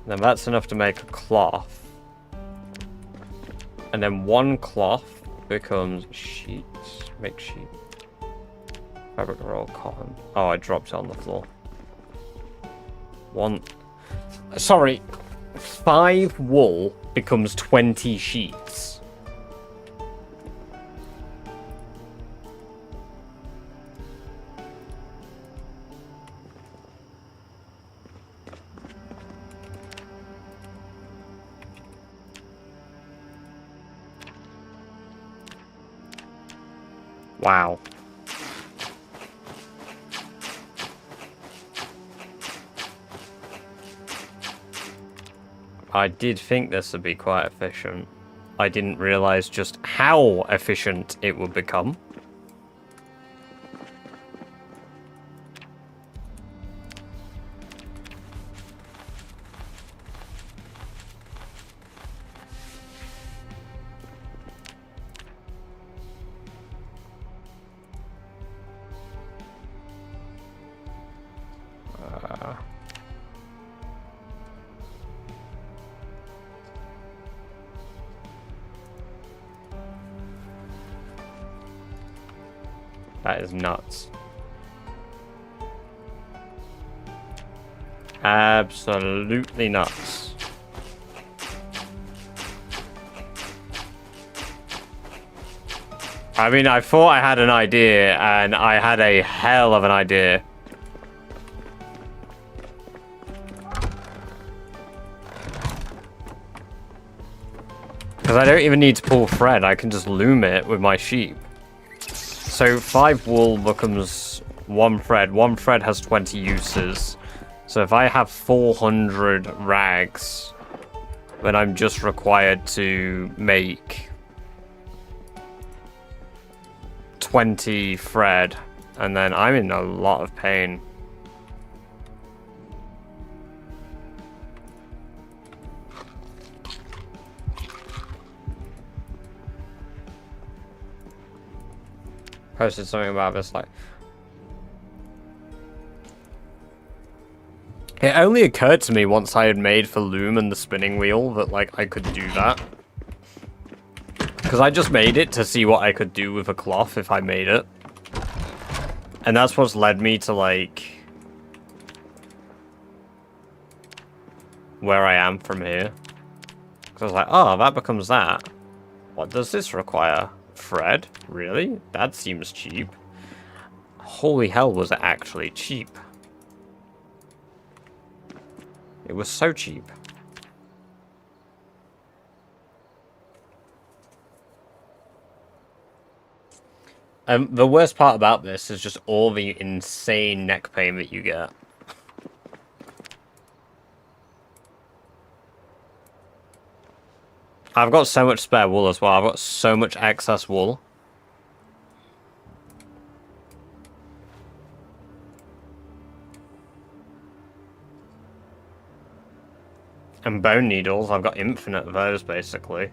S1: Then that's enough to make a cloth. And then one cloth becomes sheets. Make sheet. Fabric roll, cotton. Oh, I dropped it on the floor. Sorry. 5 wool becomes 20 sheets. Wow. I did think this would be quite efficient. I didn't realize just how efficient it would become. That is nuts. Absolutely nuts. I mean, I thought I had an idea, and I had a hell of an idea. Because I don't even need to pull thread, I can just loom it with my sheep. So 5 wool becomes 1 thread. 1 thread has 20 uses. So if I have 400 rags, then I'm just required to make 20 thread. And then I'm in a lot of pain. Posted something about this, like, it only occurred to me once I had made for loom and the spinning wheel that, like, I could do that. Because I just made it to see what I could do with a cloth if I made it. And that's what's led me to, like, where I am from here. Because I was like, oh, that becomes that. What does this require? Thread? Really? That seems cheap. Holy hell, was it actually cheap? It was so cheap. The worst part about this is just all the insane neck pain that you get. I've got so much spare wool as well. I've got so much excess wool. And bone needles, I've got infinite of those, basically.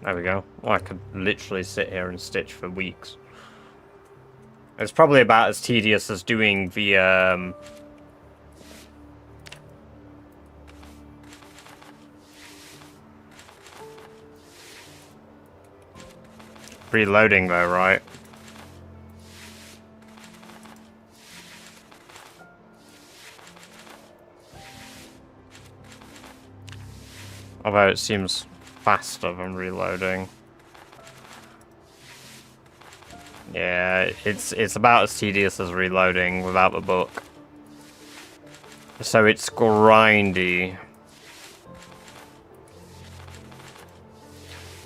S1: There we go. Oh, I could literally sit here and stitch for weeks. It's probably about as tedious as doing the, reloading though, right? Although it seems faster than reloading. Yeah, it's about as tedious as reloading without the book. So it's grindy.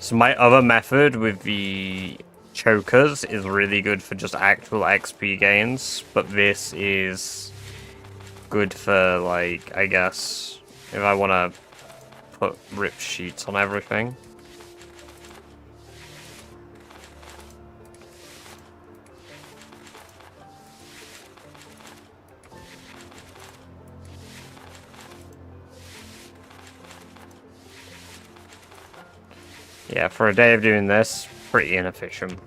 S1: So my other method with the chokers is really good for just actual XP gains, but this is good for, like, I guess, if I want to put rip sheets on everything. Yeah, for a day of doing this, pretty inefficient.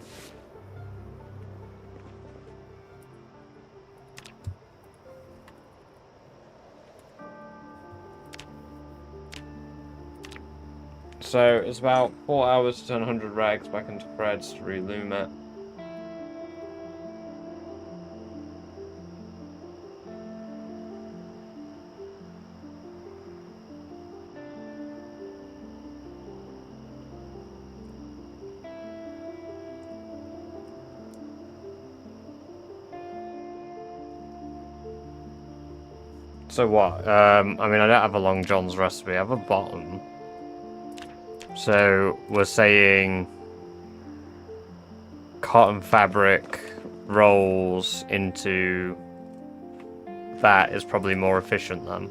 S1: So it's about 4 hours to turn 100 rags back into threads to reloom it. So what? I mean, I don't have a Long John's recipe. I have a bottom. So we're saying cotton fabric rolls into that is probably more efficient then.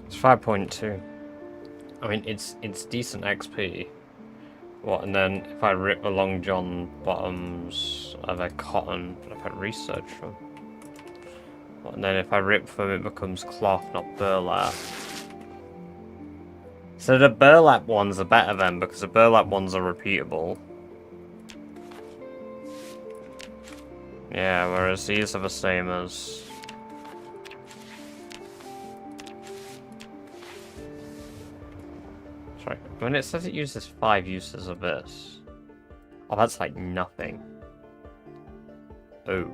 S1: It's 5.2. I mean, it's decent XP. What, and then if I rip the Long John bottoms, they're cotton, but if I research them. What, and then if I rip them, it becomes cloth, not burlap. So the burlap ones are better then, because the burlap ones are repeatable. Yeah, whereas these are the same as... Sorry, when it says it uses 5 uses of this... Oh, that's like nothing. Oh.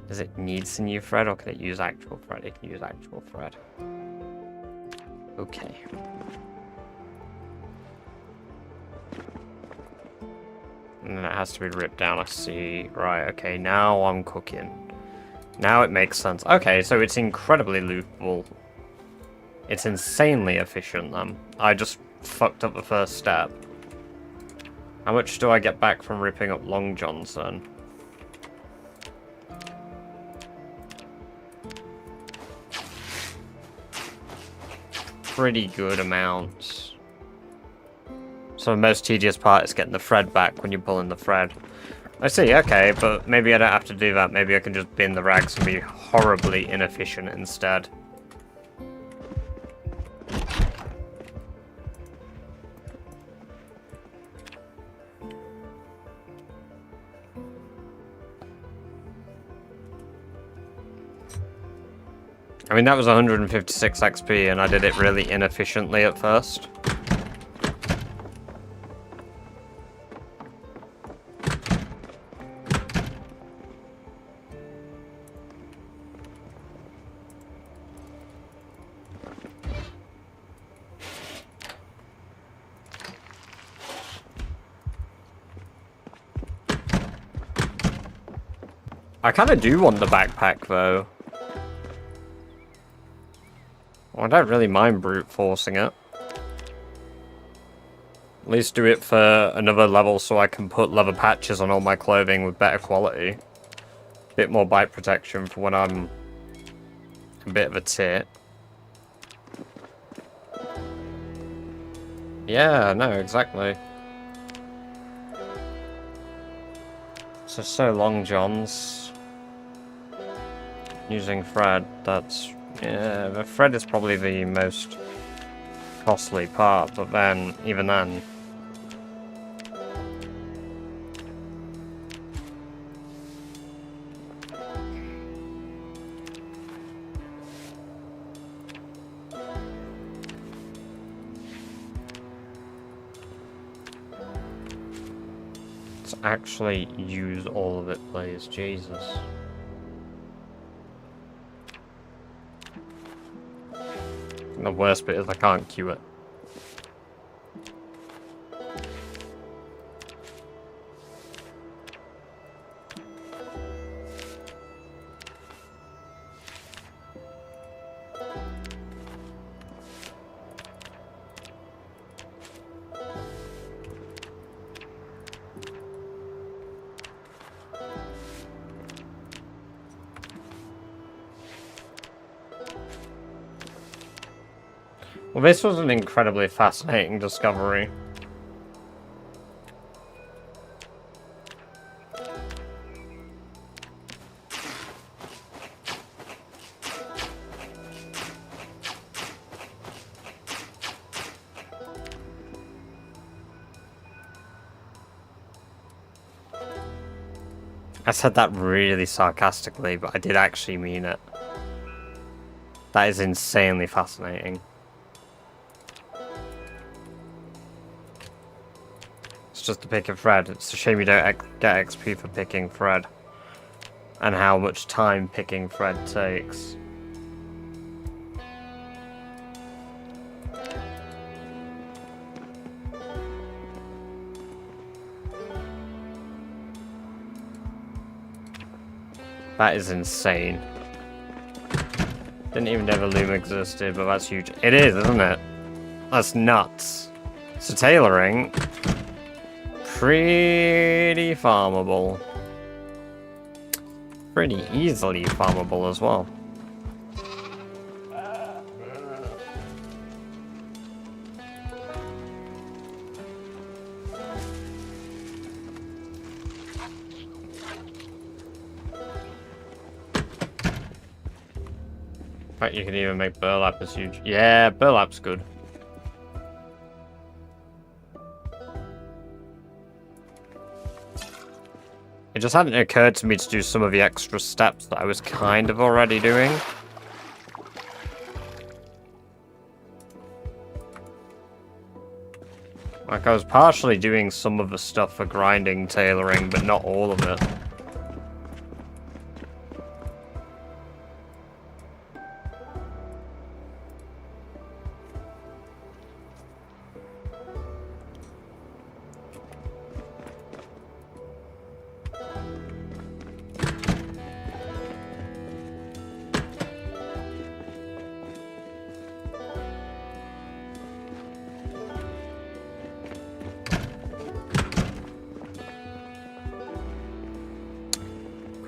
S1: Does it need sinew thread, or can it use actual thread? It can use actual thread. Okay. And then it has to be ripped down, I see. Right, okay, now I'm cooking. Now it makes sense. Okay, so it's incredibly loopable. It's insanely efficient, then. I just fucked up the first step. How much do I get back from ripping up Long Johns, then? Pretty good amounts. So the most tedious part is getting the thread back when you're pulling the thread. I see, okay, but maybe I don't have to do that. Maybe I can just bin the rags and be horribly inefficient instead. I mean, that was 156 XP, and I did it really inefficiently at first. I kind of do want the backpack, though. Well, I don't really mind brute forcing it. At least do it for another level so I can put leather patches on all my clothing with better quality. Bit more bite protection for when I'm a bit of a tit. Yeah, no, exactly. So long, Johns. Using thread, that's... Yeah, the thread is probably the most costly part, but then, even then... Let's actually use all of it, please. Jesus. The worst bit is I can't queue it. Well, this was an incredibly fascinating discovery. I said that really sarcastically, but I did actually mean it. That is insanely fascinating. It's just to pick a thread. It's a shame you don't get XP for picking thread. And how much time picking thread takes. That is insane. Didn't even know the loom existed, but that's huge. It is, isn't it? That's nuts. So tailoring, pretty farmable. Pretty easily farmable as well. In fact, you can even make burlap as huge. Yeah, burlap's good. It just hadn't occurred to me to do some of the extra steps that I was kind of already doing. Like, I was partially doing some of the stuff for grinding, tailoring, but not all of it.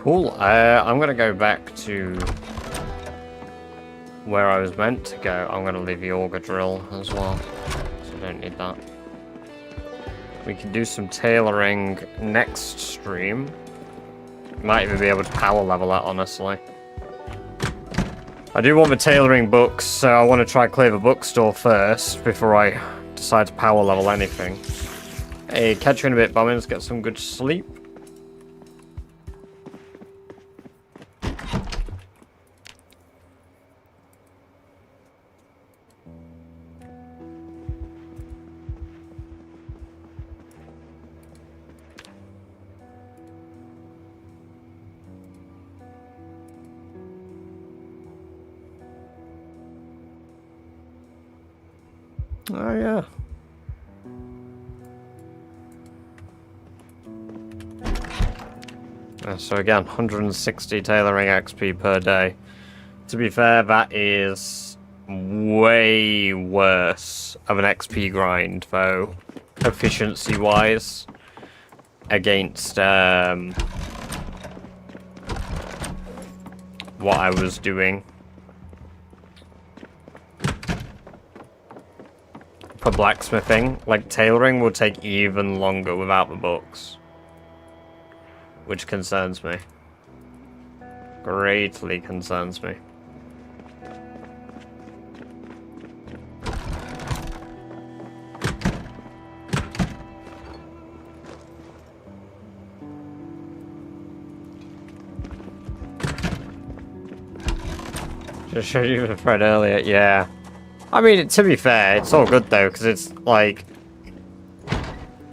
S1: Cool, I'm gonna go back to where I was meant to go. I'm gonna leave the auger drill as well, so I don't need that. We can do some tailoring next stream. Might even be able to power level that, honestly. I do want the tailoring books, so I want to try clear the bookstore first before I decide to power level anything. Hey, catch you in a bit, Bombings. Get some good sleep. Oh, yeah. So again, 160 tailoring XP per day. To be fair, that is way worse of an XP grind, though, efficiency-wise, against what I was doing. For blacksmithing, like, tailoring will take even longer without the books. Which concerns me. Greatly concerns me. Just showed you the thread earlier, yeah. I mean, to be fair, it's all good though, because it's like...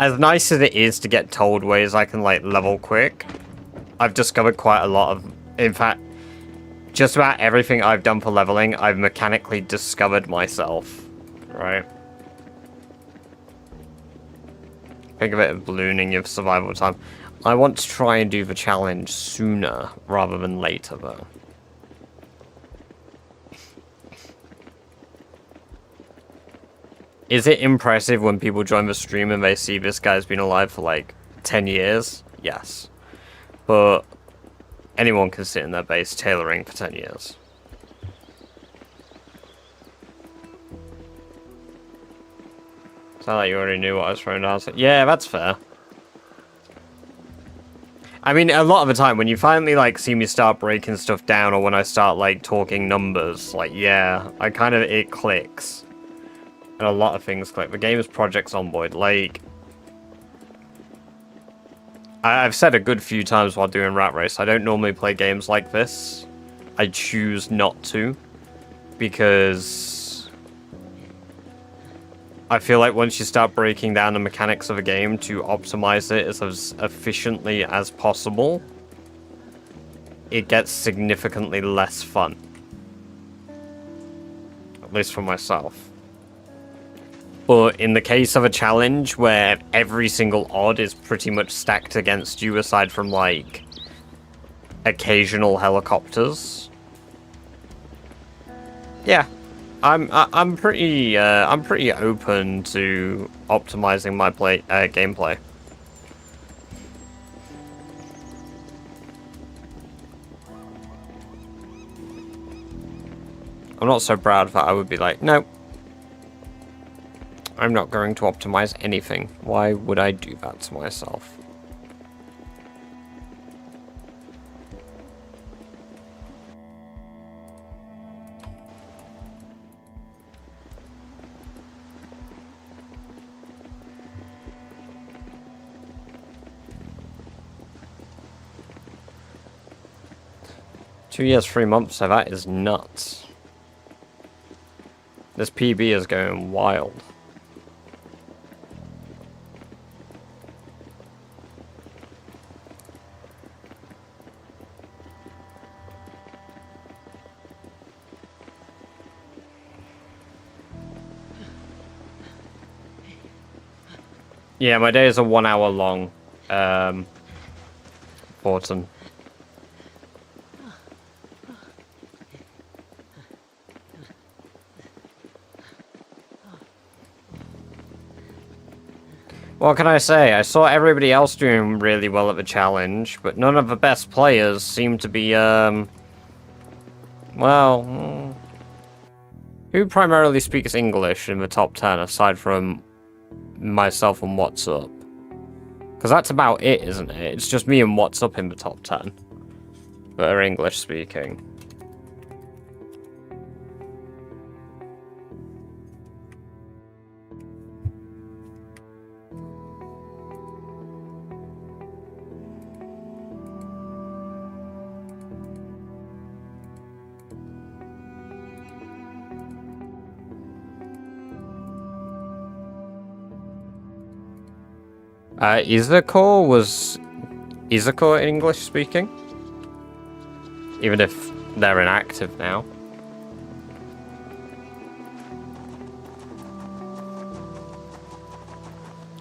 S1: As nice as it is to get told ways I can, like, level quick, I've discovered quite a lot of... In fact, just about everything I've done for leveling, I've mechanically discovered myself. Right? Think of it as ballooning your survival time. I want to try and do the challenge sooner rather than later, though. Is it impressive when people join the stream and they see this guy's been alive for like 10 years? Yes. But anyone can sit in their base tailoring for 10 years. Sound like you already knew what I was throwing down. Yeah, that's fair. I mean, a lot of the time when you finally like see me start breaking stuff down, or when I start like talking numbers, like yeah, it clicks. And a lot of things click. The game is Project Zomboid. Like, I've said a good few times while doing Rat Race, I don't normally play games like this. I choose not to. Because I feel like once you start breaking down the mechanics of a game to optimize it as efficiently as possible, it gets significantly less fun. At least for myself. But in the case of a challenge where every single odd is pretty much stacked against you, aside from like occasional helicopters, yeah, I'm pretty open to optimizing my gameplay. I'm not so proud that I would be like, no. I'm not going to optimize anything. Why would I do that to myself? Two years, 3 months, so that is nuts. This PB is going wild. Yeah, my days are 1 hour long. Important. What can I say? I saw everybody else doing really well at the challenge, but none of the best players seem to be, well... Who primarily speaks English in the top 10, aside from myself and What's Up? Because that's about it, isn't it? It's just me and What's Up in the top 10 that are English speaking. Was Izakor English speaking? Even if they're inactive now.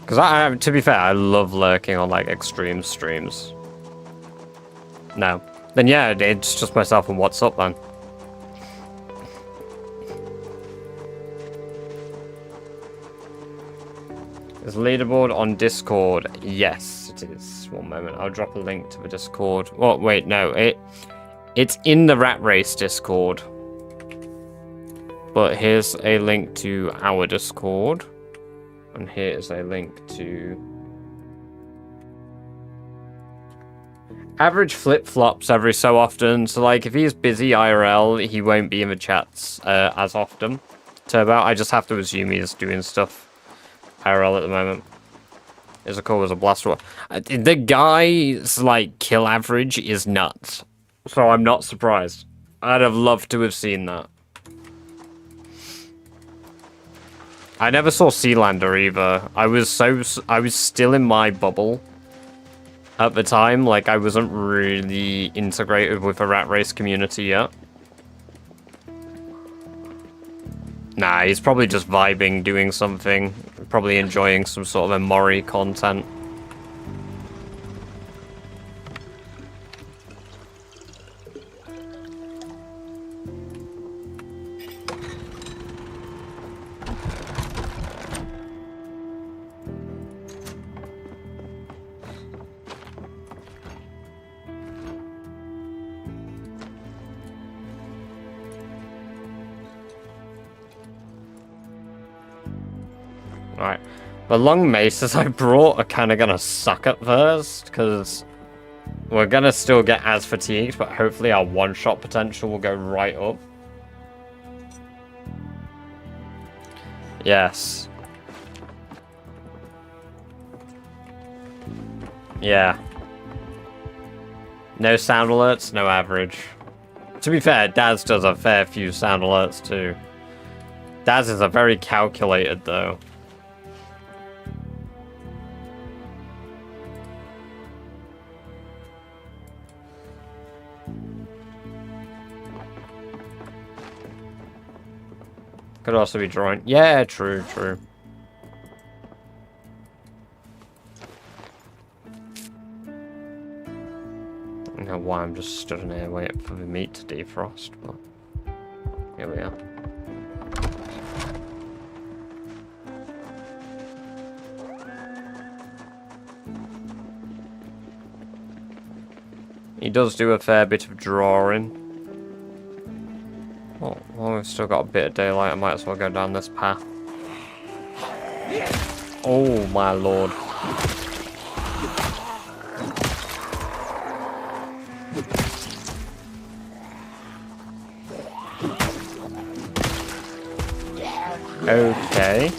S1: Because to be fair, I love lurking on like extreme streams. No. Then yeah, it's just myself and what's up then. Is leaderboard on Discord? Yes, it is. One moment, I'll drop a link to the Discord. Oh, wait, no, it's in the Rat Race Discord. But here's a link to our Discord. And here's a link to... Average flip-flops every so often. So, like, if he's busy IRL, he won't be in the chats as often. Turbo, I just have to assume he's doing stuff IRL at the moment. Is a call was a blaster. The guy's, like, kill average is nuts. So I'm not surprised. I'd have loved to have seen that. I never saw Sealander either. I was still in my bubble at the time. Like, I wasn't really integrated with the Rat Race community yet. Nah, he's probably just vibing, doing something. Probably enjoying some sort of Mori content. Right. The long maces I brought are kind of going to suck at first, because we're going to still get as fatigued, but hopefully our one-shot potential will go right up. Yes. Yeah. No sound alerts, no average. To be fair, Daz does a fair few sound alerts too. Daz is a very calculated though. Could also be drawing. Yeah, true, true. I don't know why I'm just stood in here waiting for the meat to defrost, but here we are. He does do a fair bit of drawing. Oh, well, we've still got a bit of daylight. I might as well go down this path. Oh, my lord. Okay.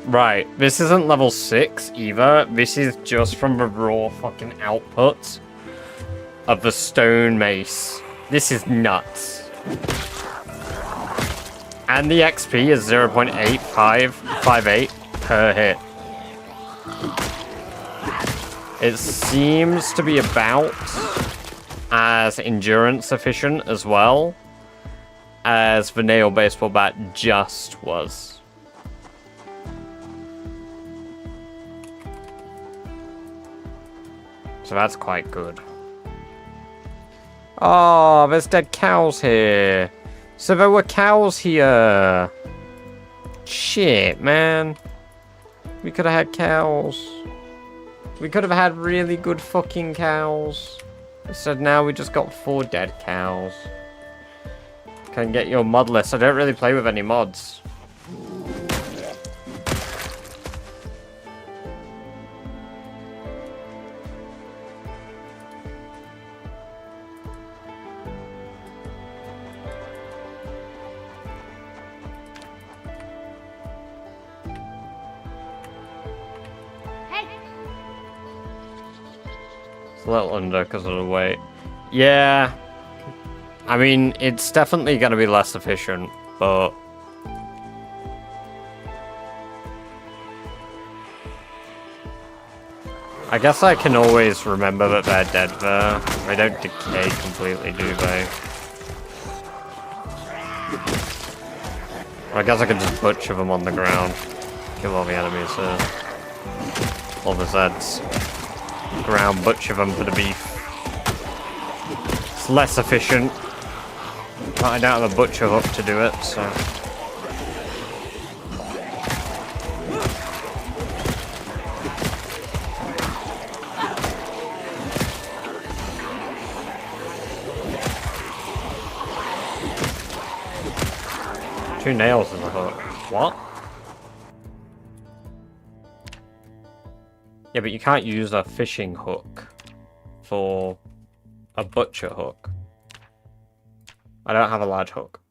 S1: Right, this isn't level 6 either. This is just from the raw fucking output of the stone mace. This is nuts. And the XP is 0.8558 per hit. It seems to be about as endurance efficient as well as the nail baseball bat just was. So that's quite good. Oh, there's dead cows here. So there were cows here. Shit, man. We could have had cows. We could have had really good fucking cows. Instead now we just got 4 dead cows. Can get your mod list. I don't really play with any mods. A little under because of the weight. Yeah. I mean, it's definitely going to be less efficient, but I guess I can always remember that they're dead there. They don't decay completely, do they? I guess I can just butcher them on the ground. Kill all the enemies here. All the Zeds. Ground butcher them for the beef. It's less efficient. But I don't have a butcher hook to do it, so... Two nails in the hook. What? Yeah, but you can't use a fishing hook for a butcher hook. I don't have a large hook.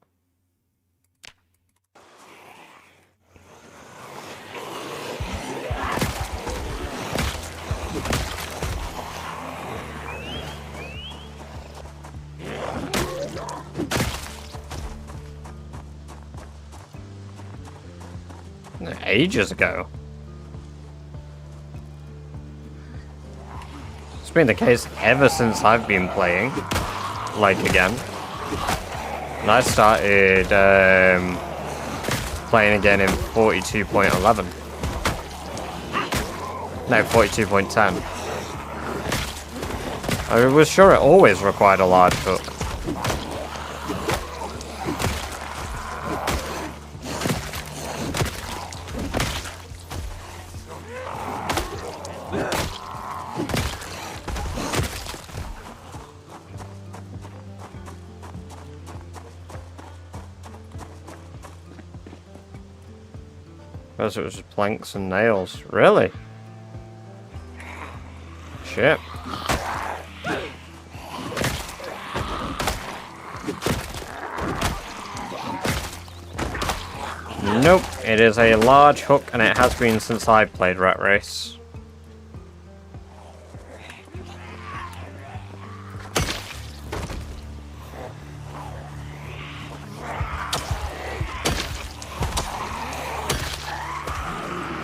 S1: Ages ago. It's been the case ever since I've been playing. Like, again. And I started playing again in 42.11. No, 42.10. I was sure it always required a large hook. It was just planks and nails. Really? Shit. Nope. It is a large hook, and it has been since I played Rat Race.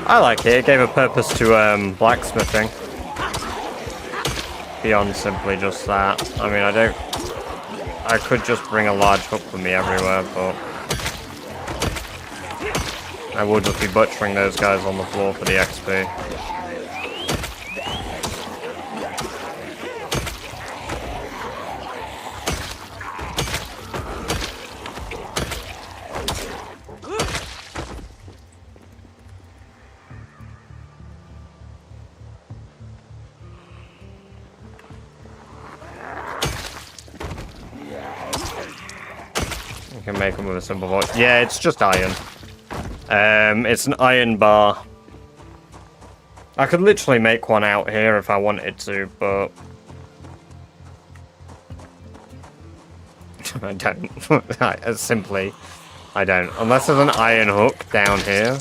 S1: I like it. It gave a purpose to blacksmithing. Beyond simply just that. I mean, I could just bring a large hook with me everywhere, but I will just be butchering those guys on the floor for the XP. You can make them with a simple voice. Yeah, it's just iron. It's an iron bar. I could literally make one out here if I wanted to, but I don't. Simply, I don't. Unless there's an iron hook down here.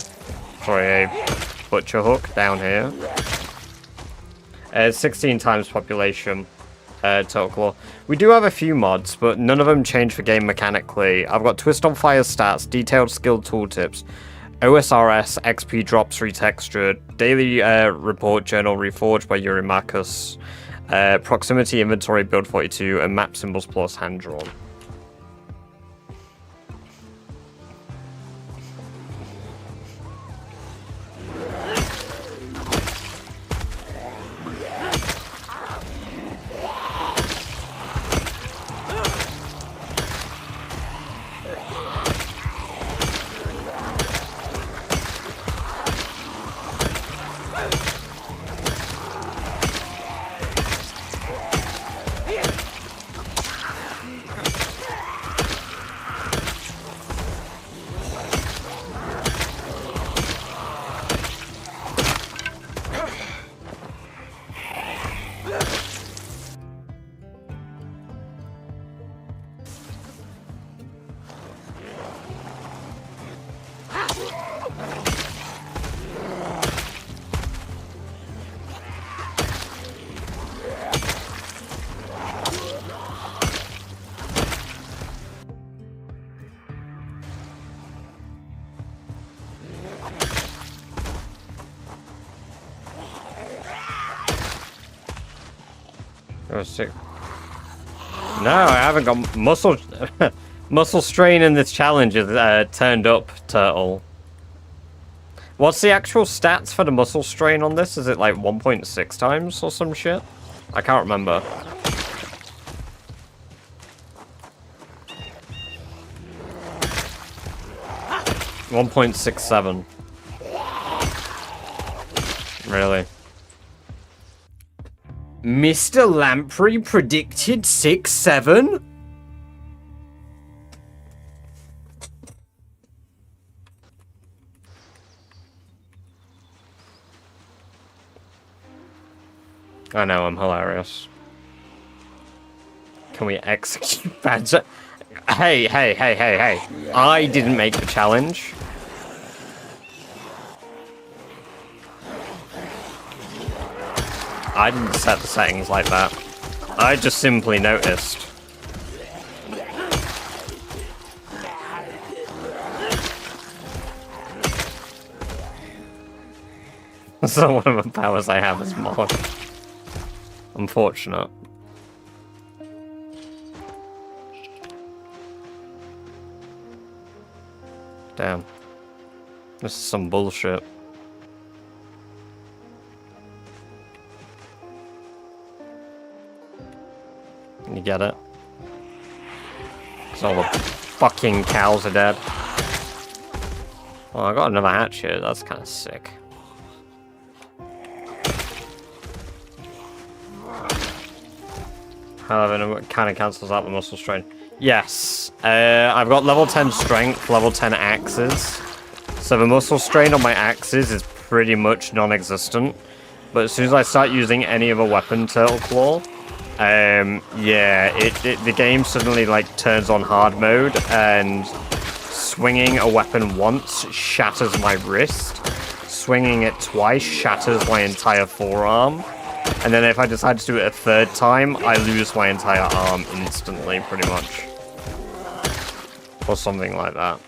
S1: Sorry, a butcher hook down here. 16 times population. Total claw. We do have a few mods, but none of them change the game mechanically. I've got Twist on Fire stats, detailed skill tooltips, OSRS, XP drops retextured, daily report journal reforged by Yuri Marcus, proximity inventory build 42, and map symbols plus hand drawn. Oh, sick. No, I haven't got muscle... muscle strain in this challenge is turned up, turtle. What's the actual stats for the muscle strain on this? Is it like 1.6 times or some shit? I can't remember. 1.67. Really? Mr. Lamprey predicted 6-7? I know, I'm hilarious. Can we execute Badger? Hey. I didn't make the challenge. I didn't set the settings like that. I just simply noticed. So one of the powers I have is mod. Unfortunate. Damn. This is some bullshit. You get it? Because all the fucking cows are dead. Oh, I got another hatch here. That's kind of sick. However, it kind of cancels out the muscle strain. Yes. I've got level 10 strength, level 10 axes. So the muscle strain on my axes is pretty much non-existent. But as soon as I start using any of a weapon, Turtle Claw, yeah, the game suddenly like turns on hard mode, and swinging a weapon once shatters my wrist. Swinging it twice shatters my entire forearm. And then if I decide to do it a third time, I lose my entire arm instantly, pretty much. Or something like that.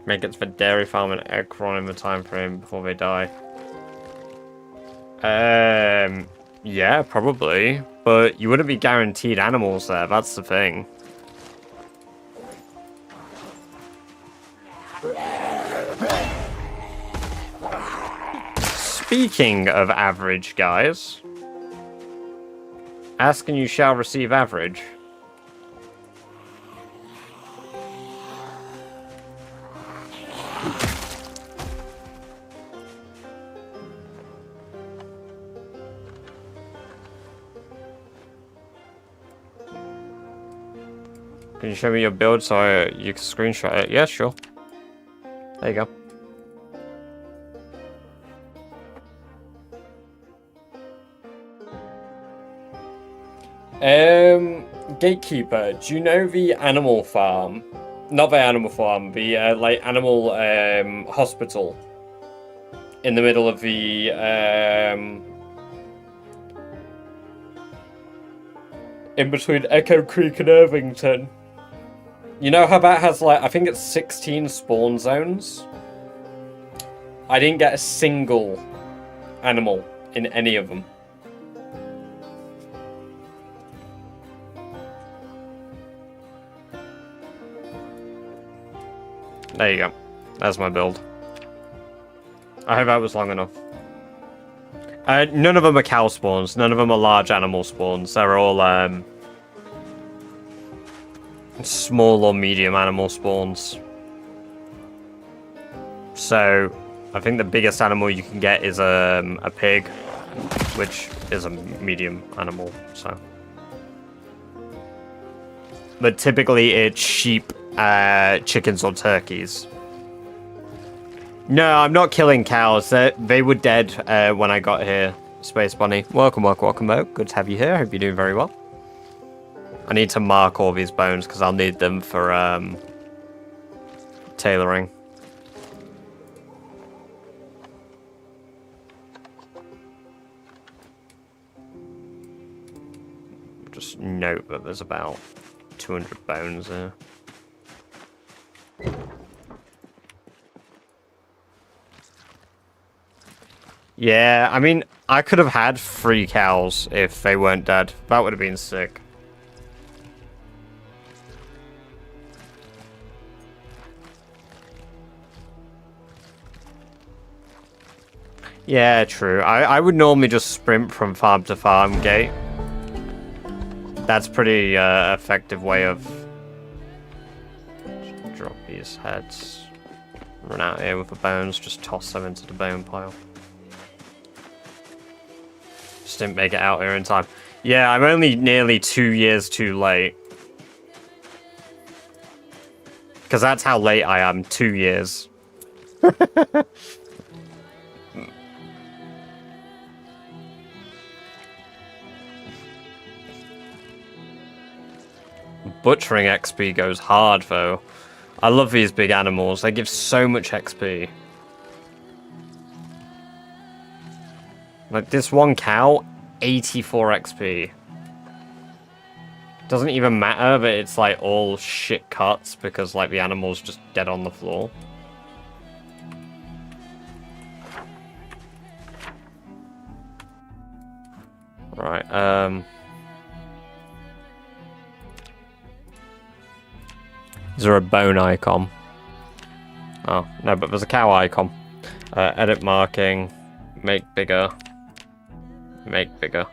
S1: Make it for dairy farm and egg run in the time frame before they die. Yeah, probably. But you wouldn't be guaranteed animals there, that's the thing. Speaking of average, guys. Ask and you shall receive average. Can you show me your build so you can screenshot it? Yeah, sure. There you go. Gatekeeper, do you know the animal farm? Not the animal farm, the like animal hospital in the middle of the in between Echo Creek and Irvington. You know how that has like, I think it's 16 spawn zones? I didn't get a single animal in any of them. There you go. That's my build. I hope that was long enough. None of them are cow spawns. None of them are large animal spawns. They're all small or medium animal spawns. So, I think the biggest animal you can get is a pig, which is a medium animal. So, but typically it's sheep, chickens, or turkeys. No, I'm not killing cows. They were dead when I got here. Space Bunny. Welcome, Mo. Good to have you here. Hope you're doing very well. I need to mark all these bones because I'll need them for tailoring. just note that there's about 200 bones there. Yeah, I mean, I could have had 3 cows if they weren't dead. That would have been sick. Yeah, true. I would normally just sprint from farm to farm gate. That's pretty effective way of... Just drop these heads. Run out here with the bones, just toss them into the bone pile. Just didn't make it out here in time. Yeah, I'm only nearly 2 years too late. Because that's how late I am, 2 years. Butchering XP goes hard, though. I love these big animals. They give so much XP. Like, this one cow, 84 XP. Doesn't even matter that it's, like, all shit cuts because, like, the animal's just dead on the floor. Right, Is there a bone icon? Oh, no, but there's a cow icon. Edit marking. Make bigger. Make bigger.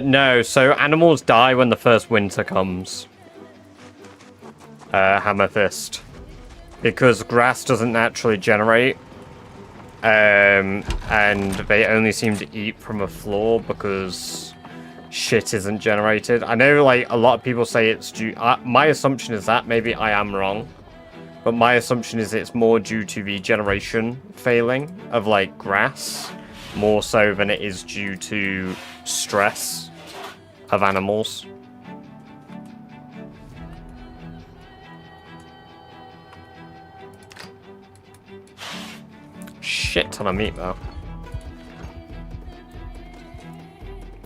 S1: No, so animals die when the first winter comes. Hammer Fist. Because grass doesn't naturally generate. And they only seem to eat from a floor because shit isn't generated. I know, like, a lot of people say it's due... my assumption is that. Maybe I am wrong. But my assumption is it's more due to the generation failing of, like, grass. More so than it is due to stress of animals. Shit ton of meat, though.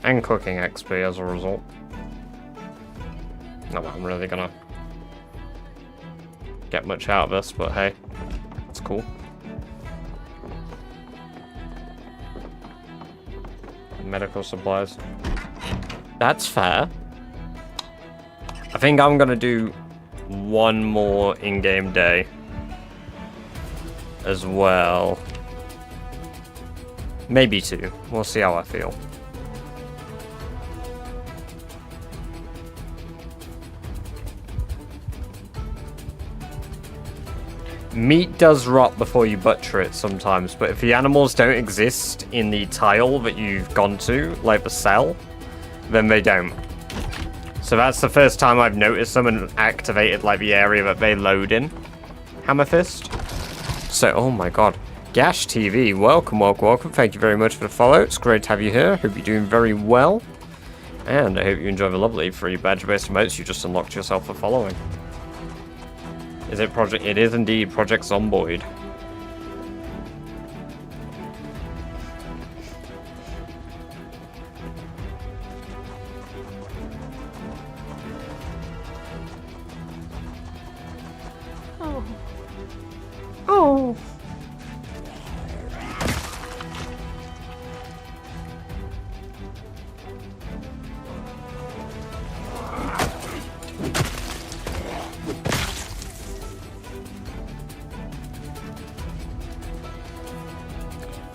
S1: And cooking XP as a result. Not that I'm really gonna get much out of this, but hey, it's cool. Medical supplies. That's fair. I think I'm gonna do one more in-game day as well. Maybe 2. We'll see how I feel. Meat does rot before you butcher it sometimes, but if the animals don't exist in the tile that you've gone to, like the cell, then they don't. So that's the first time I've noticed them and activated, like, the area that they load in. Hammer Fist. So, oh my god. Gash TV, welcome, welcome, welcome. Thank you very much for the follow. It's great to have you here. Hope you're doing very well. And I hope you enjoy the lovely free badge-based emotes you just unlocked yourself for following. Is it Project? It is indeed Project Zomboid.
S2: Oh.
S1: Oh.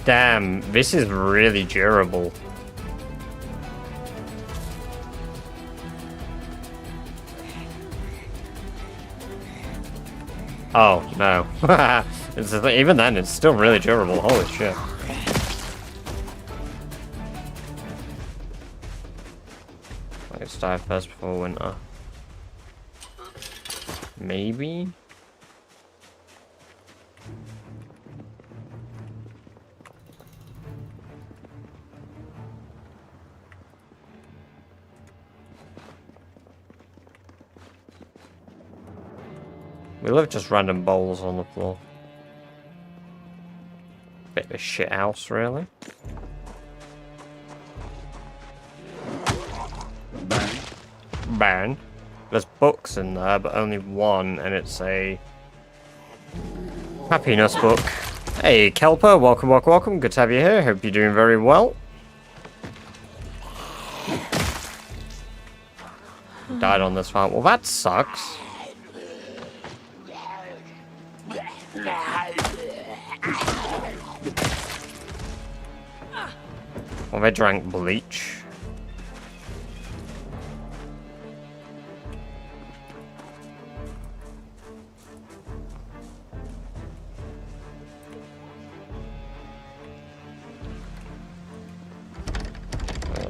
S1: Damn, this is really durable. Oh, no. Even then, it's still really durable. Holy shit. die first before winter. Maybe? We love just random bowls on the floor. Bit of a shit house, really. Bang. There's books in there, but only one, and it's a happiness book. Hey, Kelper, welcome, welcome, welcome. Good to have you here. Hope you're doing very well. Died on this one. Well, that sucks. Well, they drank bleach.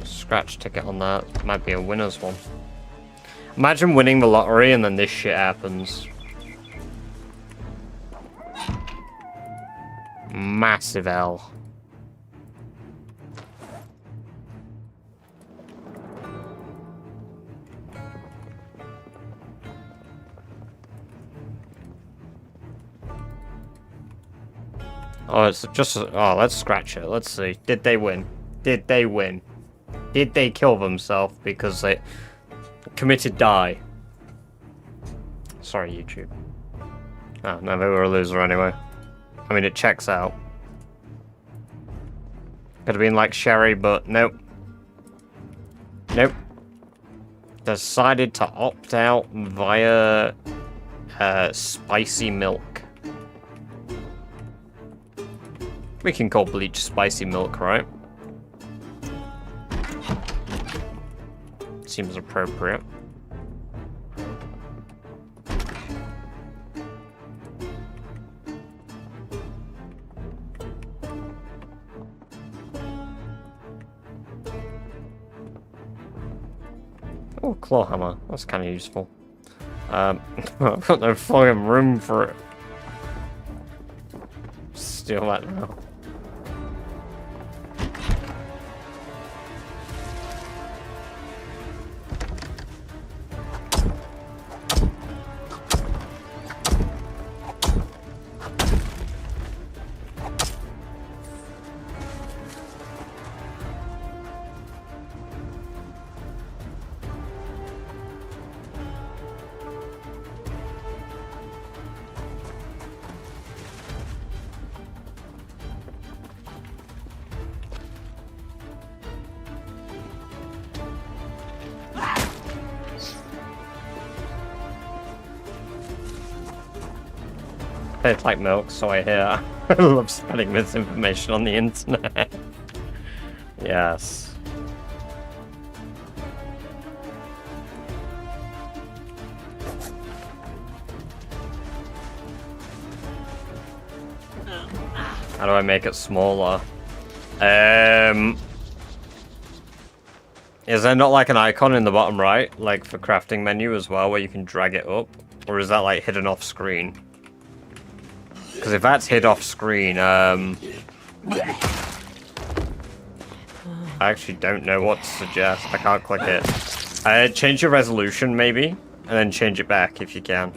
S1: Scratch ticket on that. Might be a winner's one. Imagine winning the lottery and then this shit happens. Massive L. Oh, it's just... Oh, let's scratch it. Let's see. Did they win? Did they win? Did they kill themselves because they committed die? Sorry, YouTube. Oh, no, they were a loser anyway. I mean, it checks out. Could have been like Sherry, but nope. Nope. Decided to opt out via spicy milk. We can call bleach spicy milk, right? Seems appropriate. Oh, claw hammer. That's kind of useful. I've got no fucking room for it. Steal that now. Tastes like milk, so I hear. I love spreading misinformation on the internet. Yes. How do I make it smaller? Is there not like an icon in the bottom right, like for crafting menu as well, where you can drag it up? Or is that like hidden off screen? Because if that's hid off screen, I actually don't know what to suggest. I can't click it. Change your resolution, maybe, and then change it back if you can.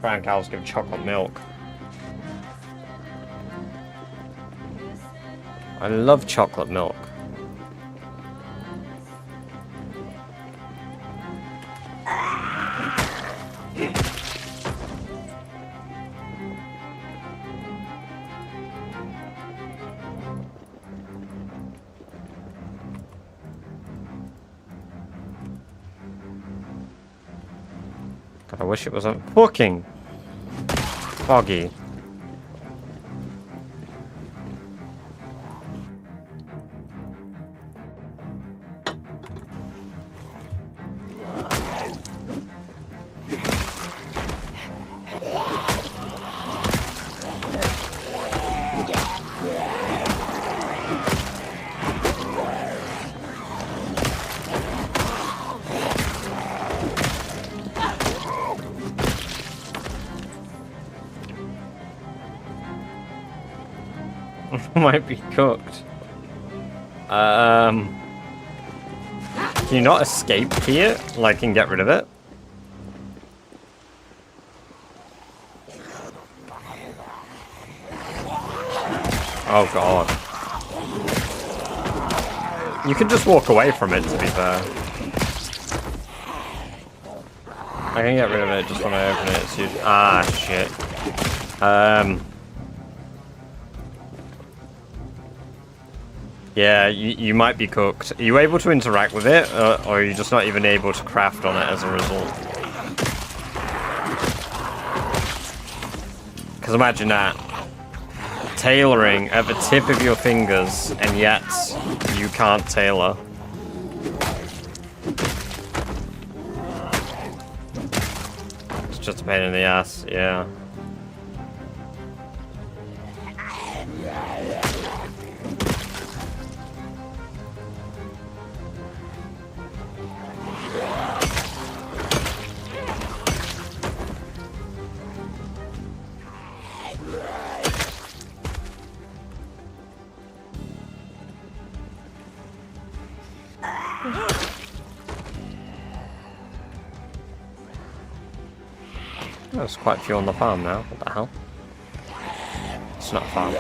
S1: Brown cows give chocolate milk. I love chocolate milk. God, I wish it wasn't fucking foggy. Might be cooked. Can you not escape here? Like, and get rid of it? Oh god. You can just walk away from it, to be fair. I can get rid of it just when I open it. It's huge. Ah, shit. Yeah, you might be cooked. Are you able to interact with it, or are you just not even able to craft on it as a result? Because imagine that. Tailoring at the tip of your fingers, and yet you can't tailor. It's just a pain in the ass, yeah. There's quite a few on the farm now. What the hell? It's not a farm.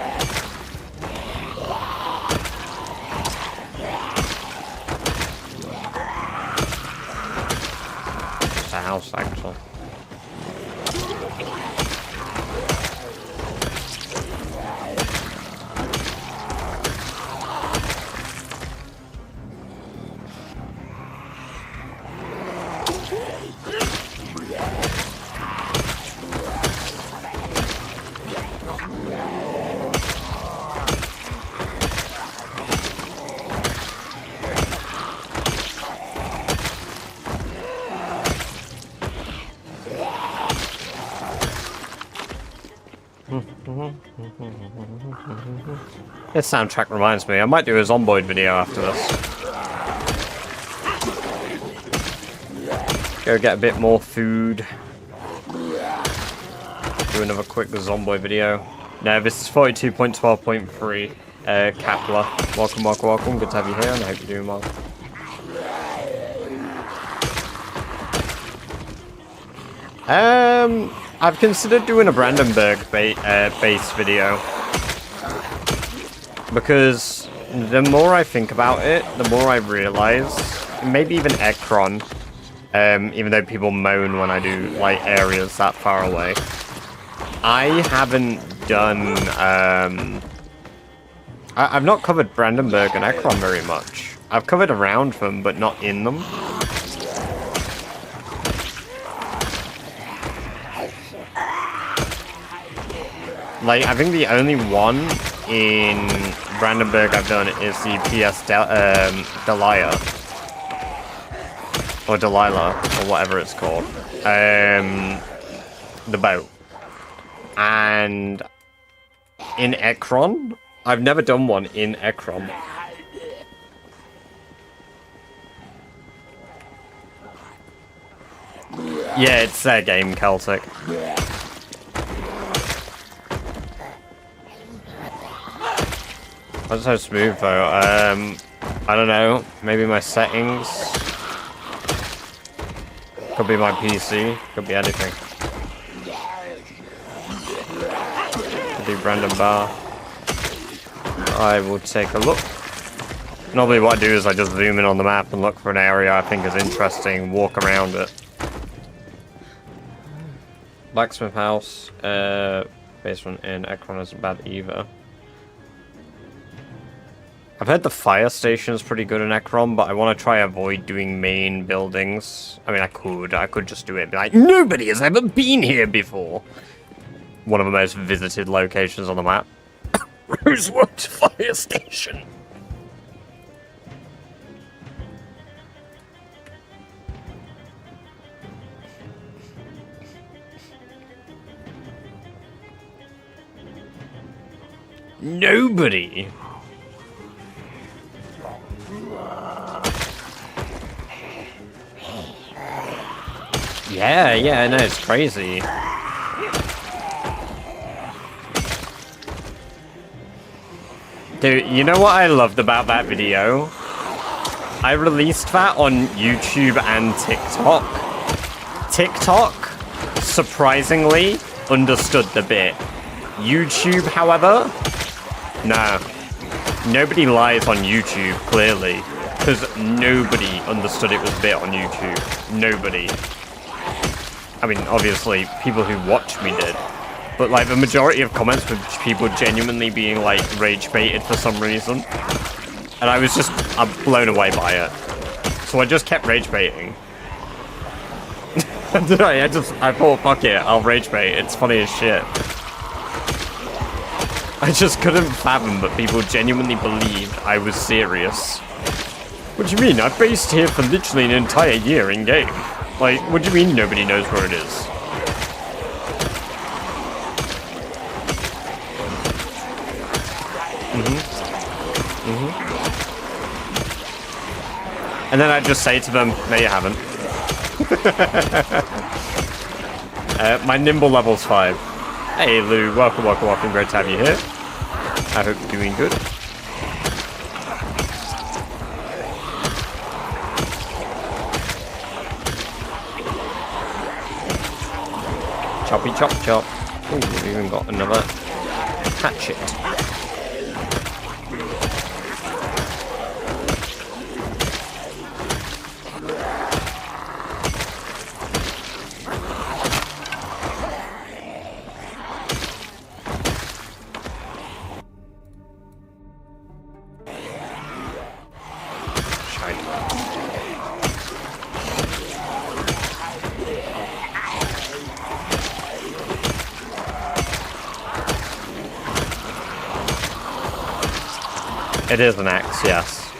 S1: It's a house, actually. This soundtrack reminds me, I might do a Zomboid video after this. Go get a bit more food. Do another quick Zomboid video. No, this is 42.12.3. Kapla. Welcome, welcome, welcome. Good to have you here, and I hope you're doing well. I've considered doing a Brandenburg base video. Because the more I think about it, the more I realize, maybe even Ekron, even though people moan when I do like areas that far away, I haven't done, I've not covered Brandenburg and Ekron very much. I've covered around them, but not in them. Like, I think the only one in Brandenburg I've done is the PS Delia. Or Delilah, or whatever it's called. The boat. And in Ekron, I've never done one in Ekron. Yeah, it's their game, Celtic. That's so smooth though. I don't know. Maybe my settings. Could be my PC. Could be anything. Could be Brandon Bar. I will take a look. Normally what I do is I just zoom in on the map and look for an area I think is interesting, walk around it. Blacksmith house. Basement in Ekron isn't bad either. I've heard the fire station is pretty good in Ekron, but I want to try avoid doing main buildings. I mean, I could just do it, be like, nobody has ever been here before. One of the most visited locations on the map. Rosewood Fire Station. Nobody. Yeah, no, it's crazy. Dude, you know what I loved about that video? I released that on YouTube and TikTok. TikTok, surprisingly, understood the bit. YouTube, however, nah. Nobody lies on YouTube, clearly. Because nobody understood it was a bit on YouTube. Nobody. I mean, obviously, people who watch me did. But, like, the majority of comments were people genuinely being, like, rage-baited for some reason. And I was just, I'm blown away by it. So I just kept rage-baiting. I thought, fuck it, I'll rage-bait. It's funny as shit. I just couldn't fathom that people genuinely believed I was serious. What do you mean? I've based here for literally an entire year in-game. Like, what do you mean nobody knows where it is? And then I'd just say to them, no you haven't. My nimble level's 5. Hey Lou, welcome, welcome, welcome, great to have you here. I hope you're doing good. Choppy chop chop. Ooh, we've even got another hatchet. It is an axe, yes.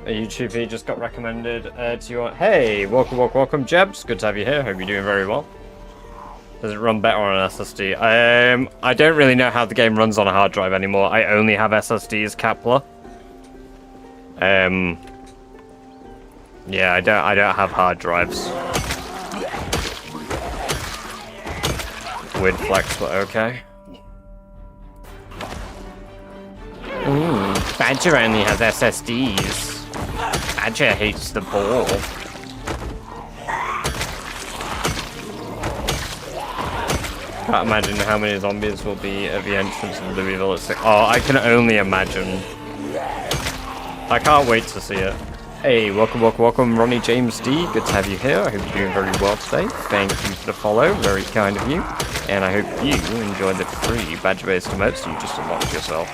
S1: A YouTube feed just got recommended to you. Hey, welcome, welcome, welcome, Jebs. Good to have you here. Hope you're doing very well. Does it run better on an SSD? I don't really know how the game runs on a hard drive anymore. I only have SSDs, Kepler. Yeah, I don't have hard drives. Weird flex, but okay. Ooh, Badger only has SSDs. Badger hates the ball. Can't imagine how many zombies will be at the entrance of Louisville at 6. Oh, I can only imagine. I can't wait to see it. Hey, welcome, welcome, welcome, Ronnie James D. Good to have you here. I hope you're doing very well today. Thank you for the follow. Very kind of you. And I hope you enjoy the free badge-based emotes you just unlocked yourself.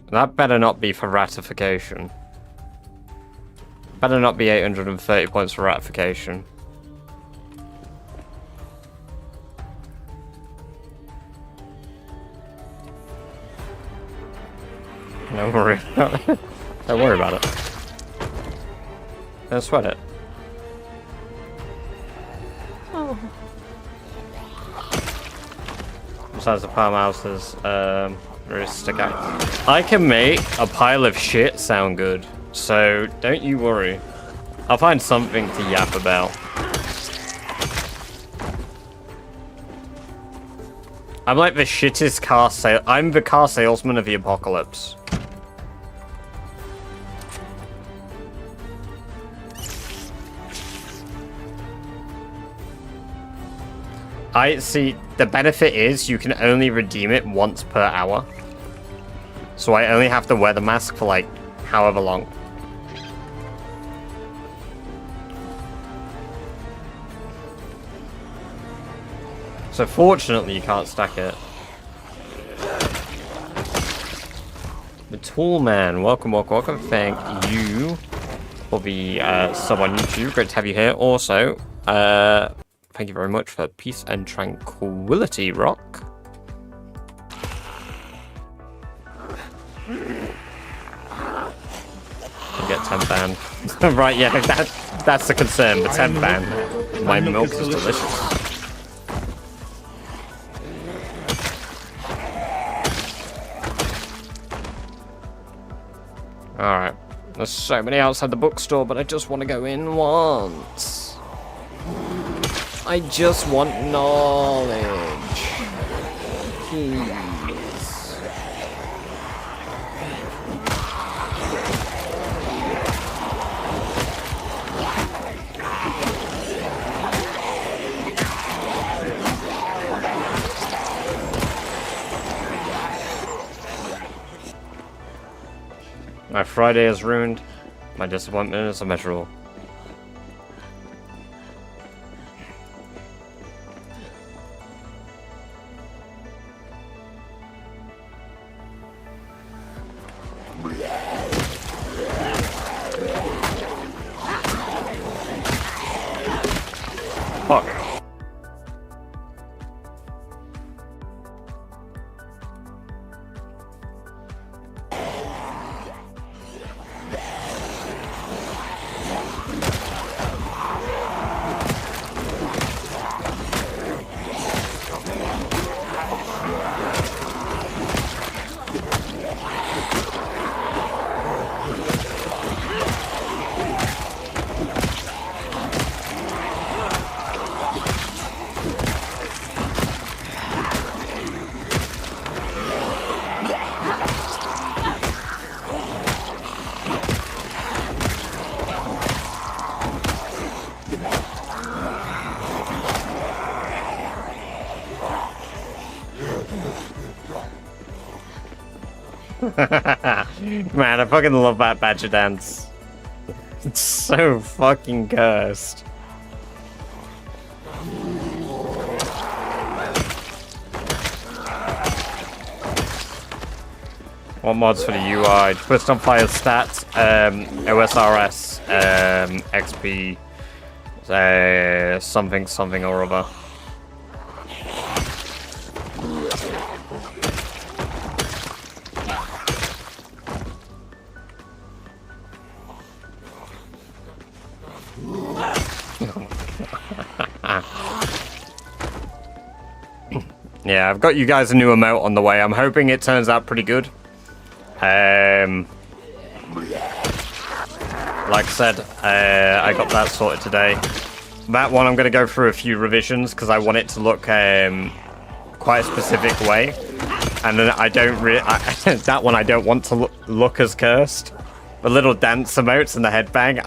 S1: That better not be for ratification. Better not be 830 points for ratification. Don't worry about it. Don't worry about it. Don't sweat it. Oh. Besides the palm houses, stick out. I can make a pile of shit sound good. So, don't you worry. I'll find something to yap about. I'm like the shittest car I'm the car salesman of the apocalypse. I see, the benefit is you can only redeem it once per hour. So I only have to wear the mask for like, however long. So fortunately you can't stack it. The Tool Man, welcome, welcome, welcome. Thank you for the sub on YouTube. Great to have you here. Also, thank you very much for peace and tranquility, Rock. Get 10 banned. Right, yeah, That's the concern, the 10th ban. My milk is delicious. Alright. There's so many outside the bookstore, but I just want to go in once. I just want knowledge. Please. My Friday is ruined. My disappointment is immeasurable. Fuck. Man, I fucking love that badger dance. It's so fucking cursed. What mods for the UI? Twist on Fire stats, OSRS, XP, something or other. Yeah, I've got you guys a new emote on the way. I'm hoping it turns out pretty good. Like I said, I got that sorted today. That one I'm going to go through a few revisions because I want it to look quite a specific way. And then I don't really... that one I don't want to look as cursed. The little dance emotes and the headbang,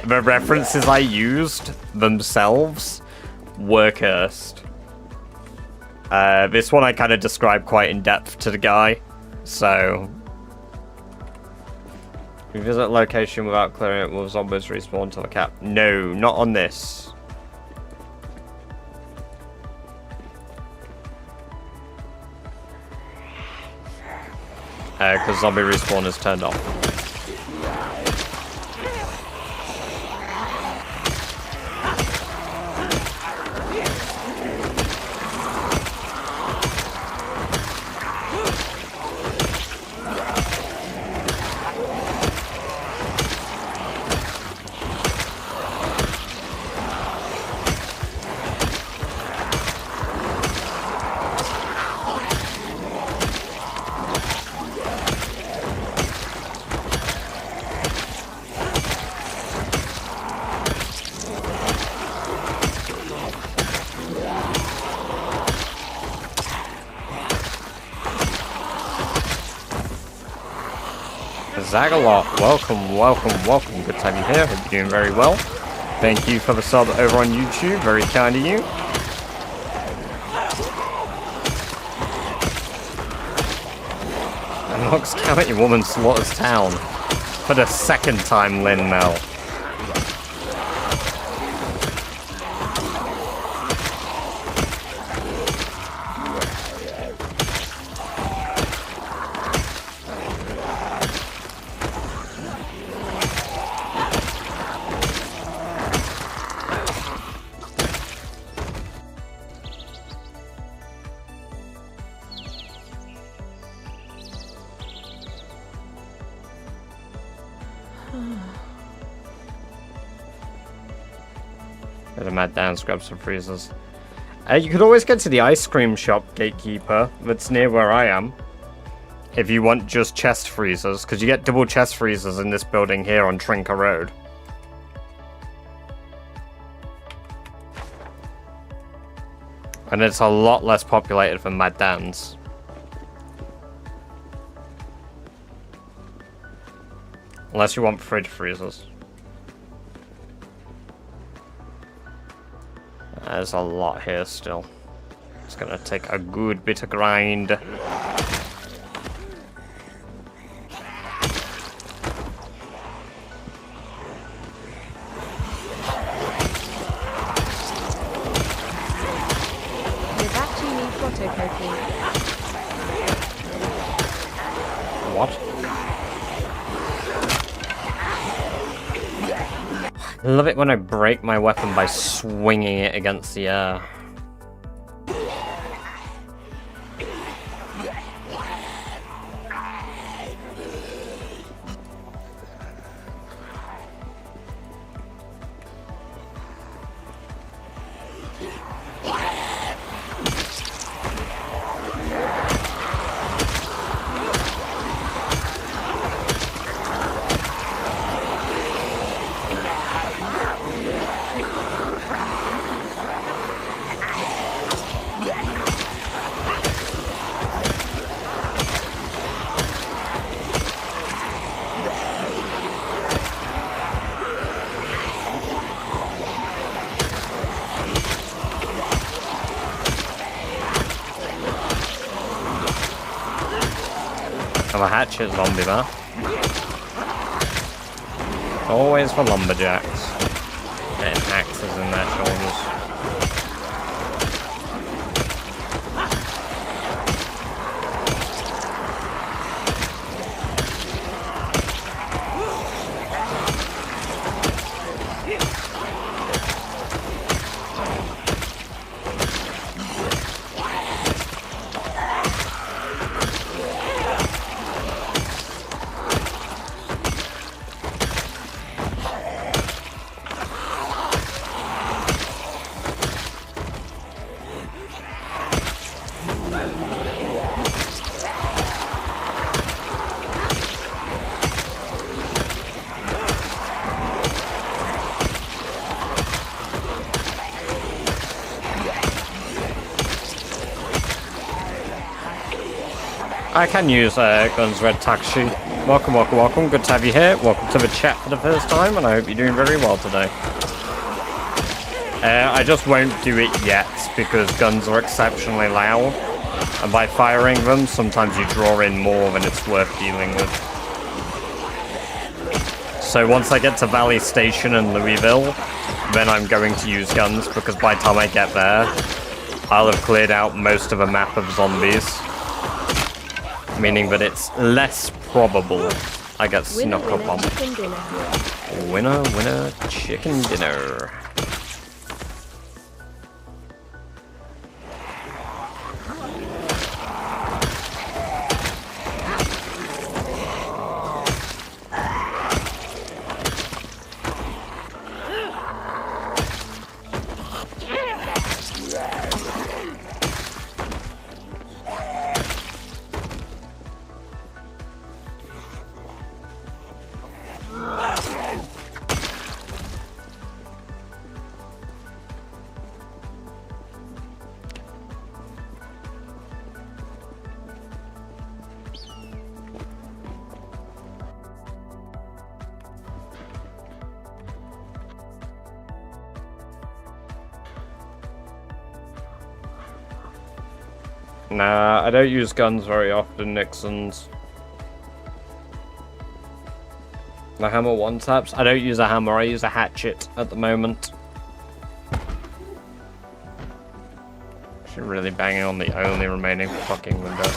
S1: the references I used themselves were cursed. This one I kind of described quite in depth to the guy, so... You visit a location without clearing it, will zombies respawn to the cap? No, not on this. Because zombie respawn is turned off. Zagalot, welcome. Good to have you here. Hope you're doing very well. Thank you for the sub over on YouTube. Very kind of you. Knox County woman slaughters town. For the second time, Lynn Mel. Go to Mad Dan's, grab some freezers. You could always get to the ice cream shop, Gatekeeper, that's near where I am. If you want just chest freezers, because you get double chest freezers in this building here on Trinker Road. And it's a lot less populated than Mad Dan's. Unless you want fridge freezers. There's a lot here still. It's gonna take a good bit of grind. What? I love it when I break my weapon by swinging it against the air. Have a hatchet zombie there. Always for lumberjacks. Getting axes in their shoulders. I can use Guns Red Taxi. Welcome, welcome, welcome. Good to have you here. Welcome to the chat for the first time, and I hope you're doing very well today. I just won't do it yet because guns are exceptionally loud, and by firing them, sometimes you draw in more than it's worth dealing with. So once I get to Valley Station and Louisville, then I'm going to use guns because by the time I get there, I'll have cleared out most of a map of zombies. Meaning that it's less probable I get snuck up on. Winner, winner, chicken dinner. Nah, I don't use guns very often, Nixons. The hammer one-taps? I don't use a hammer, I use a hatchet at the moment. Actually really banging on the only remaining fucking window.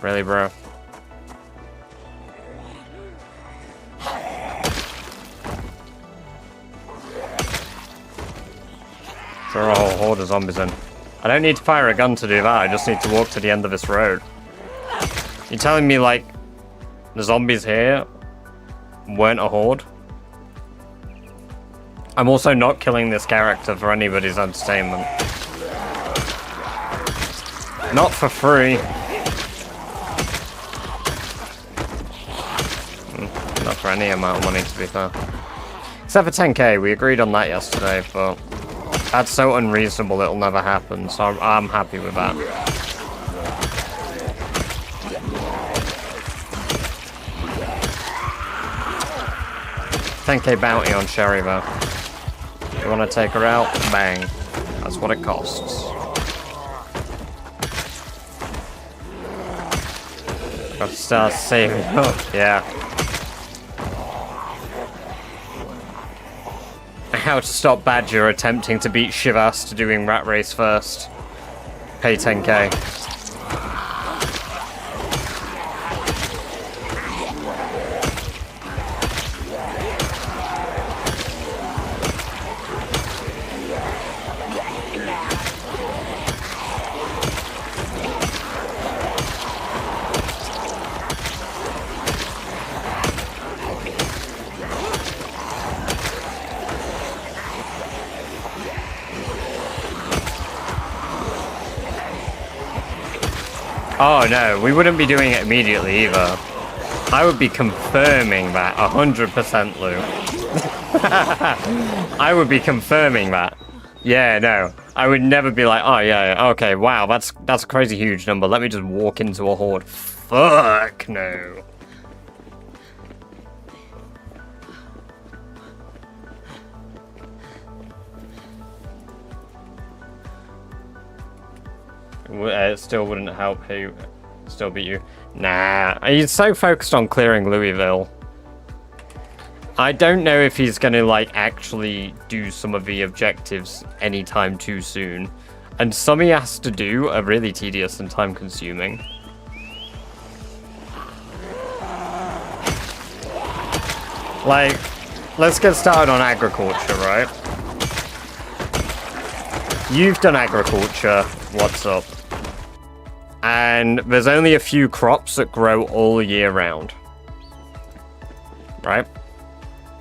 S1: Really, bro? Throw a whole horde of zombies in. I don't need to fire a gun to do that, I just need to walk to the end of this road. You're telling me, like, the zombies here weren't a horde? I'm also not killing this character for anybody's entertainment. Not for free. Not for any amount of money, to be fair. Except for 10k, we agreed on that yesterday, but that's so unreasonable it'll never happen, so I'm happy with that. 10k bounty on Sherry, though. You want to take her out? Bang. That's what it costs. Gotta start saving up, yeah. How to stop Badger attempting to beat Shivas to doing Rat Race first. Pay 10k. Oh no, we wouldn't be doing it immediately either. I would be confirming that 100%, Lou. I would be confirming that. Yeah, no. I would never be like, oh yeah, okay, wow, that's a crazy huge number. Let me just walk into a horde. Fuck no. It still wouldn't help who still beat you. Nah, he's so focused on clearing Louisville. I don't know if he's gonna like actually do some of the objectives anytime too soon. And some he has to do are really tedious and time consuming. Like, let's get started on agriculture, right? You've done agriculture, what's up? And there's only a few crops that grow all year round. Right?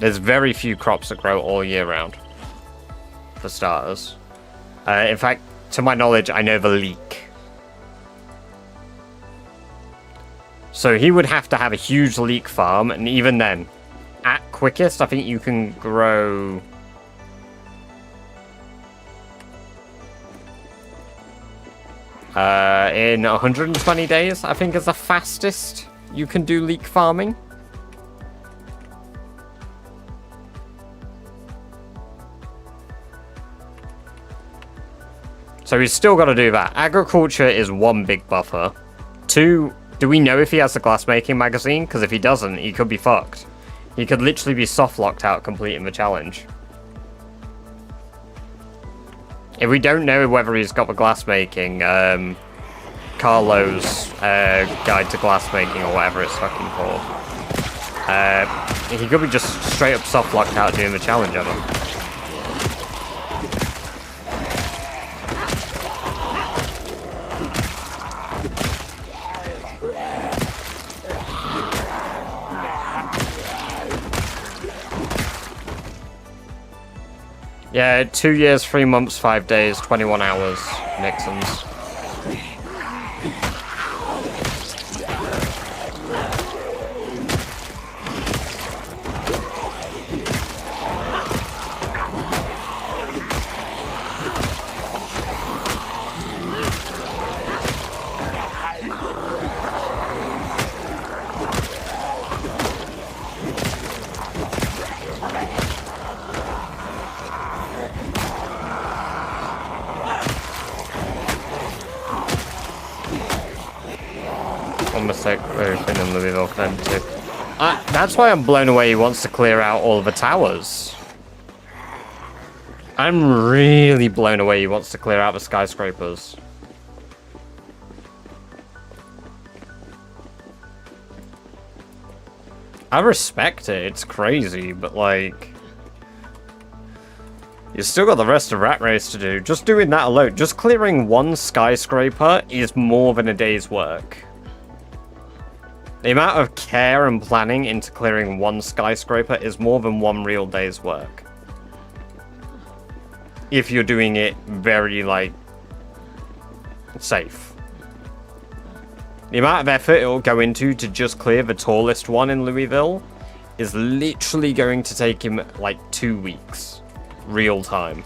S1: There's very few crops that grow all year round. For starters. In fact, to my knowledge, I know the leek. So he would have to have a huge leek farm, and even then, at quickest, I think you can grow... in 120 days, I think is the fastest you can do leek farming. So he's still got to do that. Agriculture is one big buffer. Two, do we know if he has a glassmaking magazine? Because if he doesn't, he could be fucked. He could literally be soft locked out completing the challenge. If we don't know whether he's got the glassmaking, Carlo's guide to glassmaking or whatever it's fucking called, he could be just straight up soft locked out doing the challenge ever. Yeah, 2 years, 3 months, 5 days, 21 hours, Nixon's. In Louisville then too. That's why I'm blown away he wants to clear out all of the towers. I'm really blown away he wants to clear out the skyscrapers. I respect it, it's crazy, but like... You still got the rest of Rat Race to do. Just doing that alone, just clearing one skyscraper is more than a day's work. The amount of care and planning into clearing one skyscraper is more than one real day's work. if you're doing it very, like, safe. The amount of effort it'll go into to just clear the tallest one in Louisville is literally going to take him, like, 2 weeks. Real time.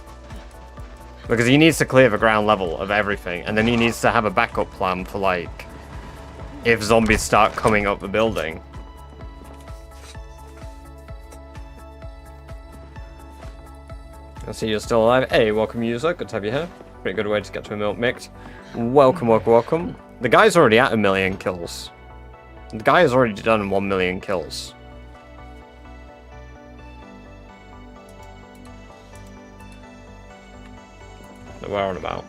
S1: Because he needs to clear the ground level of everything, and then he needs to have a backup plan for, like, if zombies start coming up the building. I see you're still alive. Hey, welcome user. Good to have you here. Pretty good way to get to a milk mix. Welcome, welcome, welcome. The guy's already at 1 million kills. The guy has already done 1 million kills. Where on about?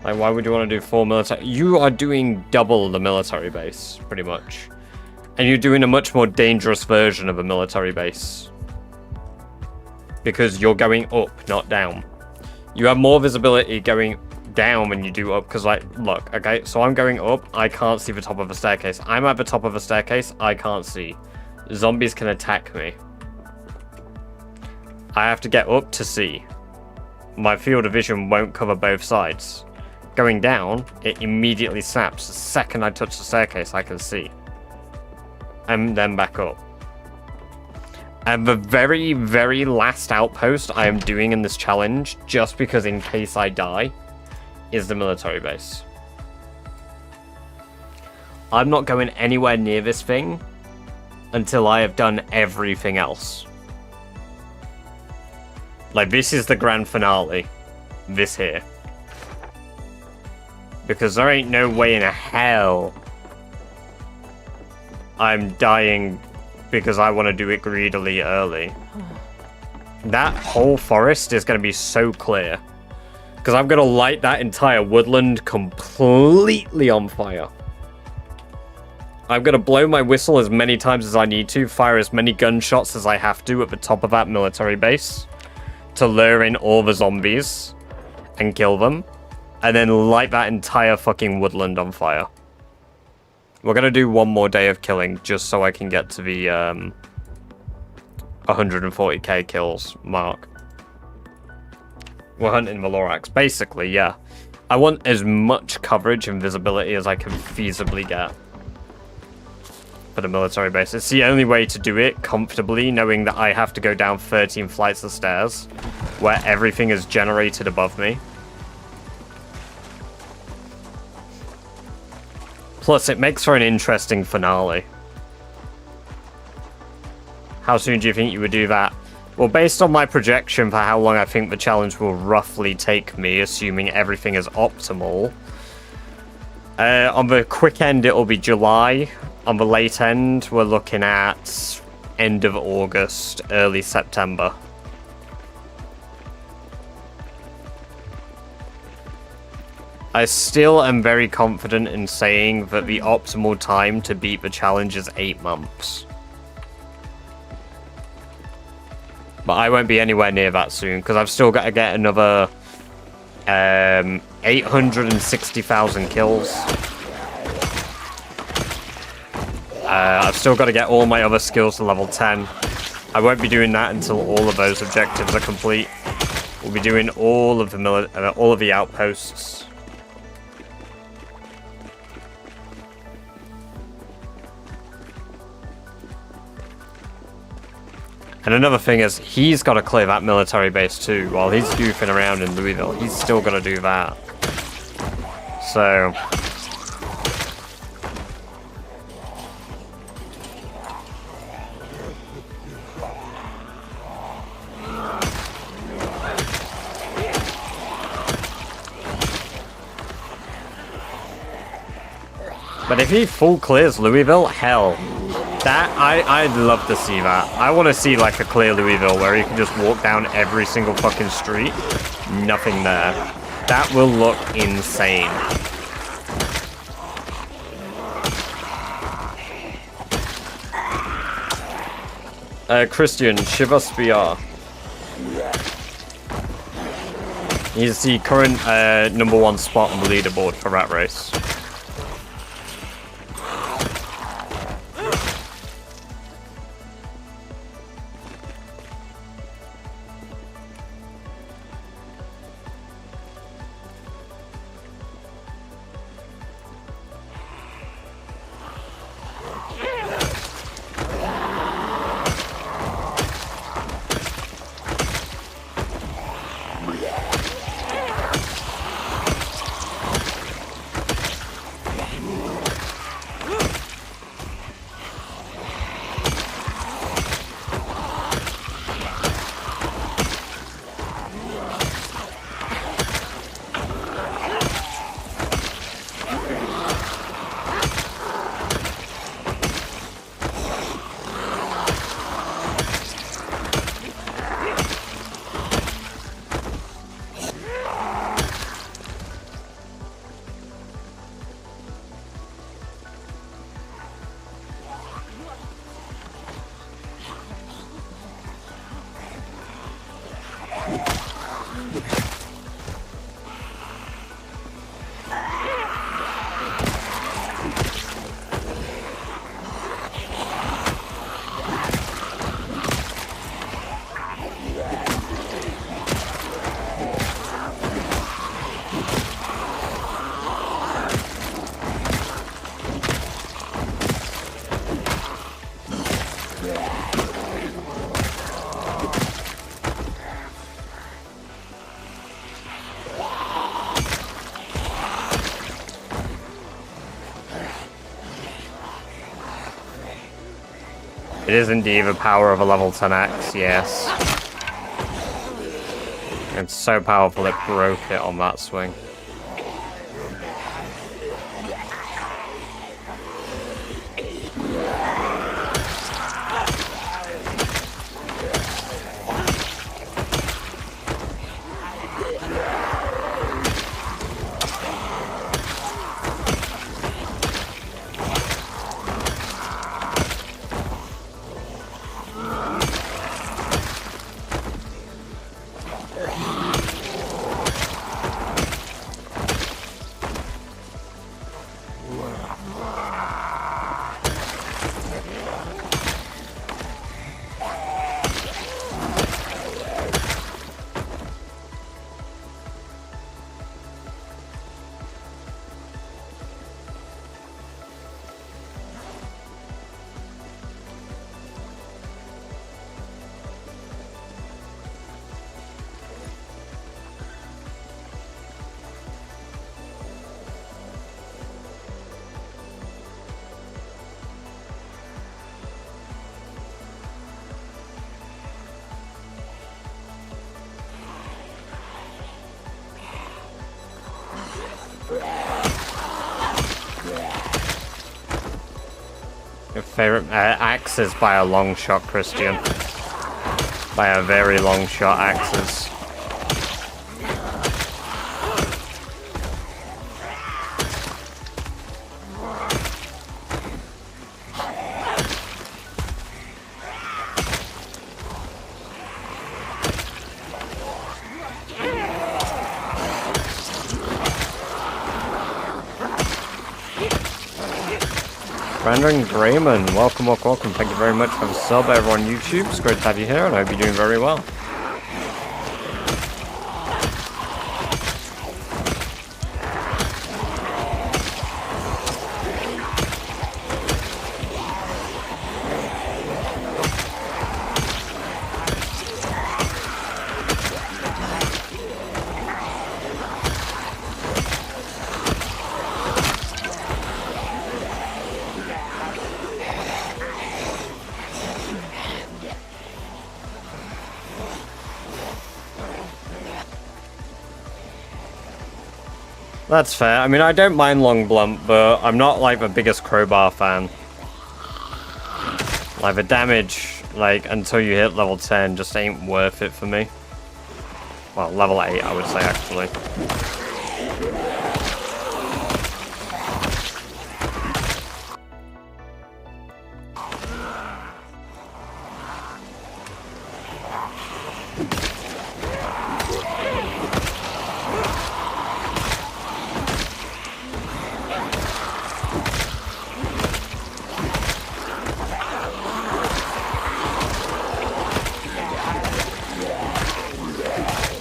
S1: Like, why would you want to do 4 military? You are doing double the military base, pretty much. And you're doing a much more dangerous version of a military base. Because you're going up, not down. You have more visibility going down when you do up, because, like, look, okay, so I'm going up, I can't see the top of a staircase. I'm at the top of a staircase, I can't see. Zombies can attack me. I have to get up to see. My field of vision won't cover both sides. Going down, it immediately snaps. The second I touch the staircase, I can see. And then back up. And the very, very last outpost I am doing in this challenge, just because in case I die, is the military base. I'm not going anywhere near this thing until I have done everything else. Like, this is the grand finale. This here. Because there ain't no way in hell I'm dying because I want to do it greedily early. That whole forest is going to be so clear. Because I'm going to light that entire woodland completely on fire. I'm going to blow my whistle as many times as I need to, fire as many gunshots as I have to at the top of that military base, to lure in all the zombies and kill them, and then light that entire fucking woodland on fire. We're gonna do one more day of killing just so I can get to the 140k kills mark. We're hunting the Lorax, basically, yeah. I want as much coverage and visibility as I can feasibly get for the military base. It's the only way to do it comfortably, knowing that I have to go down 13 flights of stairs where everything is generated above me. Plus, it makes for an interesting finale. How soon do you think you would do that? Well, based on my projection for how long I think the challenge will roughly take me, assuming everything is optimal, on the quick end, it will be July. On the late end, we're looking at end of August, early September. I still am very confident in saying that the optimal time to beat the challenge is 8 months. But I won't be anywhere near that soon, because I've still got to get another 860,000 kills. I've still got to get all my other skills to level 10. I won't be doing that until all of those objectives are complete. We'll be doing all of the outposts. And another thing is, he's got to clear that military base too. While he's goofing around in Louisville, he's still got to do that. So... But if he full clears Louisville, hell. That, I'd love to see that. I want to see like a clear Louisville where you can just walk down every single fucking street. Nothing there. That will look insane. Christian, Shiva Spiar. He's the current #1 spot on the leaderboard for Rat Race. It is indeed the power of a level 10 axe, yes. It's so powerful it broke it on that swing. Your favorite axe is by a long shot, Christian. By a very long shot, axes. Brandon Grayman, welcome. Thank you very much for the sub over on YouTube. It's great to have you here, and I hope you're doing very well. That's fair. I mean, I don't mind long blunt, but I'm not like the biggest crowbar fan. Like the damage, like until you hit level 10, just ain't worth it for me. Well, level 8, I would say actually.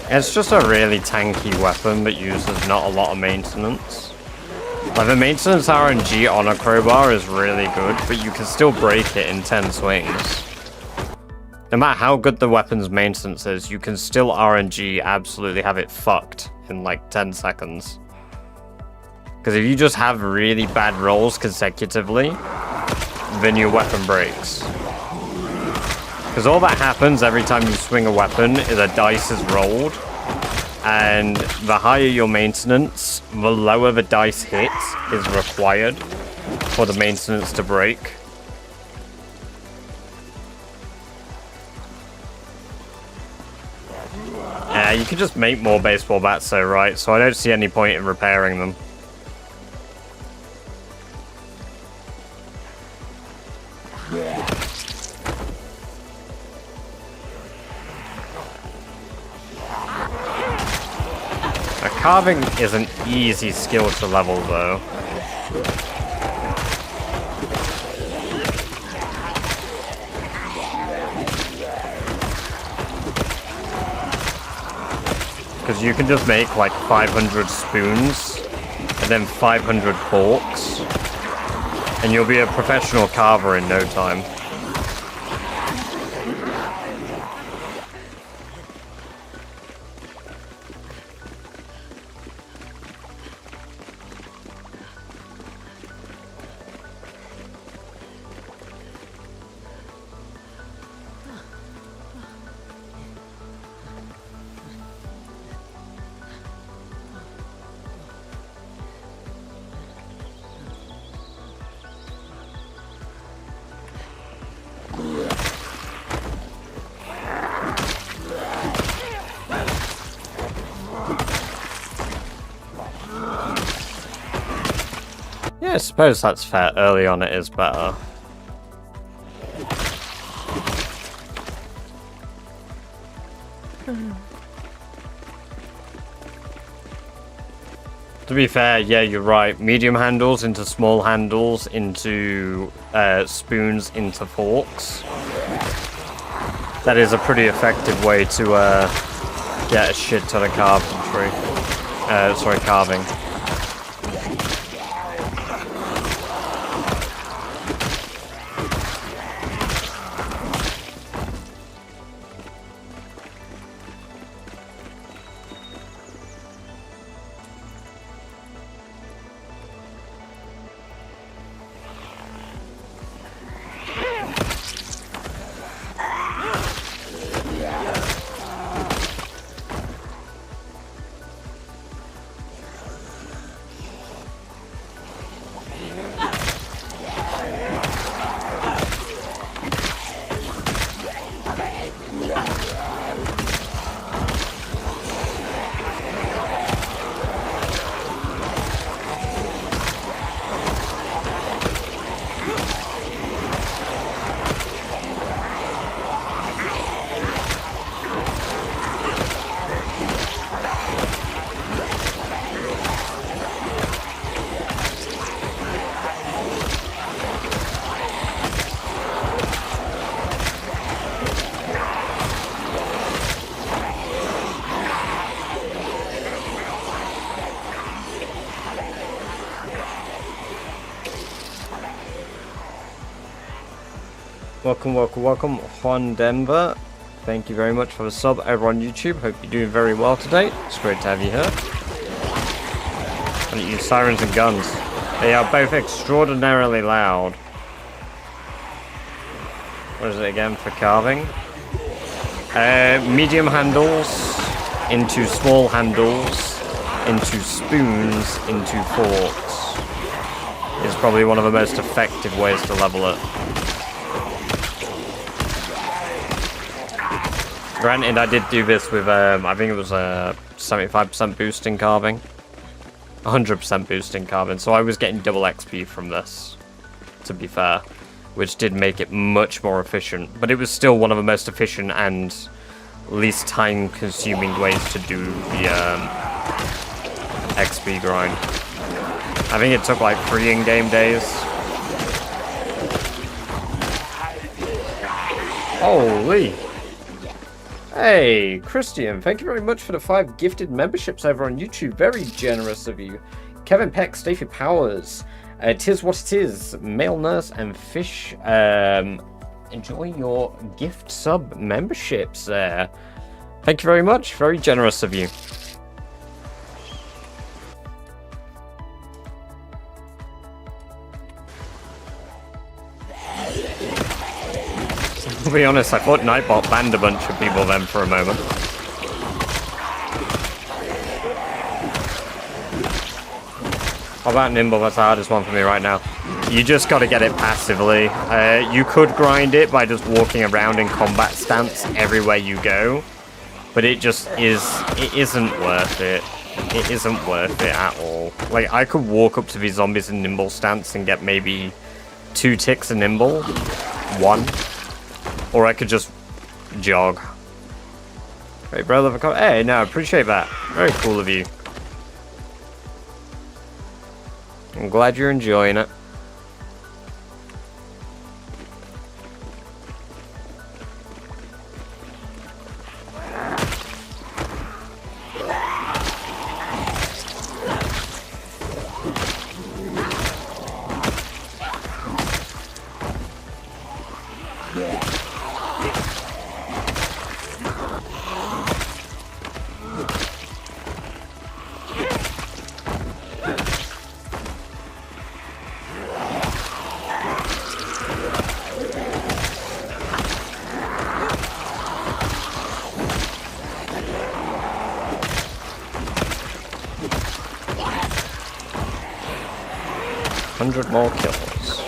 S1: It's just a really tanky weapon that uses not a lot of maintenance. Like, the maintenance RNG on a crowbar is really good, but you can still break it in 10 swings. No matter how good the weapon's maintenance is, you can still RNG absolutely have it fucked in like 10 seconds. Because if you just have really bad rolls consecutively, then your weapon breaks. Because all that happens every time you swing a weapon is a dice is rolled, and the higher your maintenance, the lower the dice hit is required for the maintenance to break. You can just make more baseball bats though, right? So I don't see any point in repairing them. Carving is an easy skill to level though. Because you can just make like 500 spoons and then 500 forks, and you'll be a professional carver in no time. Yeah, I suppose that's fair. Early on it is better. To be fair, yeah, you're right. Medium handles into small handles into spoons into forks. That is a pretty effective way to get a shit ton of carpentry. Carving. Welcome, Juan Denver. Thank you very much for the sub over on YouTube. Hope you're doing very well today. It's great to have you here. And use sirens and guns. They are both extraordinarily loud. What is it again for carving? Medium handles into small handles into spoons into forks is probably one of the most effective ways to level it. Granted, I did do this with, I think it was a 75% boost in carving. 100% boost in carving, so I was getting double XP from this, to be fair. Which did make it much more efficient. But it was still one of the most efficient and least time-consuming ways to do the XP grind. I think it took like 3 in-game days. Holy! Hey, Christian, thank you very much for the 5 gifted memberships over on YouTube. Very generous of you. Kevin Peck, Stacey Powers, Tis What It Is, Male Nurse, and Fish. Enjoy your gift sub memberships there. Thank you very much. Very generous of you. To be honest, I thought Nightbot banned a bunch of people then for a moment. How about Nimble? That's the hardest one for me right now. You just got to get it passively. You could grind it by just walking around in combat stance everywhere you go. But it just it isn't worth it. It isn't worth it at all. Like, I could walk up to these zombies in Nimble stance and get maybe 2 ticks of Nimble. 1. Or I could just jog. Hey, brother, hey, no, I appreciate that. Very cool of you. I'm glad you're enjoying it. More kills.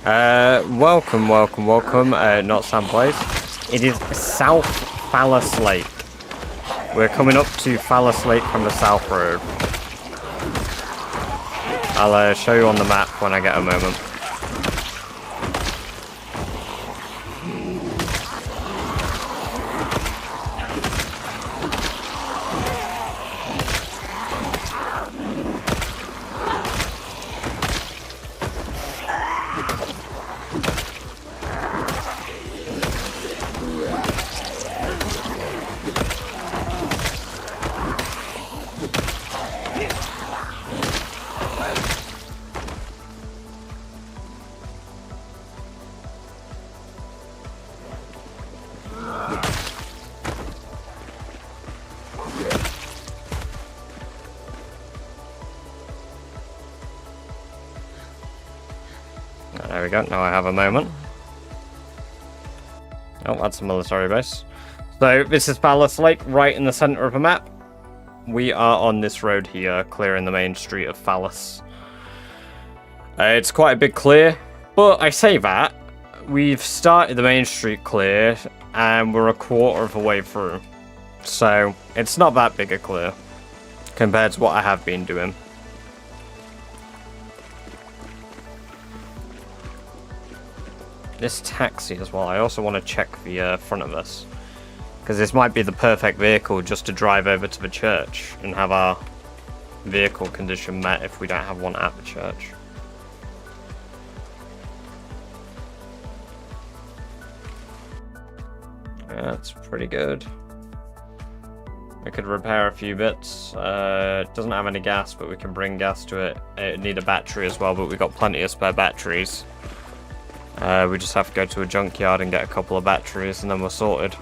S1: Welcome. Not Sam Place. It is South Phallus Lake. We're coming up to Phallus Lake from the South Road. I'll show you on the map when I get a moment. There we go, now I have a moment. Oh, that's a military base. So, this is Phallus Lake, right in the center of the map. We are on this road here, clearing the main street of Phallus. It's quite a big clear, but I say that. We've started the main street clear, and we're a quarter of the way through. So, it's not that big a clear, compared to what I have been doing. This taxi as well, I also want to check the front of this. Because this might be the perfect vehicle just to drive over to the church and have our vehicle condition met if we don't have one at the church. That's pretty good. We could repair a few bits. It doesn't have any gas, but we can bring gas to it. It need a battery as well, but we've got plenty of spare batteries. We just have to go to a junkyard and get a couple of batteries and then we're sorted.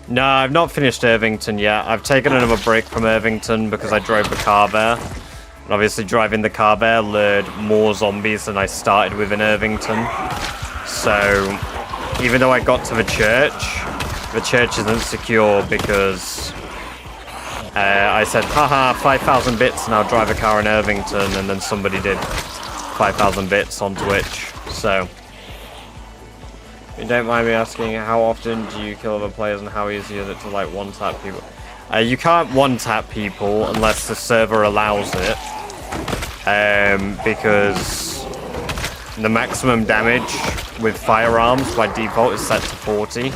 S1: No, I've not finished Irvington yet. I've taken another break from Irvington because I drove the car there. And obviously driving the car there lured more zombies than I started with in Irvington. So, even though I got to the church isn't secure because I said, haha, 5,000 bits and I'll drive a car in Irvington, and then somebody did 5,000 bits on Twitch. So, if you don't mind me asking, how often do you kill other players and how easy is it to like one-tap people? You can't one-tap people unless the server allows it, because the maximum damage with firearms by default is set to 40.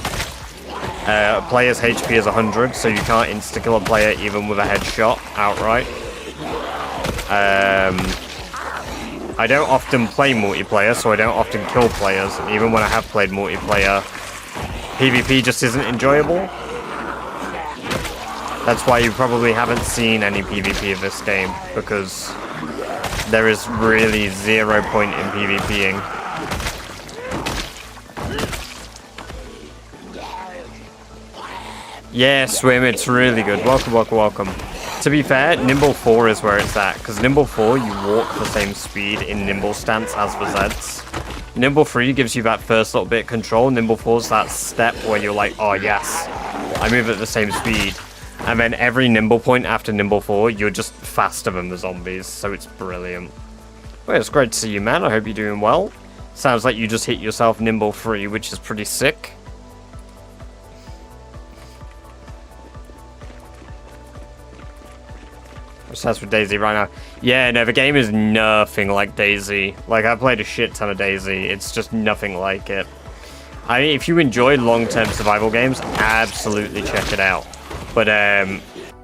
S1: A player's HP is 100, so you can't insta-kill a player even with a headshot outright. I don't often play multiplayer, so I don't often kill players. Even when I have played multiplayer, PvP just isn't enjoyable. That's why you probably haven't seen any PvP of this game, because there is really 0 point in PvPing. Yeah, Swim, it's really good. Welcome. To be fair, Nimble 4 is where it's at, because Nimble 4, you walk the same speed in Nimble stance as the Zeds. Nimble 3 gives you that first little bit of control. Nimble 4 is that step where you're like, oh yes, I move at the same speed. And then every Nimble point after Nimble 4, you're just faster than the zombies, so it's brilliant. Well, it's great to see you, man. I hope you're doing well. Sounds like you just hit yourself Nimble 3, which is pretty sick. Obsessed with DayZ right now. Yeah, no, the game is nothing like DayZ. Like, I played a shit ton of DayZ. It's just nothing like it. I mean, if you enjoy long-term survival games, absolutely check it out. But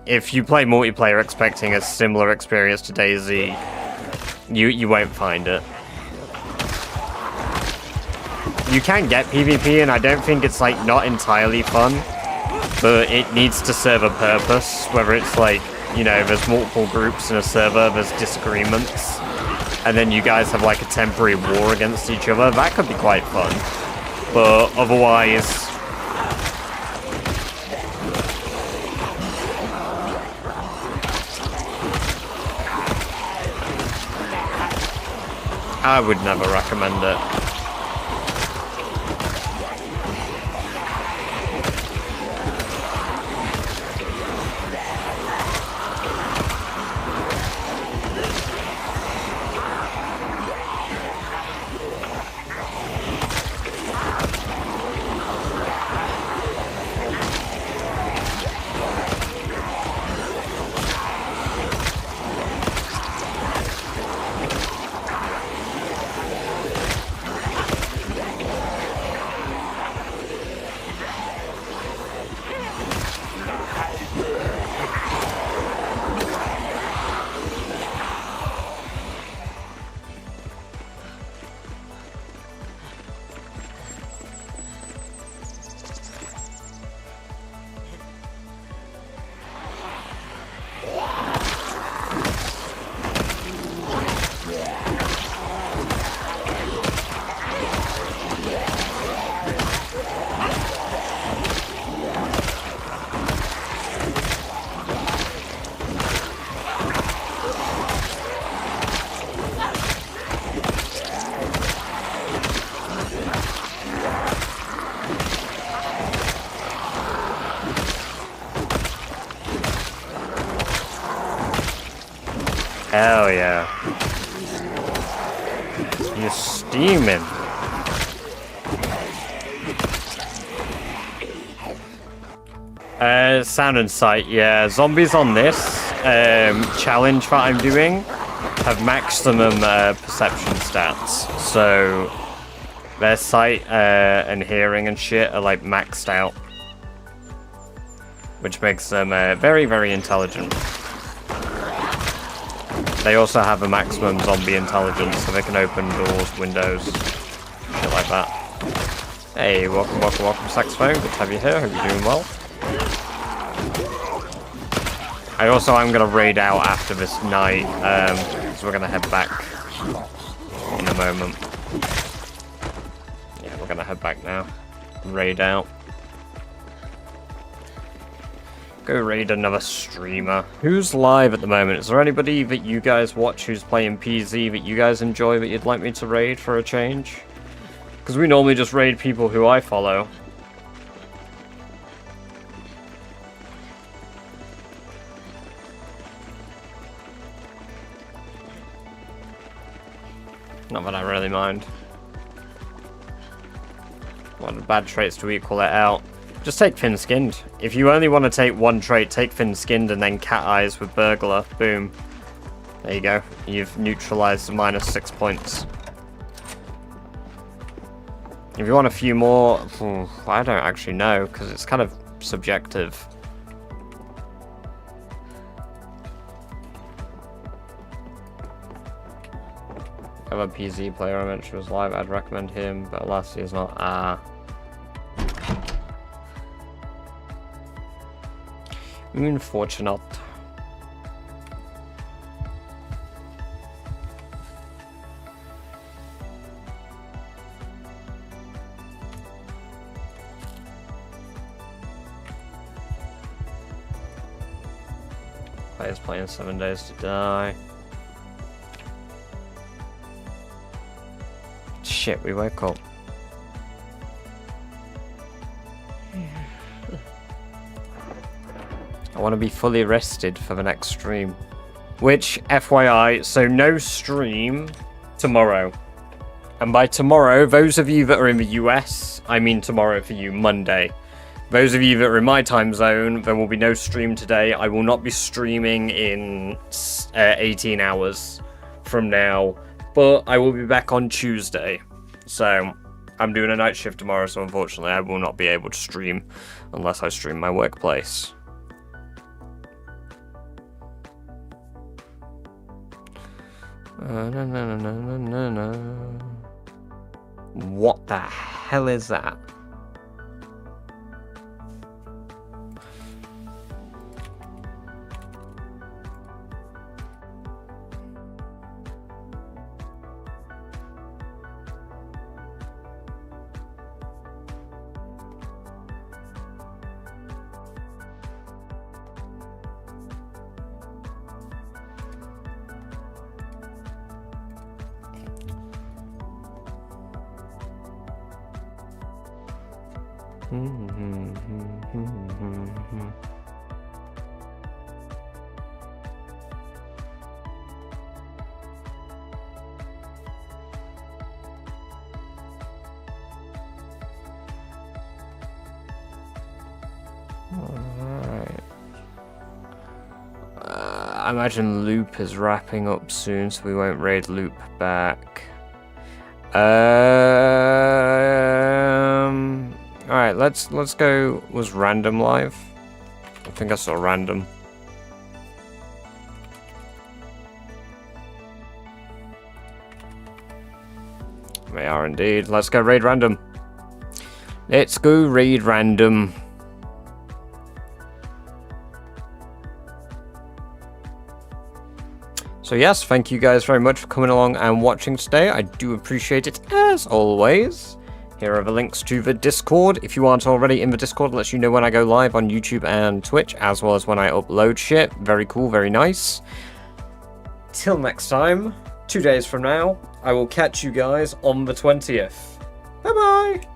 S1: if you play multiplayer expecting a similar experience to DayZ, you won't find it. You can get PvP, and I don't think it's like not entirely fun, but it needs to serve a purpose. Whether it's like, you know, there's multiple groups in a server, there's disagreements, and then you guys have like a temporary war against each other. That could be quite fun, but otherwise, I would never recommend it. Hell yeah. You're steaming. Sound and sight, yeah. Zombies on this challenge that I'm doing have maximum perception stats. So their sight and hearing and shit are like maxed out. Which makes them very, very intelligent. They also have a maximum zombie intelligence, so they can open doors, windows, shit like that. Hey, welcome, welcome, welcome, Saxophone. Good to have you here. Hope you're doing well. I'm gonna raid out after this night, so we're gonna head back in a moment. Yeah, we're gonna head back now. Raid out. Go raid another streamer. Who's live at the moment? Is there anybody that you guys watch who's playing PZ that you guys enjoy that you'd like me to raid for a change? Because we normally just raid people who I follow. Not that I really mind. What are the bad traits to equal it out? Just take thin-skinned. If you only want to take one trait, take thin-skinned and then cat eyes with burglar. Boom. There you go. You've neutralized the -6 points. If you want a few more, I don't actually know, because it's kind of subjective. I have a PZ player I mentioned was live, I'd recommend him, but alas, he is not. Unfortunate. Players playing 7 Days to Die. Shit, we woke up. I want to be fully rested for the next stream. Which, FYI, so no stream tomorrow. And by tomorrow, those of you that are in the US, I mean tomorrow for you, Monday. Those of you that are in my time zone, there will be no stream today. I will not be streaming in 18 hours from now. But I will be back on Tuesday. So, I'm doing a night shift tomorrow, so unfortunately I will not be able to stream unless I stream my workplace. What the hell is that? I imagine Loop is wrapping up soon, so we won't raid Loop back. Alright, let's go. Was Random live? I think I saw Random. They are indeed. Let's go raid Random. Let's go raid Random. So yes, thank you guys very much for coming along and watching today. I do appreciate it as always. Here are the links to the Discord. If you aren't already in the Discord, it lets you know when I go live on YouTube and Twitch, as well as when I upload shit. Very cool, very nice. Till next time, 2 days from now, I will catch you guys on the 20th. Bye-bye!